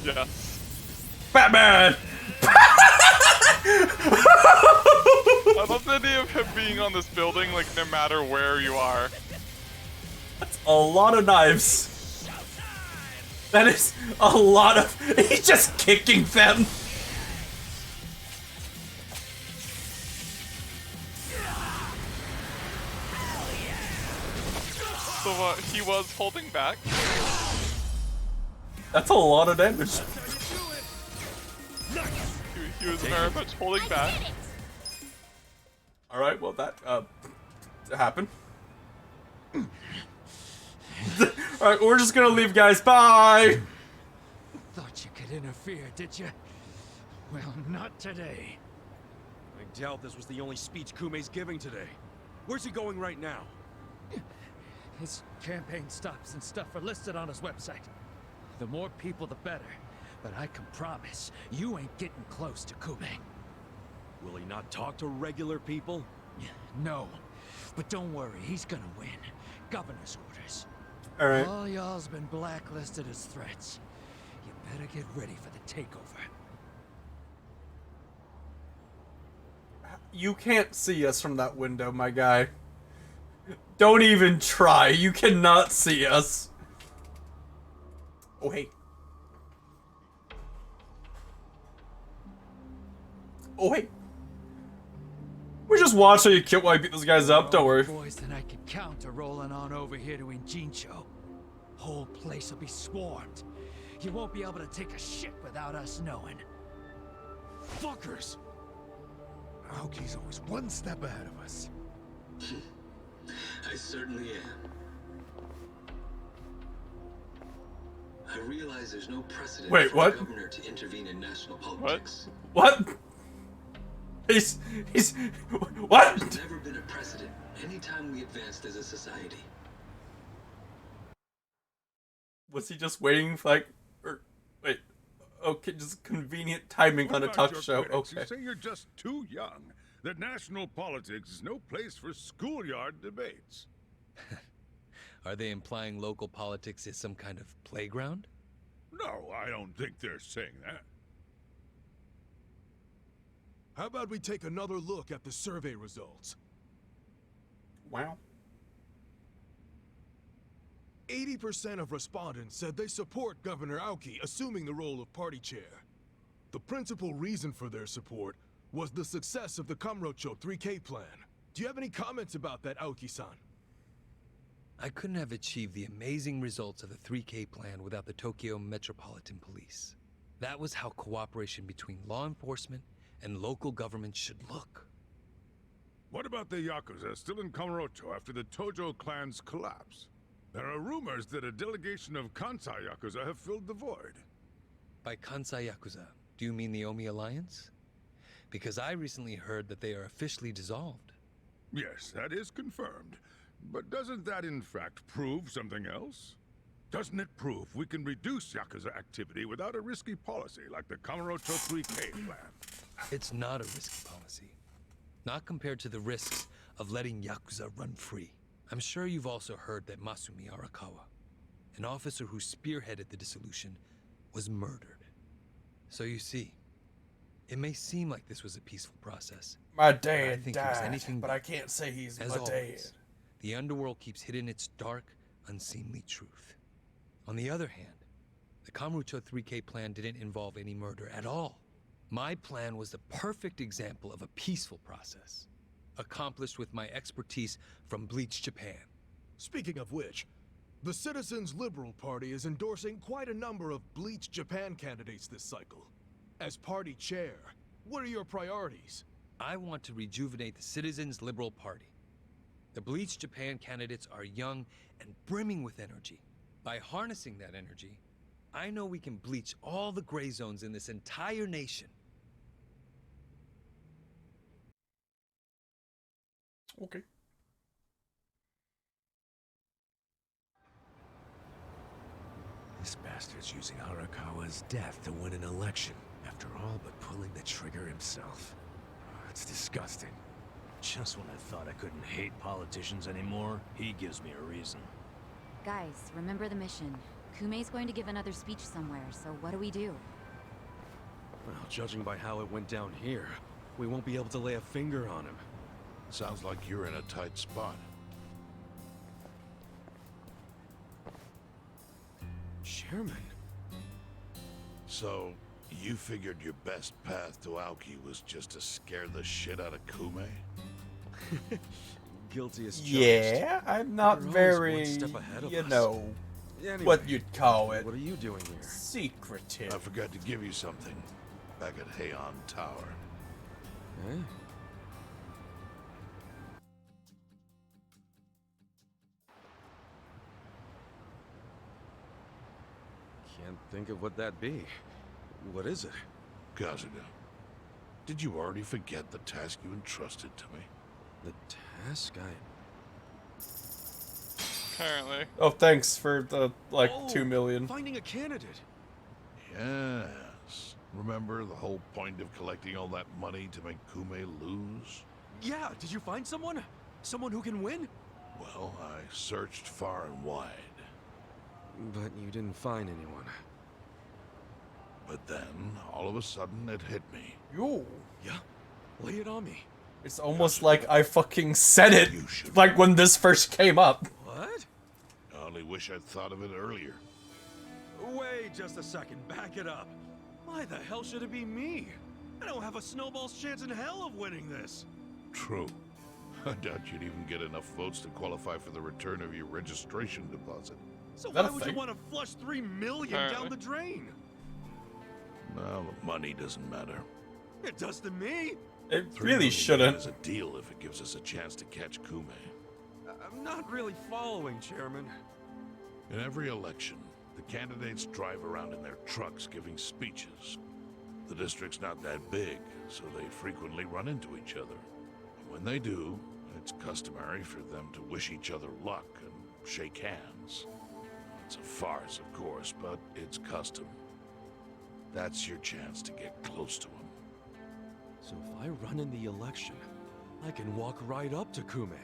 Yes. Batman! I love the idea of him being on this building, like, no matter where you are. That's a lot of knives. That is a lot of... He's just kicking them. So he was holding back? That's a lot of damage. He was very much holding back. Alright, well that, happened. Alright, we're just gonna leave, guys. Bye! Thought you could interfere, did you? Well, not today. I doubt this was the only speech Kumei's giving today. Where's he going right now? His campaign stops and stuff are listed on his website. The more people, the better. But I can promise, you ain't getting close to Kumei. Will he not talk to regular people? No. But don't worry, he's gonna win. Governor's orders. Alright. All y'all's been blacklisted as threats. You better get ready for the takeover. You can't see us from that window, my guy. Don't even try. You cannot see us. Oh, hey. Oh, hey. We just watch how you kill while you beat those guys up. Don't worry. Boys that I can count are rolling on over here to Injincho. Whole place will be swarmed. You won't be able to take a shit without us knowing. Fuckers! Aoki's always one step ahead of us. I certainly am. I realize there's no precedent Wait, for what? the governor to intervene in national politics. What? He's what? There's never been a precedent anytime we advanced as a society. Was he just waiting for like, or wait? Okay, just convenient timing on a talk show. Okay. You say you're just too young. That national politics is no place for schoolyard debates. Are they implying local politics is some kind of playground? No, I don't think they're saying that. How about we take another look at the survey results? Wow. 80% of respondents said they support Governor Aoki assuming the role of party chair. The principal reason for their support was the success of the Kamurocho 3K plan. Do you have any comments about that, Aoki-san? I couldn't have achieved the amazing results of the 3K plan without the Tokyo Metropolitan Police. That was how cooperation between law enforcement and local government should look. What about the Yakuza still in Kamurocho after the Tojo clan's collapse? There are rumors that a delegation of Kansai Yakuza have filled the void. By Kansai Yakuza, do you mean the Omi Alliance? Because I recently heard that they are officially dissolved. Yes, that is confirmed. But doesn't that in fact prove something else? Doesn't it prove we can reduce Yakuza activity without a risky policy like the Kamurocho 3K plan? It's not a risky policy. Not compared to the risks of letting Yakuza run free. I'm sure you've also heard that Masumi Arakawa, an officer who spearheaded the dissolution, was murdered. So you see, it may seem like this was a peaceful process. My but I dad think it was died, anything but I can't say he's as my always, dad. The underworld keeps hidden its dark, unseemly truth. On the other hand, the Kamurocho 3K plan didn't involve any murder at all. My plan was the perfect example of a peaceful process, accomplished with my expertise from Bleach Japan. Speaking of which, the Citizens Liberal Party is endorsing quite a number of Bleach Japan candidates this cycle. As party chair, what are your priorities? I want to rejuvenate the Citizens Liberal Party. The Bleach Japan candidates are young and brimming with energy. By harnessing that energy, I know we can bleach all the gray zones in this entire nation. Okay. This bastard's using Arakawa's death to win an election, after all but pulling the trigger himself. Oh, it's disgusting. Just when I thought I couldn't hate politicians anymore, he gives me a reason. Guys, remember the mission. Kumei's going to give another speech somewhere, so what do we do? Well, judging by how it went down here, we won't be able to lay a finger on him. Sounds like you're in a tight spot. Chairman? So, you figured your best path to Aoki was just to scare the shit out of Kume? Guilty as charged. Yeah, I'm not They're always very, one step ahead of you us. know, Anyway, what you'd call it. What are you doing here? Secretive. I forgot to give you something back at Heian Tower. Eh? Can't think of what that'd be. What is it? Kasuga, Did you already forget the task you entrusted to me? The task? Apparently. Oh, thanks for the, like, 2 million. Finding a candidate. Yes. Remember the whole point of collecting all that money to make Kume lose? Yeah, did you find someone? Someone who can win? Well, I searched far and wide. But you didn't find anyone. But then, all of a sudden, it hit me. Yo. Yeah? Lay it on me. It's almost like I fucking said it, like when this first came up. What? I only wish I'd thought of it earlier. Wait just a second, back it up. Why the hell should it be me? I don't have a snowball's chance in hell of winning this. True. I doubt you'd even get enough votes to qualify for the return of your registration deposit. So why would you want to flush $3 million down the drain? Well, the money doesn't matter. It does to me. It really shouldn't. Is a deal if it gives us a chance to catch Kume. I'm not really following, Chairman. In every election, the candidates drive around in their trucks giving speeches. The district's not that big, so they frequently run into each other. And when they do, it's customary for them to wish each other luck and shake hands. It's a farce, of course, but it's custom. That's your chance to get close to him. So if I run in the election, I can walk right up to Kume.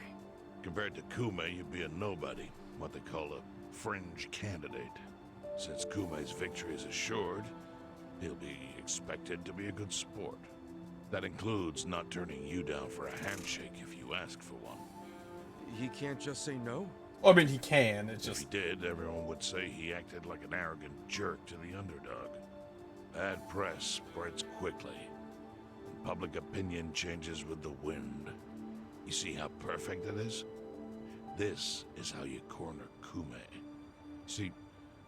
Compared to Kume, you'd be a nobody, what they call a fringe candidate. Since Kume's victory is assured, he'll be expected to be a good sport. That includes not turning you down for a handshake if you ask for one. He can't just say no? Well, I mean, he can, it's If just... he did, everyone would say he acted like an arrogant jerk to the underdog. Bad press spreads quickly, and public opinion changes with the wind. You see how perfect it is? This is how you corner Kume. See,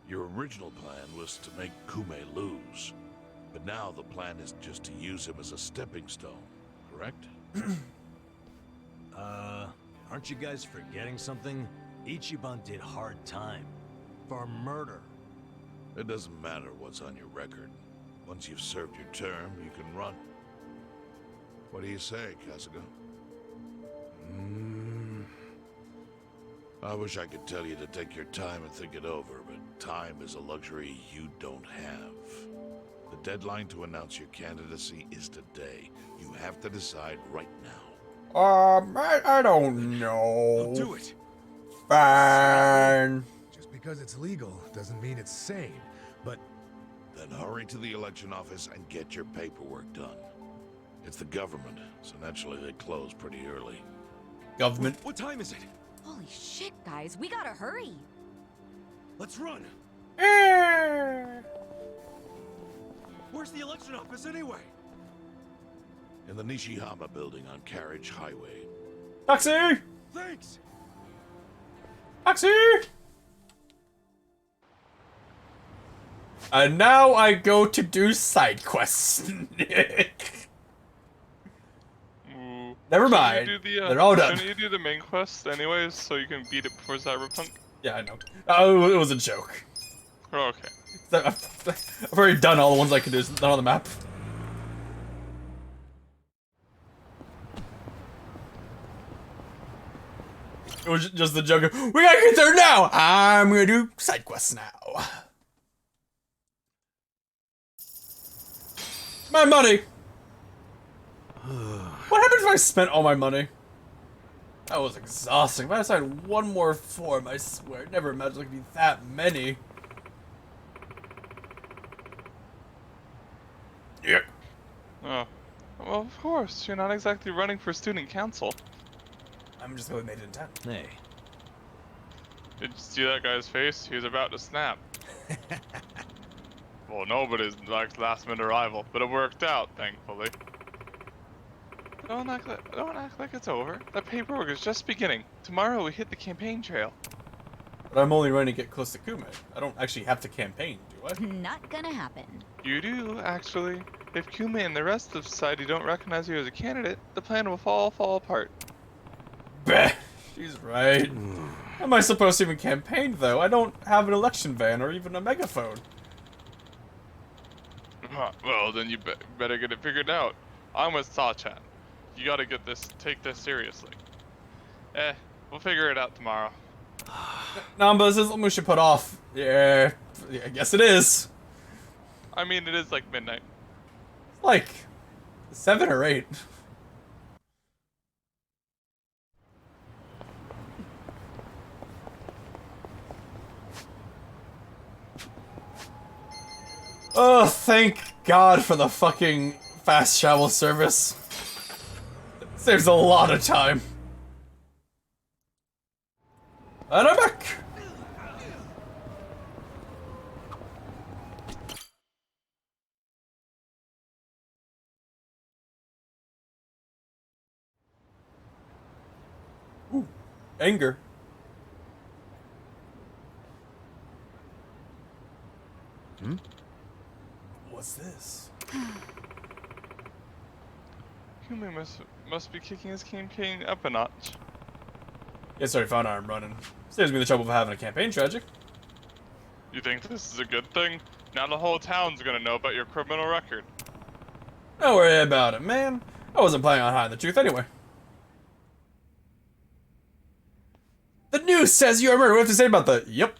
your original plan was to make Kume lose, but now the plan is just to use him as a stepping stone, correct? Aren't you guys forgetting something? Ichiban did hard time. For murder. It doesn't matter what's on your record. Once you've served your term, you can run. What do you say, Kasuga? I wish I could tell you to take your time and think it over, but time is a luxury you don't have. The deadline to announce your candidacy is today. You have to decide right now. I don't know. I'll do it. Fine. Just because it's legal doesn't mean it's sane, but... Then hurry to the election office and get your paperwork done. It's the government, so naturally they close pretty early. Government? What time is it? Holy shit, guys, we gotta hurry. Let's run. Where's the election office anyway? In the Nishihama building on Carriage Highway. Taxi! Thanks! Taxi! And now I go to do side quests. Never mind. They're all done. Shouldn't you do the main quest anyways, so you can beat it before Cyberpunk? Yeah, I know. Oh, it was a joke. Oh, okay. I've already done all the ones I could do. It's not on the map. It was just the joke of, we gotta get there now! I'm gonna do side quests now. My money! What happens if I spent all my money? That was exhausting. If I signed one more form, I swear, I never imagined it could be that many. Yeah. Oh. Well, of course. You're not exactly running for student council. I'm just going made it in town. Hey. Did you see that guy's face? He was about to snap. Well, nobody's like last minute arrival, but it worked out, thankfully. Don't act like it's over. That paperwork is just beginning. Tomorrow we hit the campaign trail. But I'm only running to get close to Kume. I don't actually have to campaign, do I? Not gonna happen. You do, actually. If Kume and the rest of society don't recognize you as a candidate, the plan will fall apart. Bah, she's right. How am I supposed to even campaign, though? I don't have an election van or even a megaphone. Well, then you better get it figured out. I'm with Sachan. You gotta take this seriously. We'll figure it out tomorrow. Namba, is this something we should put off? Yeah, I guess it is. I mean, it is like midnight. Like 7 or 8. Oh, thank God for the fucking fast travel service. It saves a lot of time. And I'm back. Ooh, anger. What's this? Kume must be kicking his campaign up a notch. Yes, sorry, found out I'm running. Saves me the trouble of having a campaign tragic. You think this is a good thing? Now the whole town's gonna know about your criminal record. Don't worry about it, man. I wasn't planning on hiding the truth anyway. The news says you are murdered. What do you have to say about that? Yep.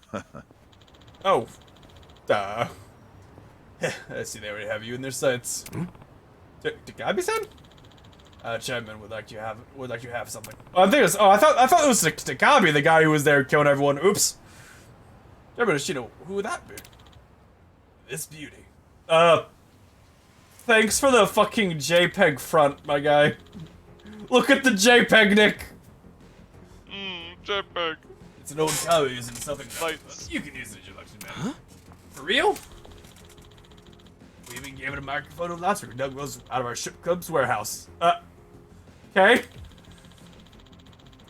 Oh. Duh. I see they already have you in their sights. Takabe-san? Chapman would like you have something. Oh, I think it's, I thought it was Takabe, the guy who was there killing everyone. Oops. Everybody should know who would that be. This beauty. Thanks for the fucking JPEG front, my guy. Look at the JPEG, Nick. JPEG. It's an old cow using something lights. You can use it as your election man. Huh? For real? We even gave it a microphone last week. Doug was out of our ship club's warehouse. Okay.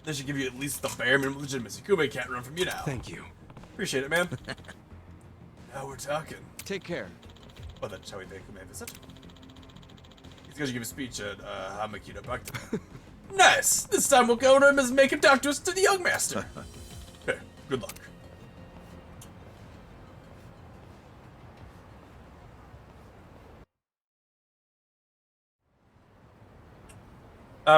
They should give you at least the bare minimum legitimacy. Kume can't run from you now. Thank you. Appreciate it, man. Now we're talking. Take care. Oh, that's how we pay Kume a visit. He's going to give a speech at Hamakita Bhakta. Nice! This time we'll go to him as make him talk to us to the young master. Okay, good luck.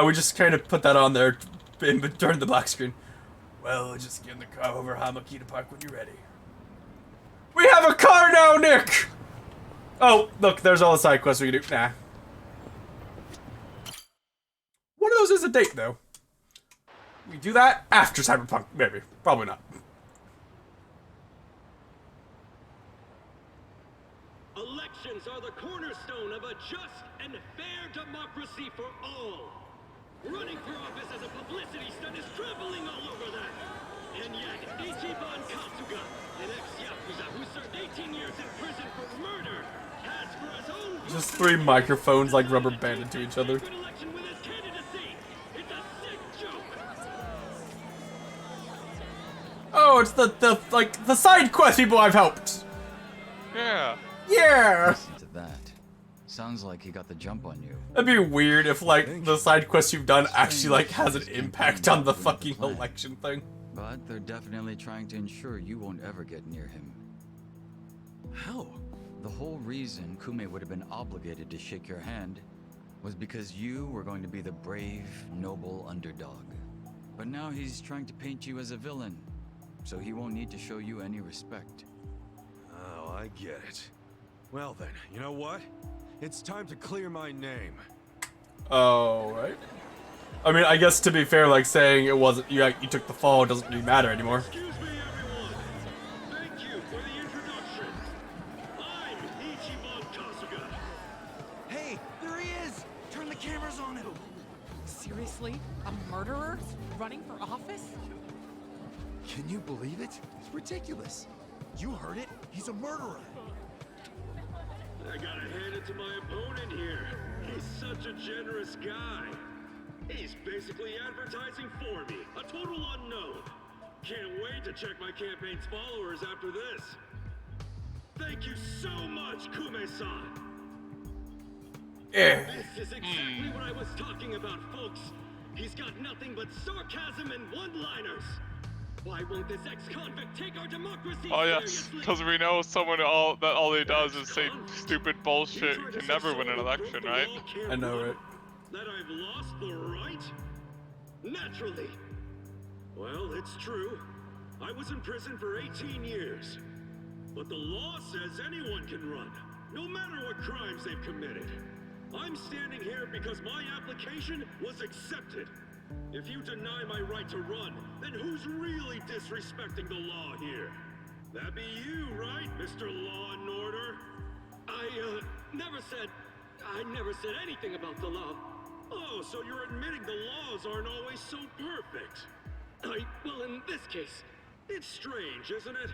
We just kind of put that on there during the black screen. Well, just get in the car over Hamakita Park when you're ready. We have a car now, Nick! Oh, look, there's all the side quests we can do. Nah. One of those is a date, though. We do that after Cyberpunk, maybe. Probably not. Elections are the cornerstone of a just and fair democracy for all. Running for office as a publicity stunt is traveling all over that. And yet, Ichiban Kasuga, an ex-Yakuza who served 18 years in prison for murder, has for his own... Just 3 microphones like rubber banded to each other. Oh, it's the side quest people I've helped. Yeah. Yeah. Listen to that. Sounds like he got the jump on you. That'd be weird if like the side quest you've done actually like has an impact on the fucking election thing. But they're definitely trying to ensure you won't ever get near him. How? The whole reason Kume would have been obligated to shake your hand was because you were going to be the brave, noble underdog. But now he's trying to paint you as a villain, so he won't need to show you any respect. Oh, I get it. Well then, you know what? It's time to clear my name. Oh, right. I mean, I guess to be fair, like saying it wasn't you took the fall doesn't really matter anymore. Excuse me, everyone. Thank you for the introduction. I'm Ichiban Kasuga. Hey, there he is! Turn the cameras on him! Seriously? A murderer? Running for office? Can you believe it? It's ridiculous. You heard it. He's a murderer. I gotta hand it to my opponent here. He's such a generous guy. He's basically advertising for me. A total unknown. Can't wait to check my campaign's followers after this. Thank you so much, Kume-san. Yeah. This is exactly what I was talking about, folks. He's got nothing but sarcasm and one-liners. Why won't this ex-convict take our democracy Oh yes, seriously? because we know someone all he does is say stupid bullshit. He can never win an election, right? I know, right? That I've lost the right? Naturally. Well, it's true. I was in prison for 18 years. But the law says anyone can run, no matter what crimes they've committed. I'm standing here because my application was accepted. If you deny my right to run, then who's really disrespecting the law here? That be you, right, Mr. Law and Order? I never said anything about the law. Oh, so you're admitting the laws aren't always so perfect. Well, in this case, it's strange, isn't it?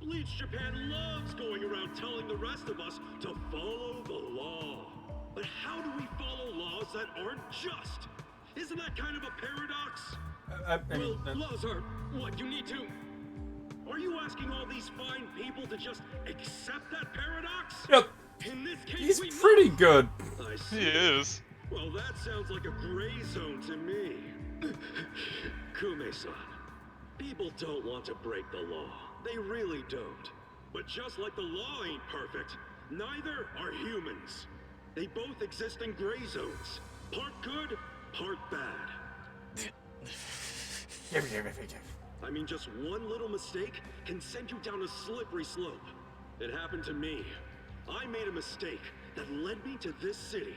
Bleach Japan loves going around telling the rest of us to follow the law. But how do we follow laws that aren't just? Isn't that kind of a paradox? Well, laws are what you need to. Are you asking all these fine people to just accept that paradox? Yep. In this case, He's pretty good. I see. He is. Well, that sounds like a gray zone to me. Kume-san, people don't want to break the law. They really don't. But just like the law ain't perfect, neither are humans. They both exist in gray zones. Part good, part bad. I mean, just one little mistake can send you down a slippery slope. It happened to me. I made a mistake that led me to this city.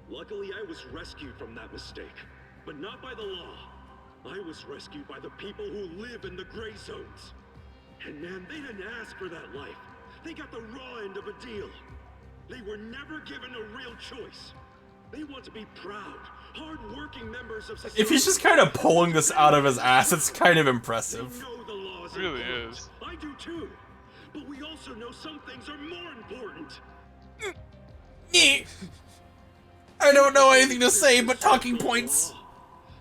Luckily, I was rescued from that mistake, but not by the law. I was rescued by the people who live in the gray zones. And man, they didn't ask for that life. They got the raw end of a deal. They were never given a real choice. They want to be proud, hard-working members of society. If he's just kind of pulling this out of his ass, it's kind of impressive. They know the laws It really important. is. I do too. But we also know some things are more important. I don't know anything to say but talking points.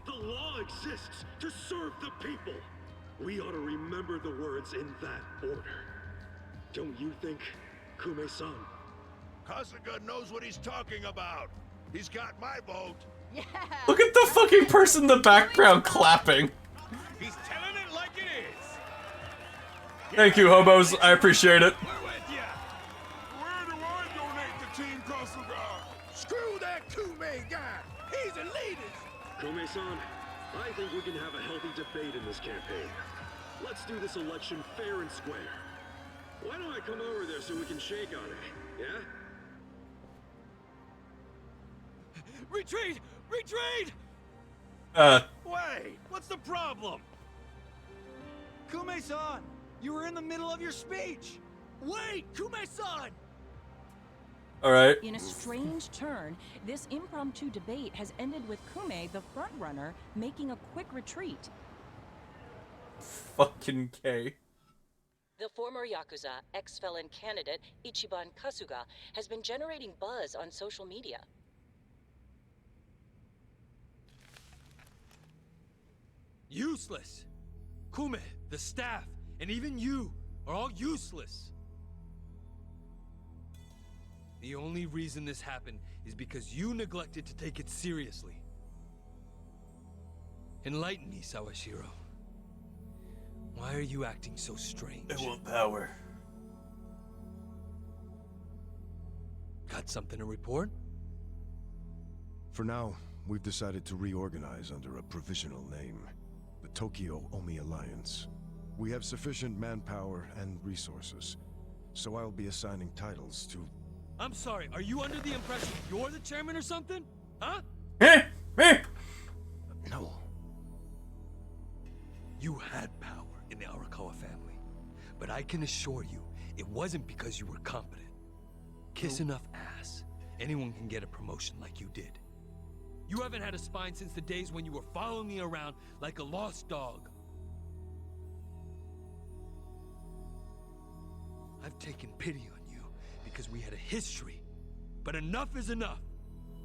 The law exists to serve the people. We ought to remember the words in that order. Don't you think, Kume-san? Kasuga knows what he's talking about. He's got my vote. Yeah. Look at the fucking person in the background clapping. He's telling it like it is. Thank you, hobos. I appreciate it. We're with ya. Where do I donate to Team Kasuga? Screw that Kume guy. He's a leader. Kume-san, I think we can have a healthy debate in this campaign. Let's do this election fair and square. Why don't I come over there so we can shake on it, yeah? Retreat! Retreat! Wait, what's the problem? Kume-san, you were in the middle of your speech. Wait, Kume-san! Alright. In a strange turn, this impromptu debate has ended with Kume, the frontrunner, making a quick retreat. Fucking K. The former Yakuza ex-felon candidate Ichiban Kasuga has been generating buzz on social media. Useless! Kume, the staff, and even you are all useless. The only reason this happened is because you neglected to take it seriously. Enlighten me, Sawashiro. Why are you acting so strange? I want power. Got something to report? For now, we've decided to reorganize under a provisional name. The Tokyo Omi Alliance. We have sufficient manpower and resources, so I'll be assigning titles to... I'm sorry, are you under the impression you're the chairman or something? Huh? No. You had power in the Arakawa family, but I can assure you, it wasn't because you were competent. Kiss enough ass, anyone can get a promotion like you did. You haven't had a spine since the days when you were following me around like a lost dog. I've taken pity on you because we had a history, but enough is enough.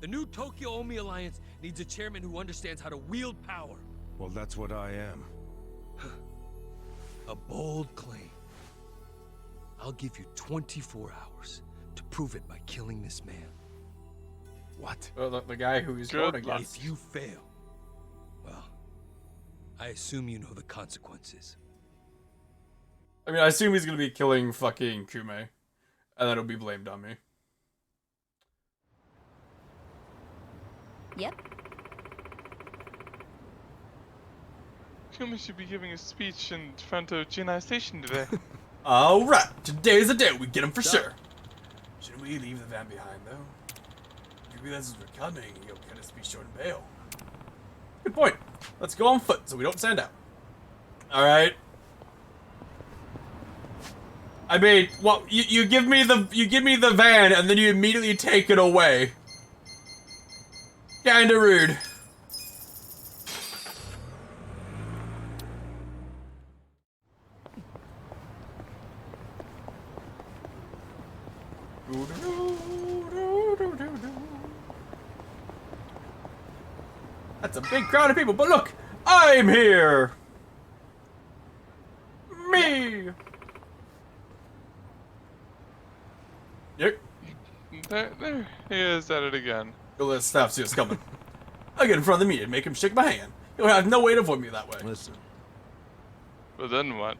The new Tokyo Omi Alliance needs a chairman who understands how to wield power. Well, that's what I am. A bold claim. I'll give you 24 hours to prove it by killing this man. What? Well, the guy who he's going against. If you fail, well, I assume you know the consequences. I mean, I assume he's gonna be killing fucking Kume. And then it'll be blamed on me. Yep. Kume should be giving a speech in front of Jinai Station today. Alright, today's the day we get him for sure. Should we leave the van behind, though? If he realizes we're coming, he'll get us be short and bail. Good point. Let's go on foot so we don't stand out. Alright. I mean, well, you give me the van and then you immediately take it away. Kinda rude. That's a big crowd of people, but look, I'm here. Me. Yep. There he is at it again. You'll let staff see us coming. I'll get in front of me and make him shake my hand. He'll have no way to avoid me that way. Listen. But then what?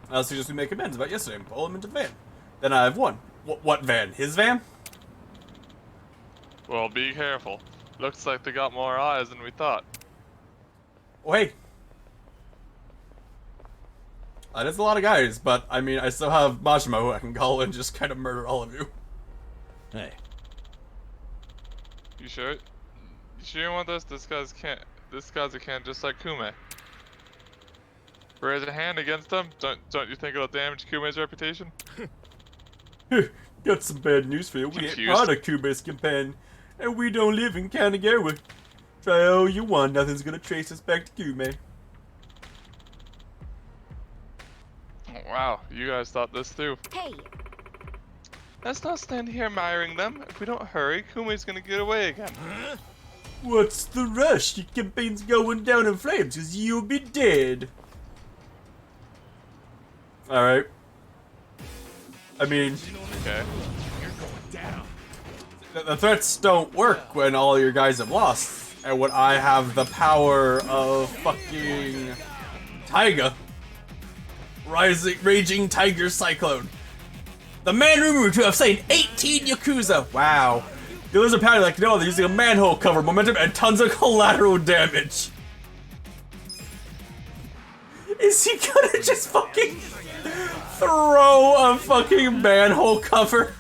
I'll suggest we make amends about yesterday and pull him into the van. Then I have one. What van? His van? Well, be careful. Looks like they got more eyes than we thought. Oh, hey. That's a lot of guys, but I mean, I still have Majima who I can call and just kind of murder all of you. Hey. You sure? You sure you want this? This guy's a can just like Kume. Raise a hand against him? Don't you think it'll damage Kume's reputation? Got some bad news for you. We ain't part of Kume's companion, and we don't live in Kanagawa. Try all you want, nothing's gonna trace us back to Kume. Wow, you guys thought this through. Hey. Let's not stand here admiring them. If we don't hurry, Kume's gonna get away again. What's the rush? Your campaign's going down in flames, cause you'll be dead. Alright. I mean... Okay. You're going down. The threats don't work when all your guys have lost. And when I have the power of fucking... Taiga. Raging Tiger Cyclone. The man rumored to have slain 18 Yakuza. Wow. The lizard powder like no other, using a manhole cover, momentum, and tons of collateral damage. Is he gonna just fucking throw a fucking manhole cover?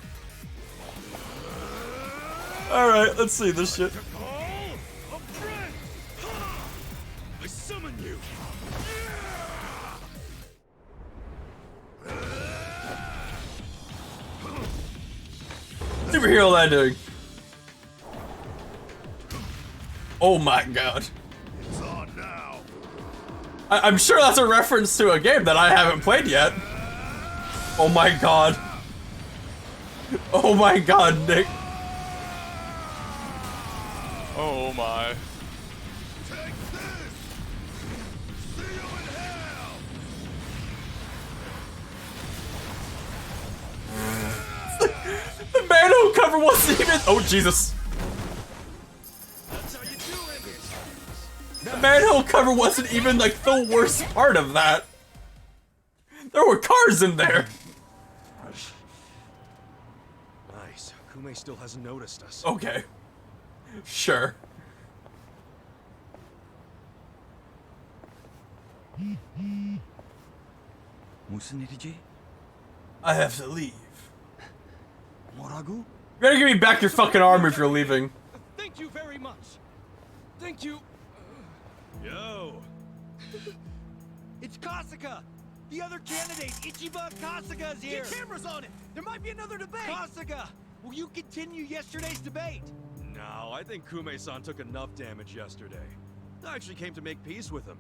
Alright, let's see this shit. I summon you. Superhero landing. Oh my god. It's on now. I'm sure that's a reference to a game that I haven't played yet. Oh my god. Oh my god, Nick. Oh my. Take this. See you in hell. The manhole cover wasn't even. Oh Jesus. That's how you do it. The manhole cover wasn't even like the worst part of that. There were cars in there. Nice. Kume still hasn't noticed us. Okay. Sure. I have to leave. Moragu? You gotta give me back your fucking arm if you're leaving. Thank you very much. Thank you. Yo. It's Kasuga! The other candidate, Ichiban Kasuga's here! Get cameras on it! There might be another debate! Kasuga! Will you continue yesterday's debate? No, I think Kume-san took enough damage yesterday. I actually came to make peace with him.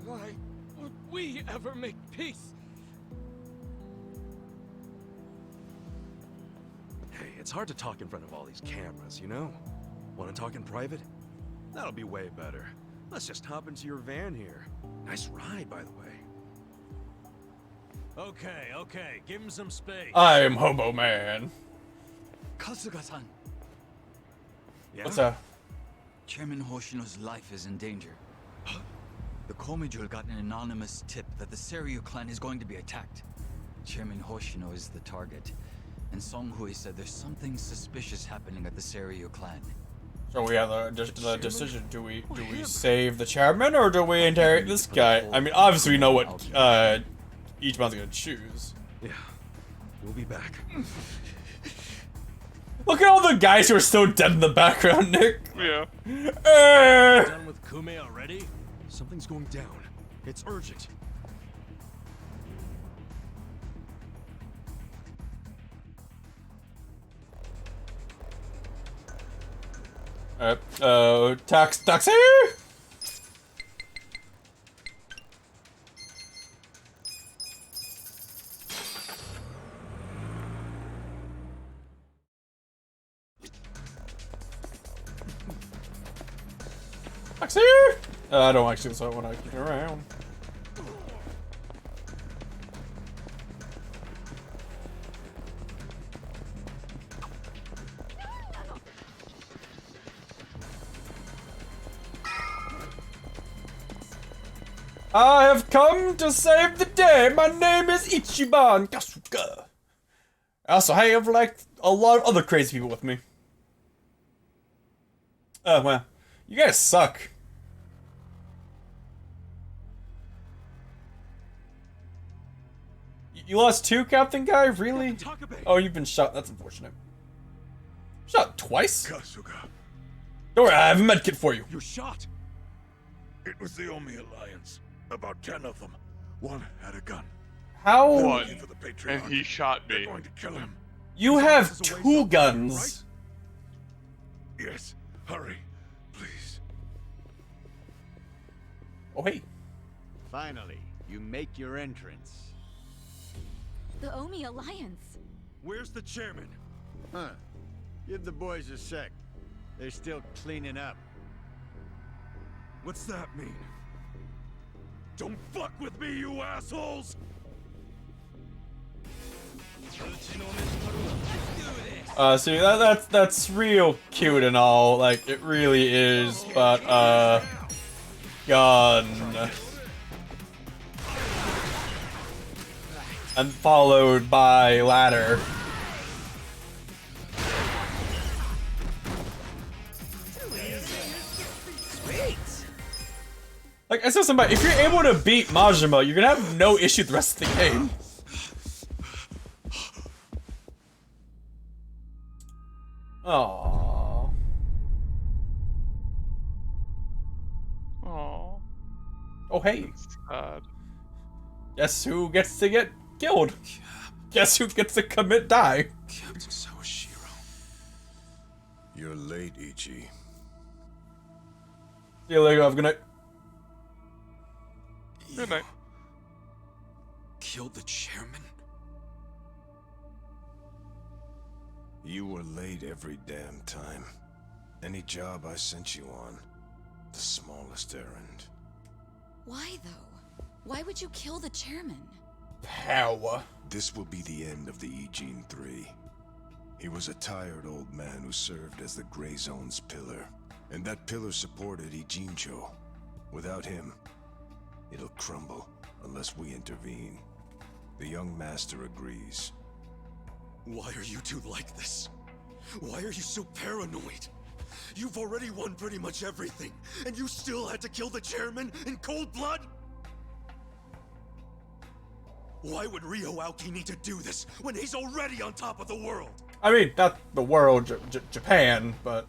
Why would we ever make peace? Hey, it's hard to talk in front of all these cameras, you know? Want to talk in private? That'll be way better. Let's just hop into your van here. Nice ride, by the way. Okay, give him some space. I'm Hobo Man. Kasuga-san. Yeah? What's up? Chairman Hoshino's life is in danger. The Komijul got an anonymous tip that the Seiryu clan is going to be attacked. Chairman Hoshino is the target, and Song Hui said there's something suspicious happening at the Seiryu clan. So we have the decision: do we save the chairman or do we interrogate this guy? I mean, obviously we know what Ichiban's gonna choose. Yeah, we'll be back. Look at all the guys who are still dead in the background, Nick. Yeah. Done with Kume already? Something's going down. It's urgent. Taxi? Taxi? I don't actually, so when I get around. I have come to save the day. My name is Ichiban Kasuga. I also have like a lot of other crazy people with me. Oh well, you guys suck. You lost two, Captain Guy? Really? Oh, you've been shot. That's unfortunate. Shot twice? Kasuga. Don't worry, I have a medkit for you. You're shot. It was the Omi Alliance. About 10 of them. One had a gun. How? One. And he shot me. They're going to kill him. You have two guns. Right? Yes. Hurry, please. Oh, hey. Finally, you make your entrance. The Omi Alliance. Where's the chairman? Huh. Give the boys a sec. They're still cleaning up. What's that mean? Don't fuck with me, you assholes! See, that's real cute and all, like, it really is, but, gun. And followed by ladder. Like, I said somebody, if you're able to beat Majima, you're gonna have no issue the rest of the game. Aww. Aww. Oh, hey. Sad. Guess who gets to get killed? Guess who gets to die? Captain Sawashiro. You're late, Ichi. See you later, have a good night. Good night. Killed the chairman? You were late every damn time. Any job I sent you on, the smallest errand. Why, though? Why would you kill the chairman? Power. This will be the end of the Ijin 3. He was a tired old man who served as the Gray Zone's pillar. And that pillar supported Ijincho. Without him, it'll crumble unless we intervene. The young master agrees. Why are you two like this? Why are you so paranoid? You've already won pretty much everything, and you still had to kill the chairman in cold blood? Why would Ryo Aoki need to do this when he's already on top of the world? I mean, not the world, Japan, but...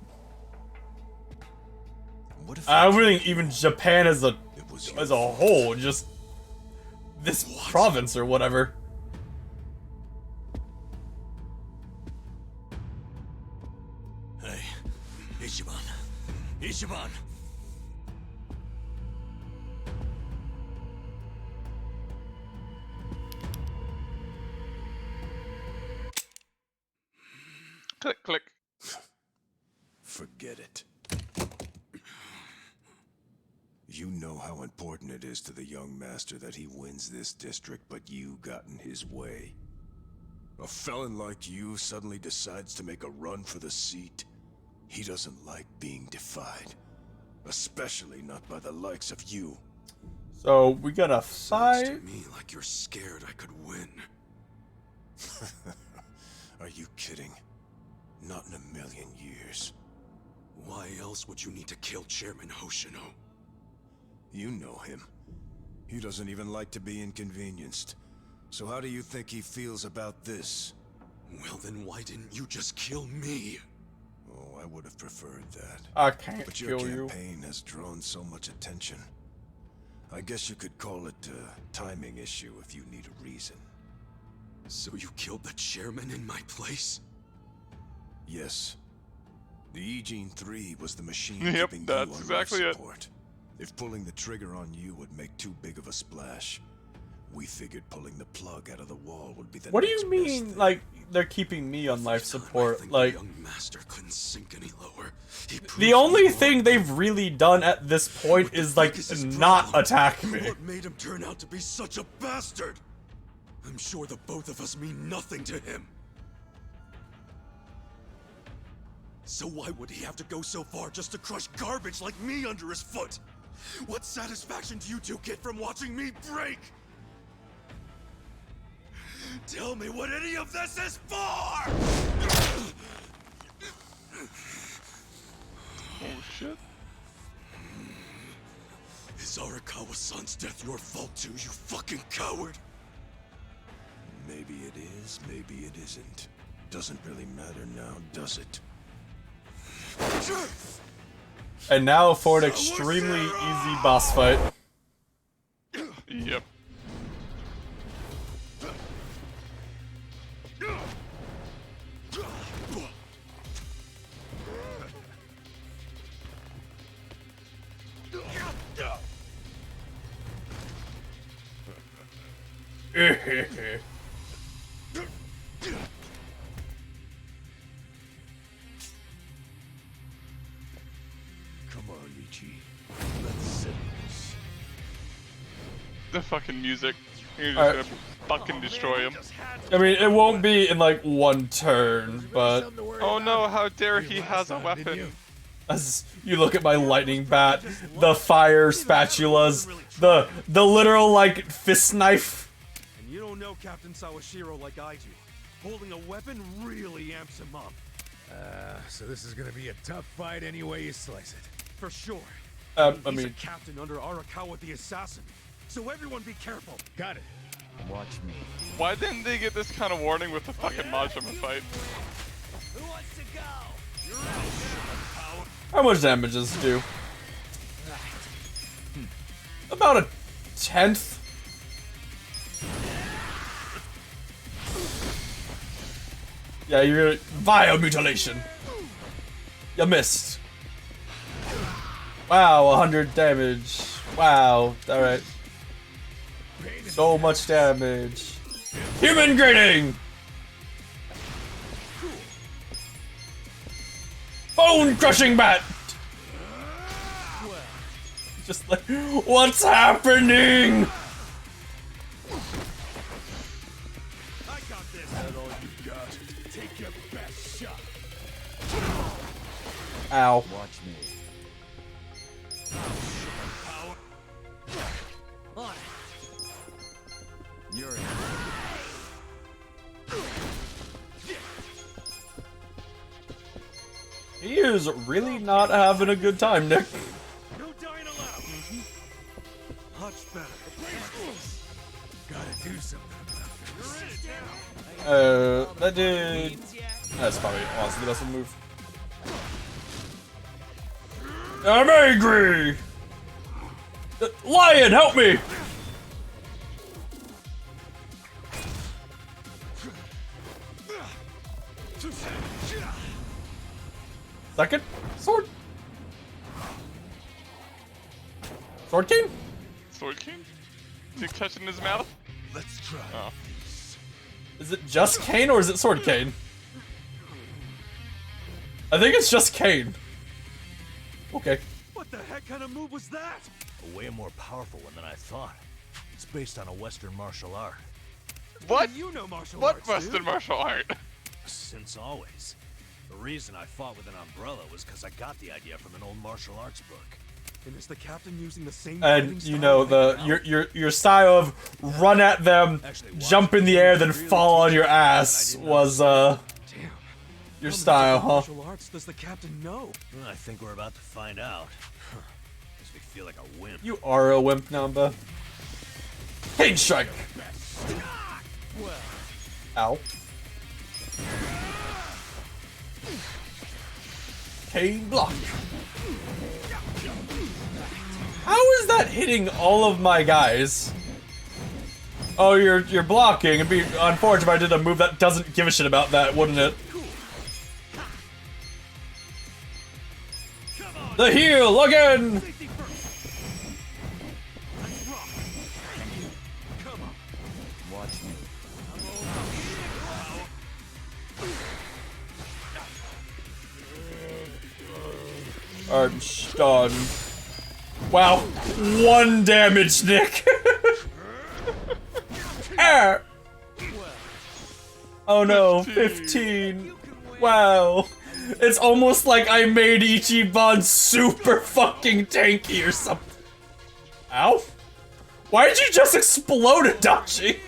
What if I really think even Japan as a whole, just this province or whatever. Hey, Ichiban. Ichiban! Click, click. Forget it. You know how important it is to the young master that he wins this district, but you got in his way. A felon like you suddenly decides to make a run for the seat. He doesn't like being defied. Especially not by the likes of you. So we gotta Sounds fight. to me like you're scared I could win. Are you kidding? Not in a million years. Why else would you need to kill Chairman Hoshino? You know him. He doesn't even like to be inconvenienced. So how do you think he feels about this? Well, then why didn't you just kill me? Oh, I would have preferred that. I can't But your kill you. campaign has drawn so much attention. I guess you could call it a timing issue if you need a reason. So you killed the chairman in my place? Yes. The E-Gene 3 was the machine Yep, keeping that's you on exactly life it. support. If pulling the trigger on you would make too big of a splash, we figured pulling the plug out of the wall would be the What do next you best mean, thing. like, they're keeping me on life support? The Like, young master couldn't sink any lower. He the proved only me thing wrong. they've really done at this point is, like, not attack me. What made him turn out to be such a bastard? I'm sure the both of us mean nothing to him. So why would he have to go so far just to crush garbage like me under his foot? What satisfaction do you two get from watching me break? Tell me what any of this is for! Oh shit. Is Arakawa-san's death your fault too, you fucking coward? Maybe it is, maybe it isn't. Doesn't really matter now, does it? And now for an extremely easy boss fight. Yep. Come on, Ichi. Let's settle this. The fucking music. You're just Alright. gonna fucking destroy him. I mean, it won't be in, like, one turn, but... Oh no, how dare he has a weapon. As you look at my lightning bat, the fire spatulas, the literal, like, fist knife. And you don't know Captain Sawashiro like I do. Holding a weapon really amps him up. So this is gonna be a tough fight any way you slice it. For sure. I He's mean... a captain under Arakawa the assassin. So everyone be careful. Got it. Watch me. Why didn't they get this kind of warning with the fucking Majima fight? Who wants to go? You're out. How much damage does it do? About a 10th. Yeah, you're vile mutilation. You missed. Wow, 100 damage. Wow, alright. So much damage. Human greeting! Bone crushing bat! Just like, what's happening? I got this. That's all you got. Take your best shot. Ow. Watch me. On it. You're in. He is really not having a good time, Nick. No dying allowed. Much better. Gotta do something about this. That did... That's probably honestly the best move. I'm angry! Lion, help me! Second? Sword? Sword King? Sword King? Is he catching his mouth? Let's try. Oh. Is it just Kane or is it Sword Kane? I think it's just Kane. Okay. What the heck kind of move was that? A way more powerful one than I thought. It's based on a Western martial art. What? You know martial What arts, Western dude. martial art? Since always. The reason I fought with an umbrella was because I got the idea from an old martial arts book. And is the captain using the same And you know your style of run at them, jump in the air, then fall on your ass was your style, huh? Martial arts does the captain know? Well, I think we're about to find out. Makes me feel like a wimp. You are a wimp, Namba. Cane strike. Ow. Cane block. How is that hitting all of my guys? Oh, you're blocking. It'd be unfortunate if I did a move that doesn't give a shit about that, wouldn't it? The heal again! I'm stunned. Wow, 1 damage, Nick. Ah. Oh no, 15. Wow. It's almost like I made Ichiban super fucking tanky or something. Ow. Why did you just explode, Adachi?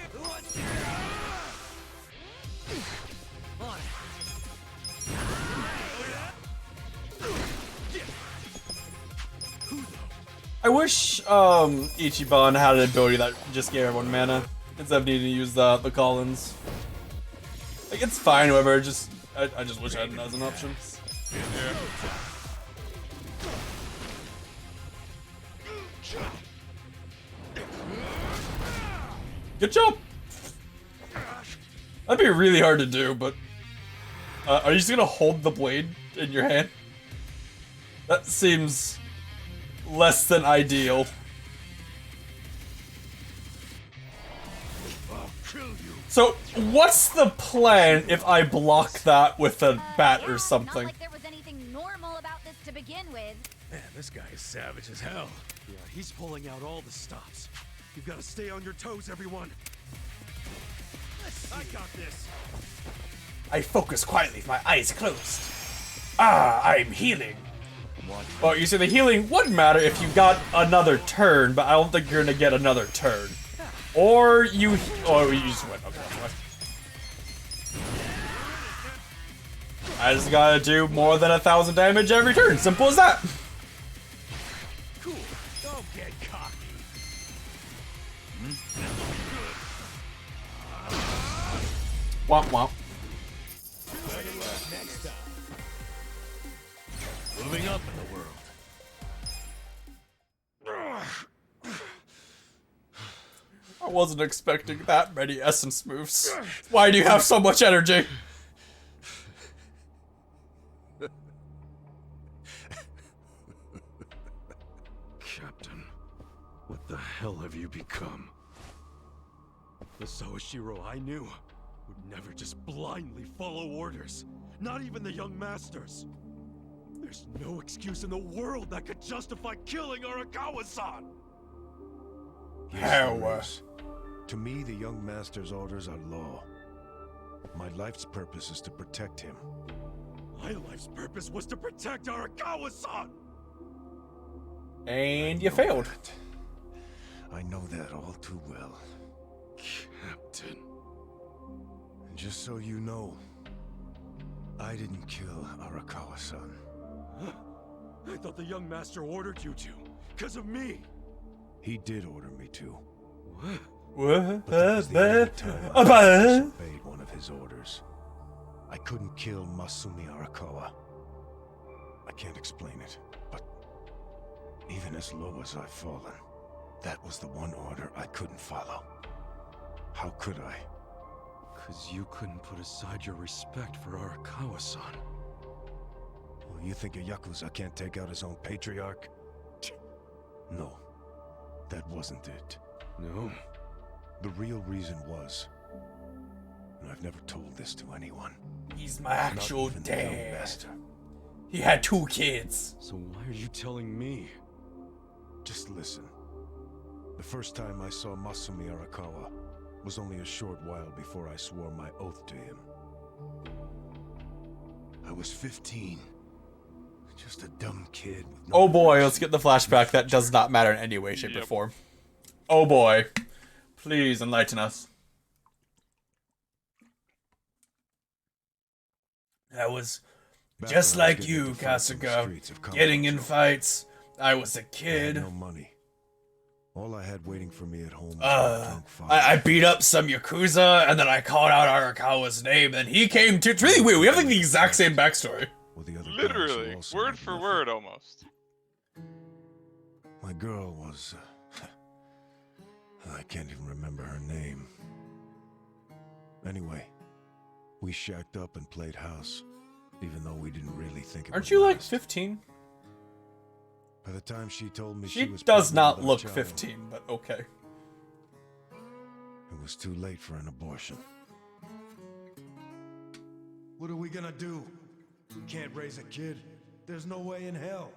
I wish Ichiban had an ability that just gave everyone mana instead of needing to use the Collins. Like, it's fine, however, just I just wish I had it as an option. Good job. That'd be really hard to do, but are you just gonna hold the blade in your hand? That seems less than ideal. So, what's the plan if I block that with a bat or something? Not like there was anything normal about this to begin with. Man, this guy is savage as hell. Yeah, he's pulling out all the stops. You've got to stay on your toes, everyone. I got this. I focus quietly with my eyes closed. Ah, I'm healing. Well, you see, the healing would matter if you got another turn, but I don't think you're gonna get another turn. Or you... Oh, you just went. Okay, that's fine. I just gotta do more than 1,000 damage every turn. Simple as that. Cool. Don't get cocky. Womp womp. Next time. Moving up in the world. I wasn't expecting that many essence moves. Why do you have so much energy? Captain, what the hell have you become? The Sawashiro I knew would never just blindly follow orders. Not even the young masters. There's no excuse in the world that could justify killing Arakawa-san! How? To me, the young master's orders are law. My life's purpose is to protect him. My life's purpose was to protect Arakawa-san! And you failed. I know that all too well. Captain. And just so you know, I didn't kill Arakawa-san. I thought the young master ordered you to, because of me. He did order me to. What? But that was the only time I disobeyed one of his orders. I couldn't kill Masumi Arakawa. I can't explain it, but even as low as I've fallen, that was the one order I couldn't follow. How could I? Because you couldn't put aside your respect for Arakawa-san. Well, you think a Yakuza can't take out his own patriarch? No, that wasn't it. No? The real reason was, and I've never told this to anyone. He's my actual Not even the young dad. master. He had 2 kids. So why are you telling me? Just listen. The first time I saw Masumi Arakawa was only a short while before I swore my oath to him. I was 15. Just a dumb kid with no Oh boy, let's get the flashback that does not matter in any way, shape, or form. Oh boy. Please enlighten us. I was just like you, Kasuga. Getting in fights. I was a kid. I had no money. All I had waiting for me at home was my drunk father. I beat up some Yakuza, and then I called out Arakawa's name, and he came to. It's really weird. We have like the exact same backstory. Literally, word for word, almost. My girl was... I can't even remember her name. Anyway, we shacked up and played house, even though we didn't really think it Aren't you like 15? By the time she told me She she was does pregnant not with our look child, 15, but okay. It was too late for an abortion. What are we gonna do? We can't raise a kid. There's no way in hell.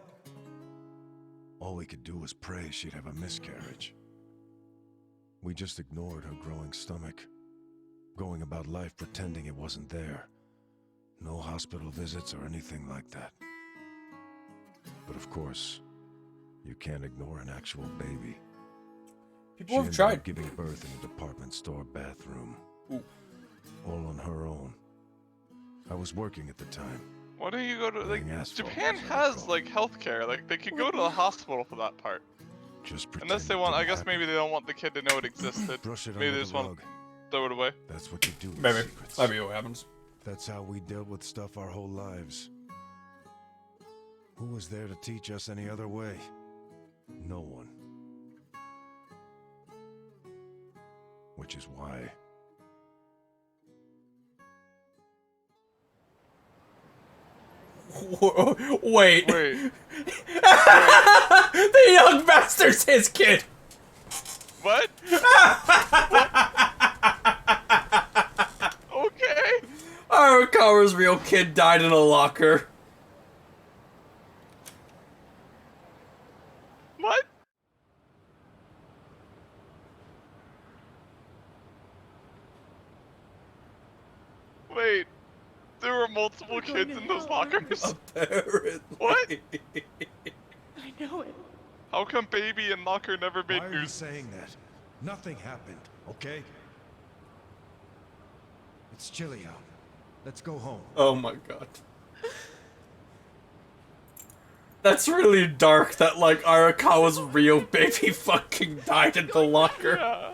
All we could do was pray she'd have a miscarriage. We just ignored her growing stomach, going about life pretending it wasn't there. No hospital visits or anything like that. But of course, you can't ignore an actual baby. People She have ended tried. up giving birth in a department store bathroom. Ooh. All on her own. I was working at the time. Why don't you go to, like, asphalt, Japan has, like, healthcare. Like, they could go to the hospital for that part. Just Unless they want, I guess maybe they don't want the kid to know it existed. Brush it Maybe under they the just want rug. to throw it away. That's what you do with Maybe. secrets. That'd be what happens. That's how we dealt with stuff our whole lives. Who was there to teach us any other way? No one. Which is why... Wait. The young bastard's his kid. What? Okay. Arakawa's real kid died in a locker. What? Wait. There were multiple kids in those lockers? Apparently. What? I know it. How come baby and locker never made Why are you news? saying that? Nothing happened, okay? It's chilly out. Let's go home. Oh my god. That's really dark that, like, Arakawa's real baby fucking died in the locker. Yeah.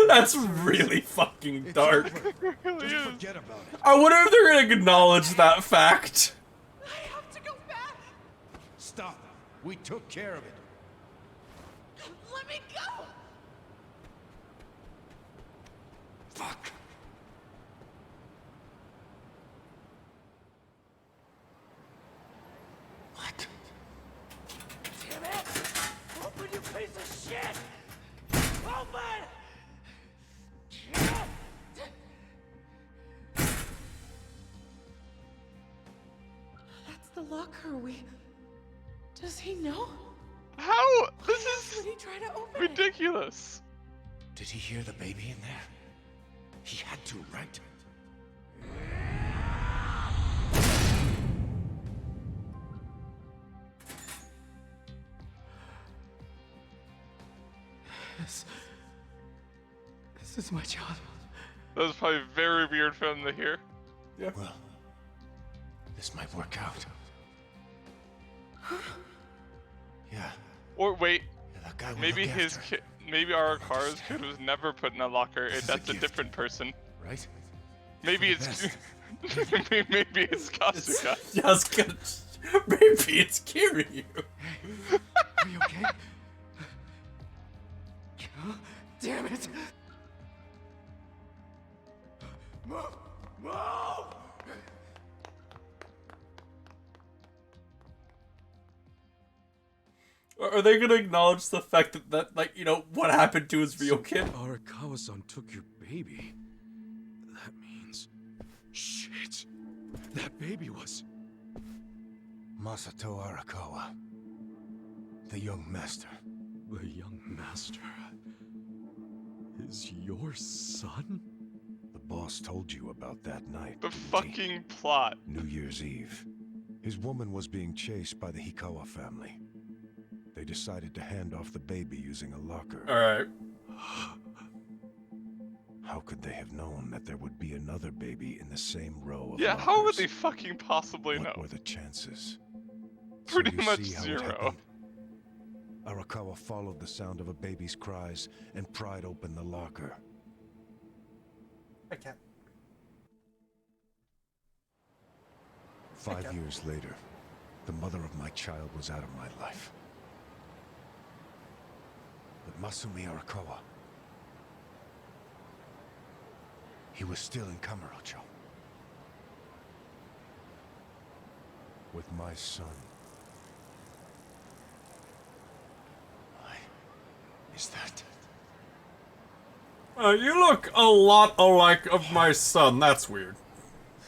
That's really fucking dark. Really is. Forget about it. I wonder if they're gonna acknowledge that fact. Stop. We took care of it. Let me go! Fuck. What? Damn it! Open, you piece of shit! Open! That's the locker. Does he know? How? This Why else is would he try to open it? ridiculous. Did he hear the baby in there? He had to, right? This is my child. That was probably very weird for them to hear. Yeah. Well, this might work out. Yeah. Or wait, that guy will maybe look his after kid, maybe Arakawa's kid was never put in a locker. This is That's a a gift. different person. Right? Maybe for the it's maybe it's Kasuga. Just gonna, maybe it's Kiryu. Are you okay? Damn it! Move! Move! Are they gonna acknowledge the fact that like, you know, what happened to his real kid? Arakawa-san took your baby. That means... Shit. That baby was... Masato Arakawa. The young master. The young master... is your son? The boss told you about that night. The fucking plot. New Year's Eve. His woman was being chased by the Hikawa family. They decided to hand off the baby using a locker. Alright. How could they have known that there would be another baby in the same row of Yeah, lockers? how would they fucking possibly know? What were the chances? Pretty So you much see how it zero. happened? Arakawa followed the sound of a baby's cries and pried open the locker. I can't. 5 years later, the mother of my child was out of my life. But Masumi Arakawa, he was still in Kamurocho. With my son. Why is that? You look a lot alike of my son. That's weird.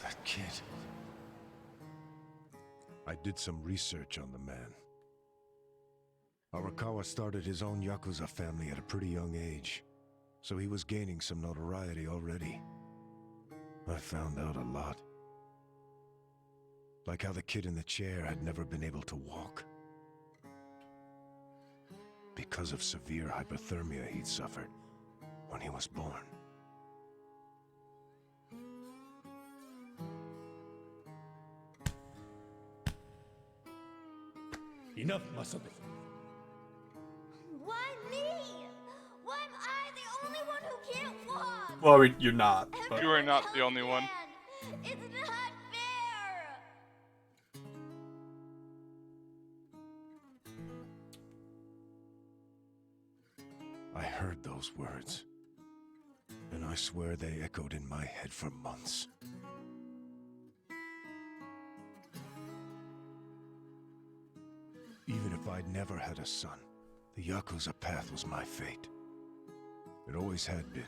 That kid. I did some research on the man. Arakawa started his own Yakuza family at a pretty young age, so he was gaining some notoriety already. I found out a lot. Like how the kid in the chair had never been able to walk. Because of severe hypothermia he'd suffered when he was born. Enough, Masumi. Why me? Why am I the only one who can't walk? Well, I mean, you're not. But... You are not the only one. It's not fair. I heard those words, and I swear they echoed in my head for months. Even if I'd never had a son, the Yakuza path was my fate. It always had been.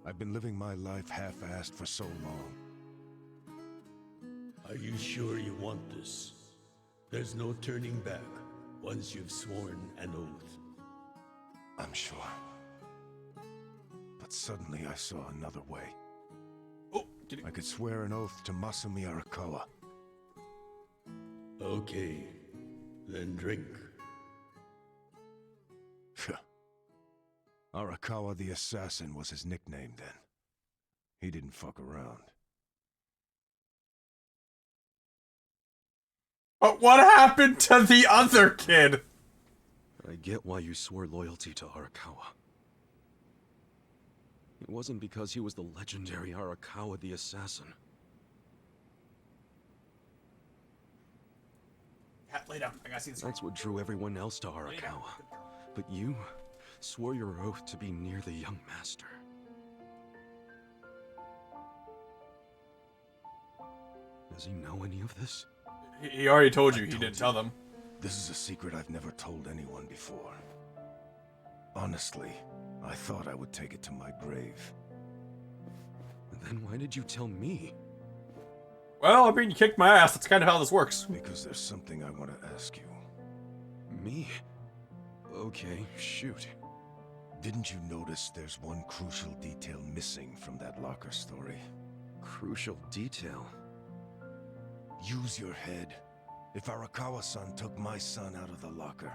I've been living my life half-assed for so long. Are you sure you want this? There's no turning back once you've sworn an oath. I'm sure. But suddenly I saw another way. I could swear an oath to Masumi Arakawa. Okay, then drink. Arakawa the Assassin was his nickname then. He didn't fuck around. But what happened to the other kid? I get why you swore loyalty to Arakawa. It wasn't because he was the legendary Arakawa the Assassin. Lay down. I gotta see this. That's what drew everyone else to Arakawa. But you swore your oath to be near the young master. Does he know any of this? He already told you. He didn't tell them. This is a secret I've never told anyone before. Honestly, I thought I would take it to my grave. Then why did you tell me? Well, I mean, you kicked my ass. That's kind of how this works. Because there's something I want to ask you. Me? Okay, shoot. Didn't you notice there's one crucial detail missing from that locker story? Crucial detail? Use your head. If Arakawa-san took my son out of the locker,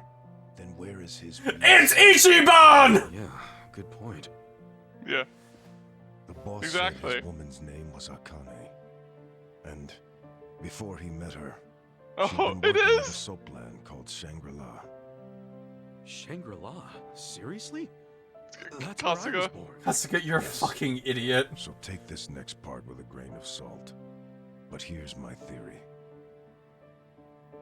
then where is his... It's Ichiban! Yeah, good point. Yeah. The boss exactly. said his woman's name was Akane. And before he met her, she'd oh, been it working at a is! soap land called Shangri-La. Shangri-La? Seriously? That's where I was born. Kasuga, you're a fucking idiot. So take this next part with a grain of salt. But here's my theory.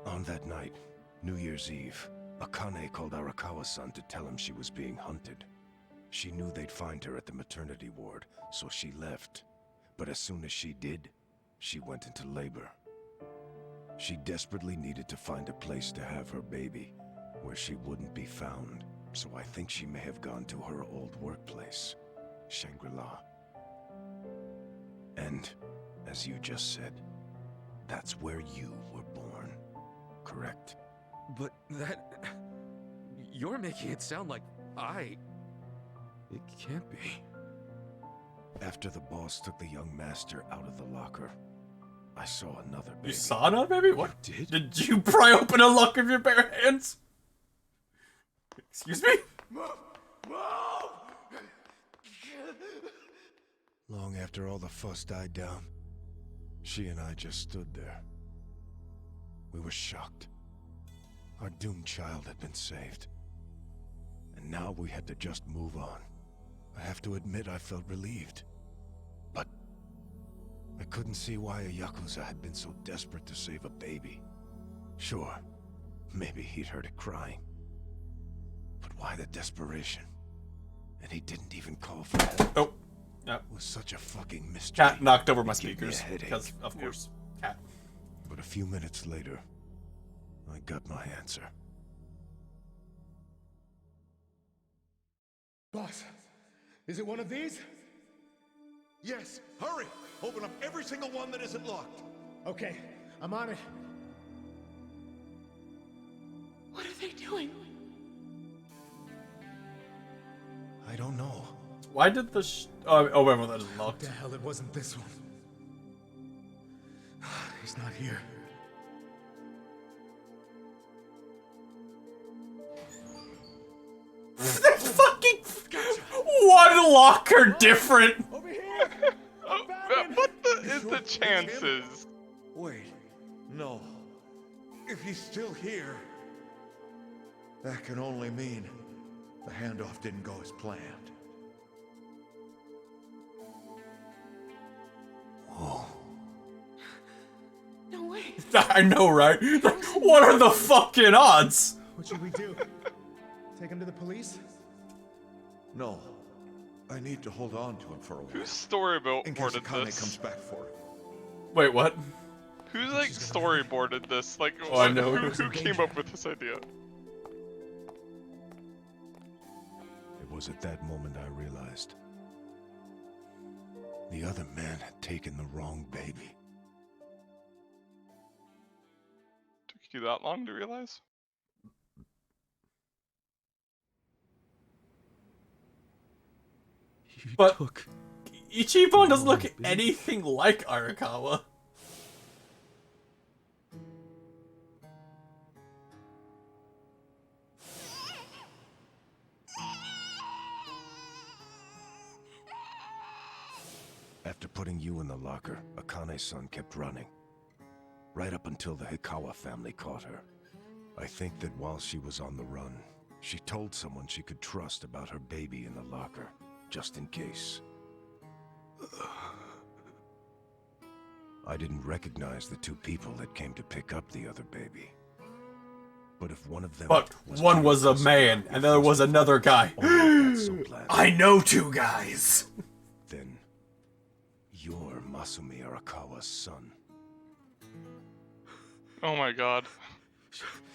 On that night, New Year's Eve, Akane called Arakawa-san to tell him she was being hunted. She knew they'd find her at the maternity ward, so she left. But as soon as she did, she went into labor. She desperately needed to find a place to have her baby, where she wouldn't be found. So I think she may have gone to her old workplace, Shangri-La. And, as you just said, that's where you were born, correct? But that... You're making it sound like I... It can't be. After the boss took the young master out of the locker, I saw another baby. You saw another baby? What? Did you pry open a locker with your bare hands? Excuse me? Long after all the fuss died down, she and I just stood there. We were shocked. Our doomed child had been saved. And now we had to just move on. I have to admit I felt relieved. But I couldn't see why a Yakuza had been so desperate to save a baby. Sure, maybe he'd heard it crying. But why the desperation? And he didn't even call for help. Oh. Yep. It was such a fucking mystery. Cat knocked over my It gave me a speakers. headache. Because, of course, cat. But a few minutes later, I got my answer. Boss, is it one of these? Yes, hurry! Open up every single one that isn't locked. Okay, I'm on it. What are they doing? I don't know. Why did the oh, wait, that is locked. What the hell, it wasn't this one. He's not here. Fucking one locker different. What is the chances? Wait, no. If he's still here, that can only mean the handoff didn't go as planned. Whoa. No way. I know, right? Like, what are the fucking odds? What should we do? Take him to the police? No. I need to hold on to him for a while. Who's storyboarded in case Akane this? comes back for him. Wait, what? Who's like storyboarded this? Like, Oh, I know. who came up with this idea? It was at that moment I realized the other man had taken the wrong baby. Took you that long to realize? But Ichiban doesn't look anything like Arakawa. After putting you in the locker, Akane-san kept running. Right up until the Hikawa family caught her. I think that while she was on the run, she told someone she could trust about her baby in the locker, just in case. I didn't recognize the two people that came to pick up the other baby. But if one of them one was a man, and the other was another guy. I know two guys. Then you're Masumi Arakawa's son. Oh my god.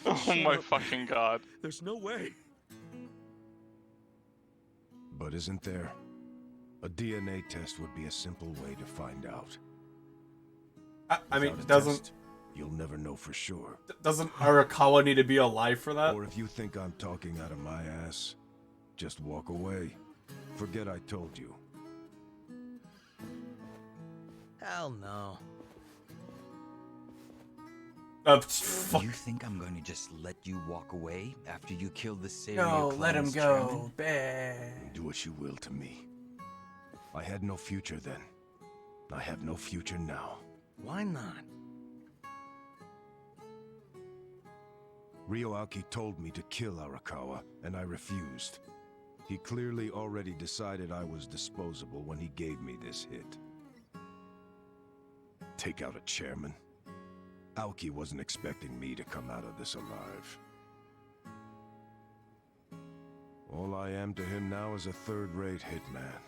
Oh my fucking god. There's no way. But isn't there? A DNA test would be a simple way to find out. I mean, Without a doesn't test, you'll never know for sure. doesn't Arakawa need to be alive for that? Or if you think I'm talking out of my ass, just walk away. Forget I told you. Hell no. Fuck. You think I'm going to just let you walk away after you kill the serial No, let him clan's go. chairman? Bad. Do what you will to me. I had no future then. I have no future now. Why not? Ryoaki told me to kill Arakawa, and I refused. He clearly already decided I was disposable when he gave me this hit. Take out a chairman? Aoki wasn't expecting me to come out of this alive. All I am to him now is a third-rate hitman.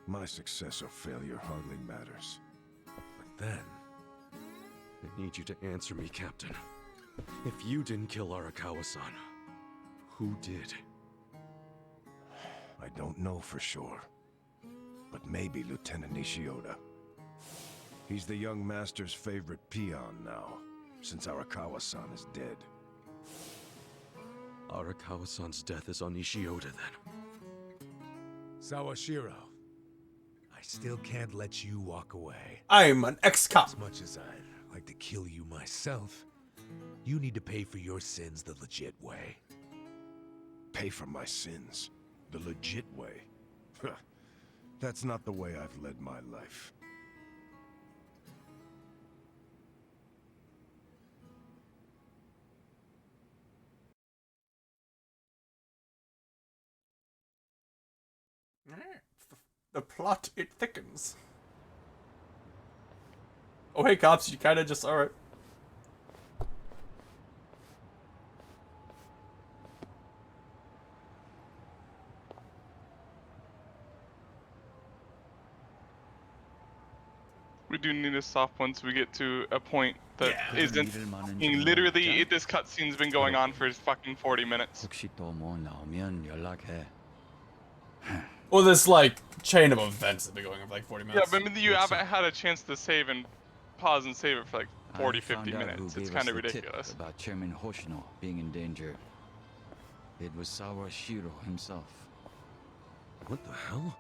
My success or failure hardly matters. But then, I need you to answer me, Captain. If you didn't kill Arakawa-san, who did? I don't know for sure. But maybe Lieutenant Nishioda. He's the young master's favorite peon now, since Arakawa-san is dead. Arakawa-san's death is on Nishioda, then. Sawashiro, I still can't let you walk away. I'm an ex-cop. As much as I'd like to kill you myself, you need to pay for your sins the legit way. Pay for my sins the legit way. That's not the way I've led my life. The plot, it thickens. Oh, hey, cops, you kind of just, alright. We do need to stop once we get to a point that isn't fucking literally. This cutscene's been going on for fucking 40 minutes. Well, this, like, chain of events have been going on for like 40 minutes. Yeah, but you haven't had a chance to save and pause and save it for like 40, 50 minutes. It's kind of ridiculous. About Chairman Hoshino being in danger. It was Sawashiro himself. What the hell?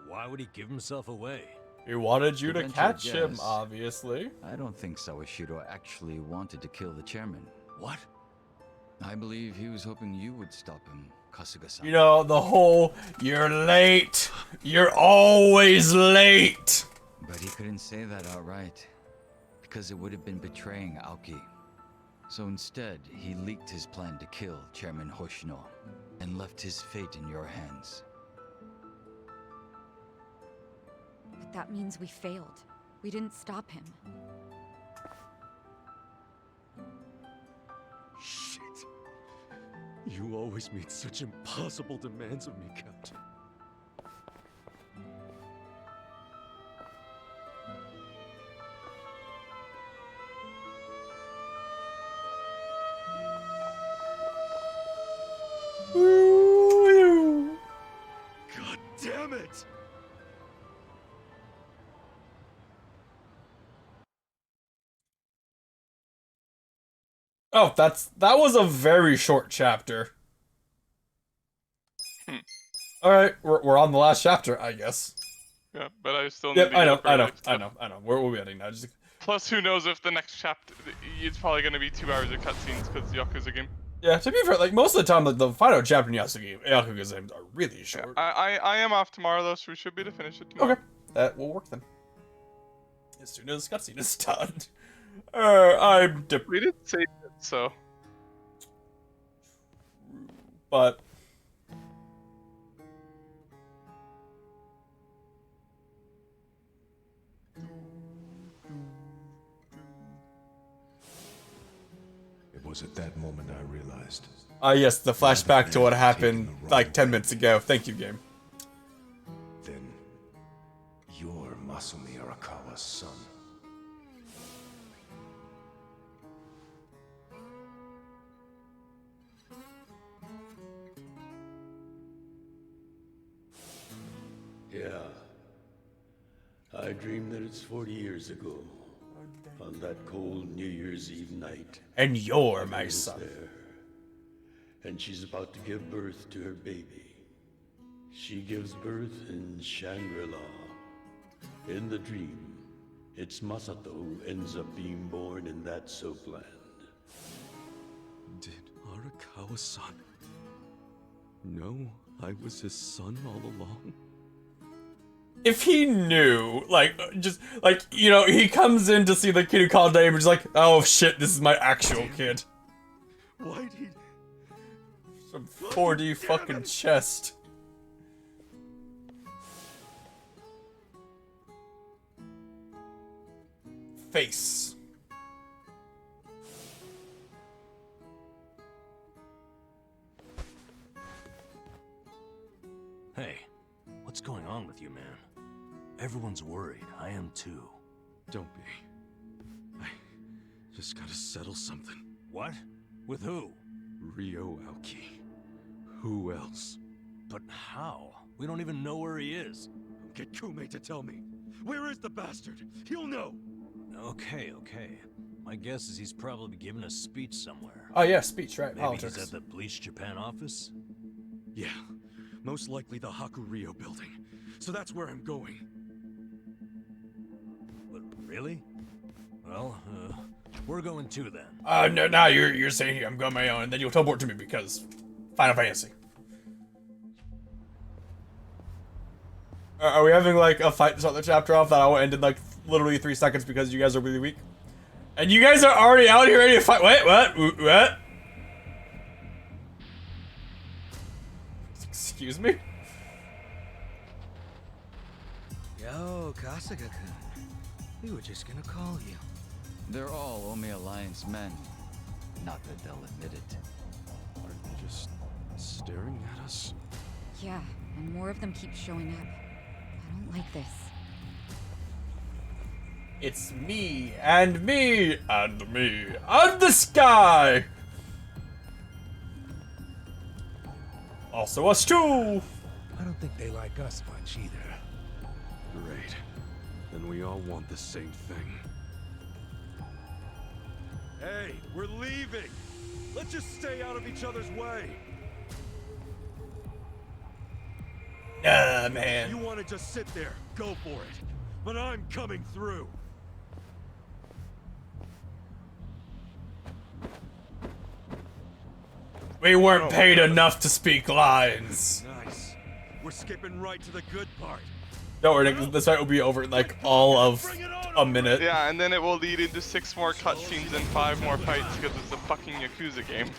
Why would he give himself away? He wanted you to Eventually, catch him, yes. obviously. I don't think Sawashiro actually wanted to kill the chairman. What? I believe he was hoping you would stop him, Kasuga-san. You know, the whole, you're late. You're always late. But he couldn't say that outright, because it would have been betraying Aoki. So instead, he leaked his plan to kill Chairman Hoshino, and left his fate in your hands. But that means we failed. We didn't stop him. Shit. You always made such impossible demands of me, Captain. God damn it! Oh, that was a very short chapter. Alright, we're on the last chapter, I guess. Yeah, but I still need Yep, to I get know, up I know, early, so- I know, I know. We're ending now. Just... Plus, who knows if the next chapter, it's probably going to be 2 hours of cutscenes because the Yakuza game. Yeah, to be fair, like, most of the time, like, the final chapter in Yakuza games are really short. I am off tomorrow, though, so we should be able to finish it tomorrow. Okay, that will work then. As soon as cutscene is done. I'm We did save it, so... But... It was at that moment I realized. Yes, the flashback to what happened like 10 minutes ago. Thank you, game. Then you're Masumi Arakawa's son. Yeah. I dreamed that it's 40 years ago. On that cold New Year's Eve night. And you're my Abby is son. there, and she's about to give birth to her baby. She gives birth in Shangri-La. In the dream, it's Masato who ends up being born in that soapland. Did Arakawa-san know I was his son all along? If he knew, like, just, like, you know, he comes in to see the kid who called name and just like, oh shit, this is my actual kid. Why'd he... Some 4D fucking chest. Face. Hey, what's going on with you, man? Everyone's worried. I am too. Don't be. I just gotta settle something. What? With who? Ryo Aoki. Who else? But how? We don't even know where he is. Get Kume to tell me. Where is the bastard? He'll know. Okay, okay. My guess is he's probably giving a speech somewhere. Oh yeah, speech, right? Maybe Politics. he's at the Bleach Japan office? Yeah. Most likely the Haku Ryo building. So that's where I'm going. Really? Well, we're going too then. No, now you're saying here, I'm going my own, and then you'll teleport to me because Final Fantasy. Are we having like a fight to start the chapter off that will end in like literally 3 seconds because you guys are really weak? And you guys are already out here ready to fight. Wait, what? Excuse me? Yo, Kasuga-kun. We were just gonna call you. They're all Omi Alliance men. Not that they'll admit it. Are they just staring at us? Yeah, and more of them keep showing up. I don't like this. It's me, and me, and me, and the sky! Also us too! I don't think they like us much either. Great. Then we all want the same thing. Hey, we're leaving! Let's just stay out of each other's way! Nah, man. You want to just sit there, go for it. But I'm coming through. We weren't paid enough to speak lines. Nice. We're skipping right to the good part. Don't worry, Nick, this fight will be over in like all of a minute. Yeah, and then it will lead into 6 more cutscenes and 5 more fights because it's a fucking Yakuza game.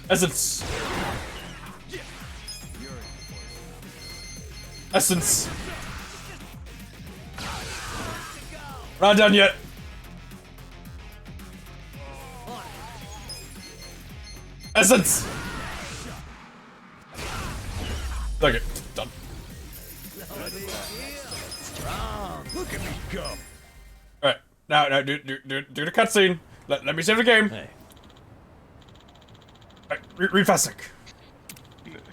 Essence. Essence. We're not done yet. Essence. Okay, done. Look at me go. Alright, now do the cutscene. Let me save the game. Hey. Alright, read Fasic.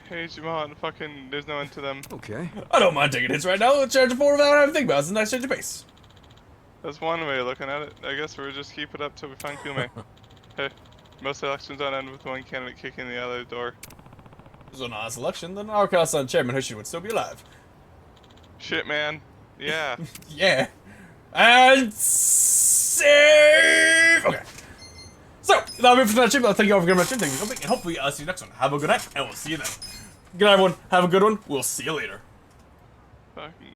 Hey, Jimon, fucking, there's no end to them. Okay. I don't mind taking hits right now. Let's charge forward without having to think about it. It's a nice change of pace. That's one way of looking at it. I guess we'll just keep it up till we find Kume. Hey, most elections don't end with one candidate kicking the other door. If it was an honest election, then our Kyle-san Chairman Hoshi would still be alive. Shit, man. Yeah. Yeah. And save! Okay. So, that'll be it for tonight's stream. Thank you all for very much. Thank you for coming, and hopefully I'll see you next one. Have a good night, and we'll see you then. Good night, everyone. Have a good one. We'll see you later. Fucking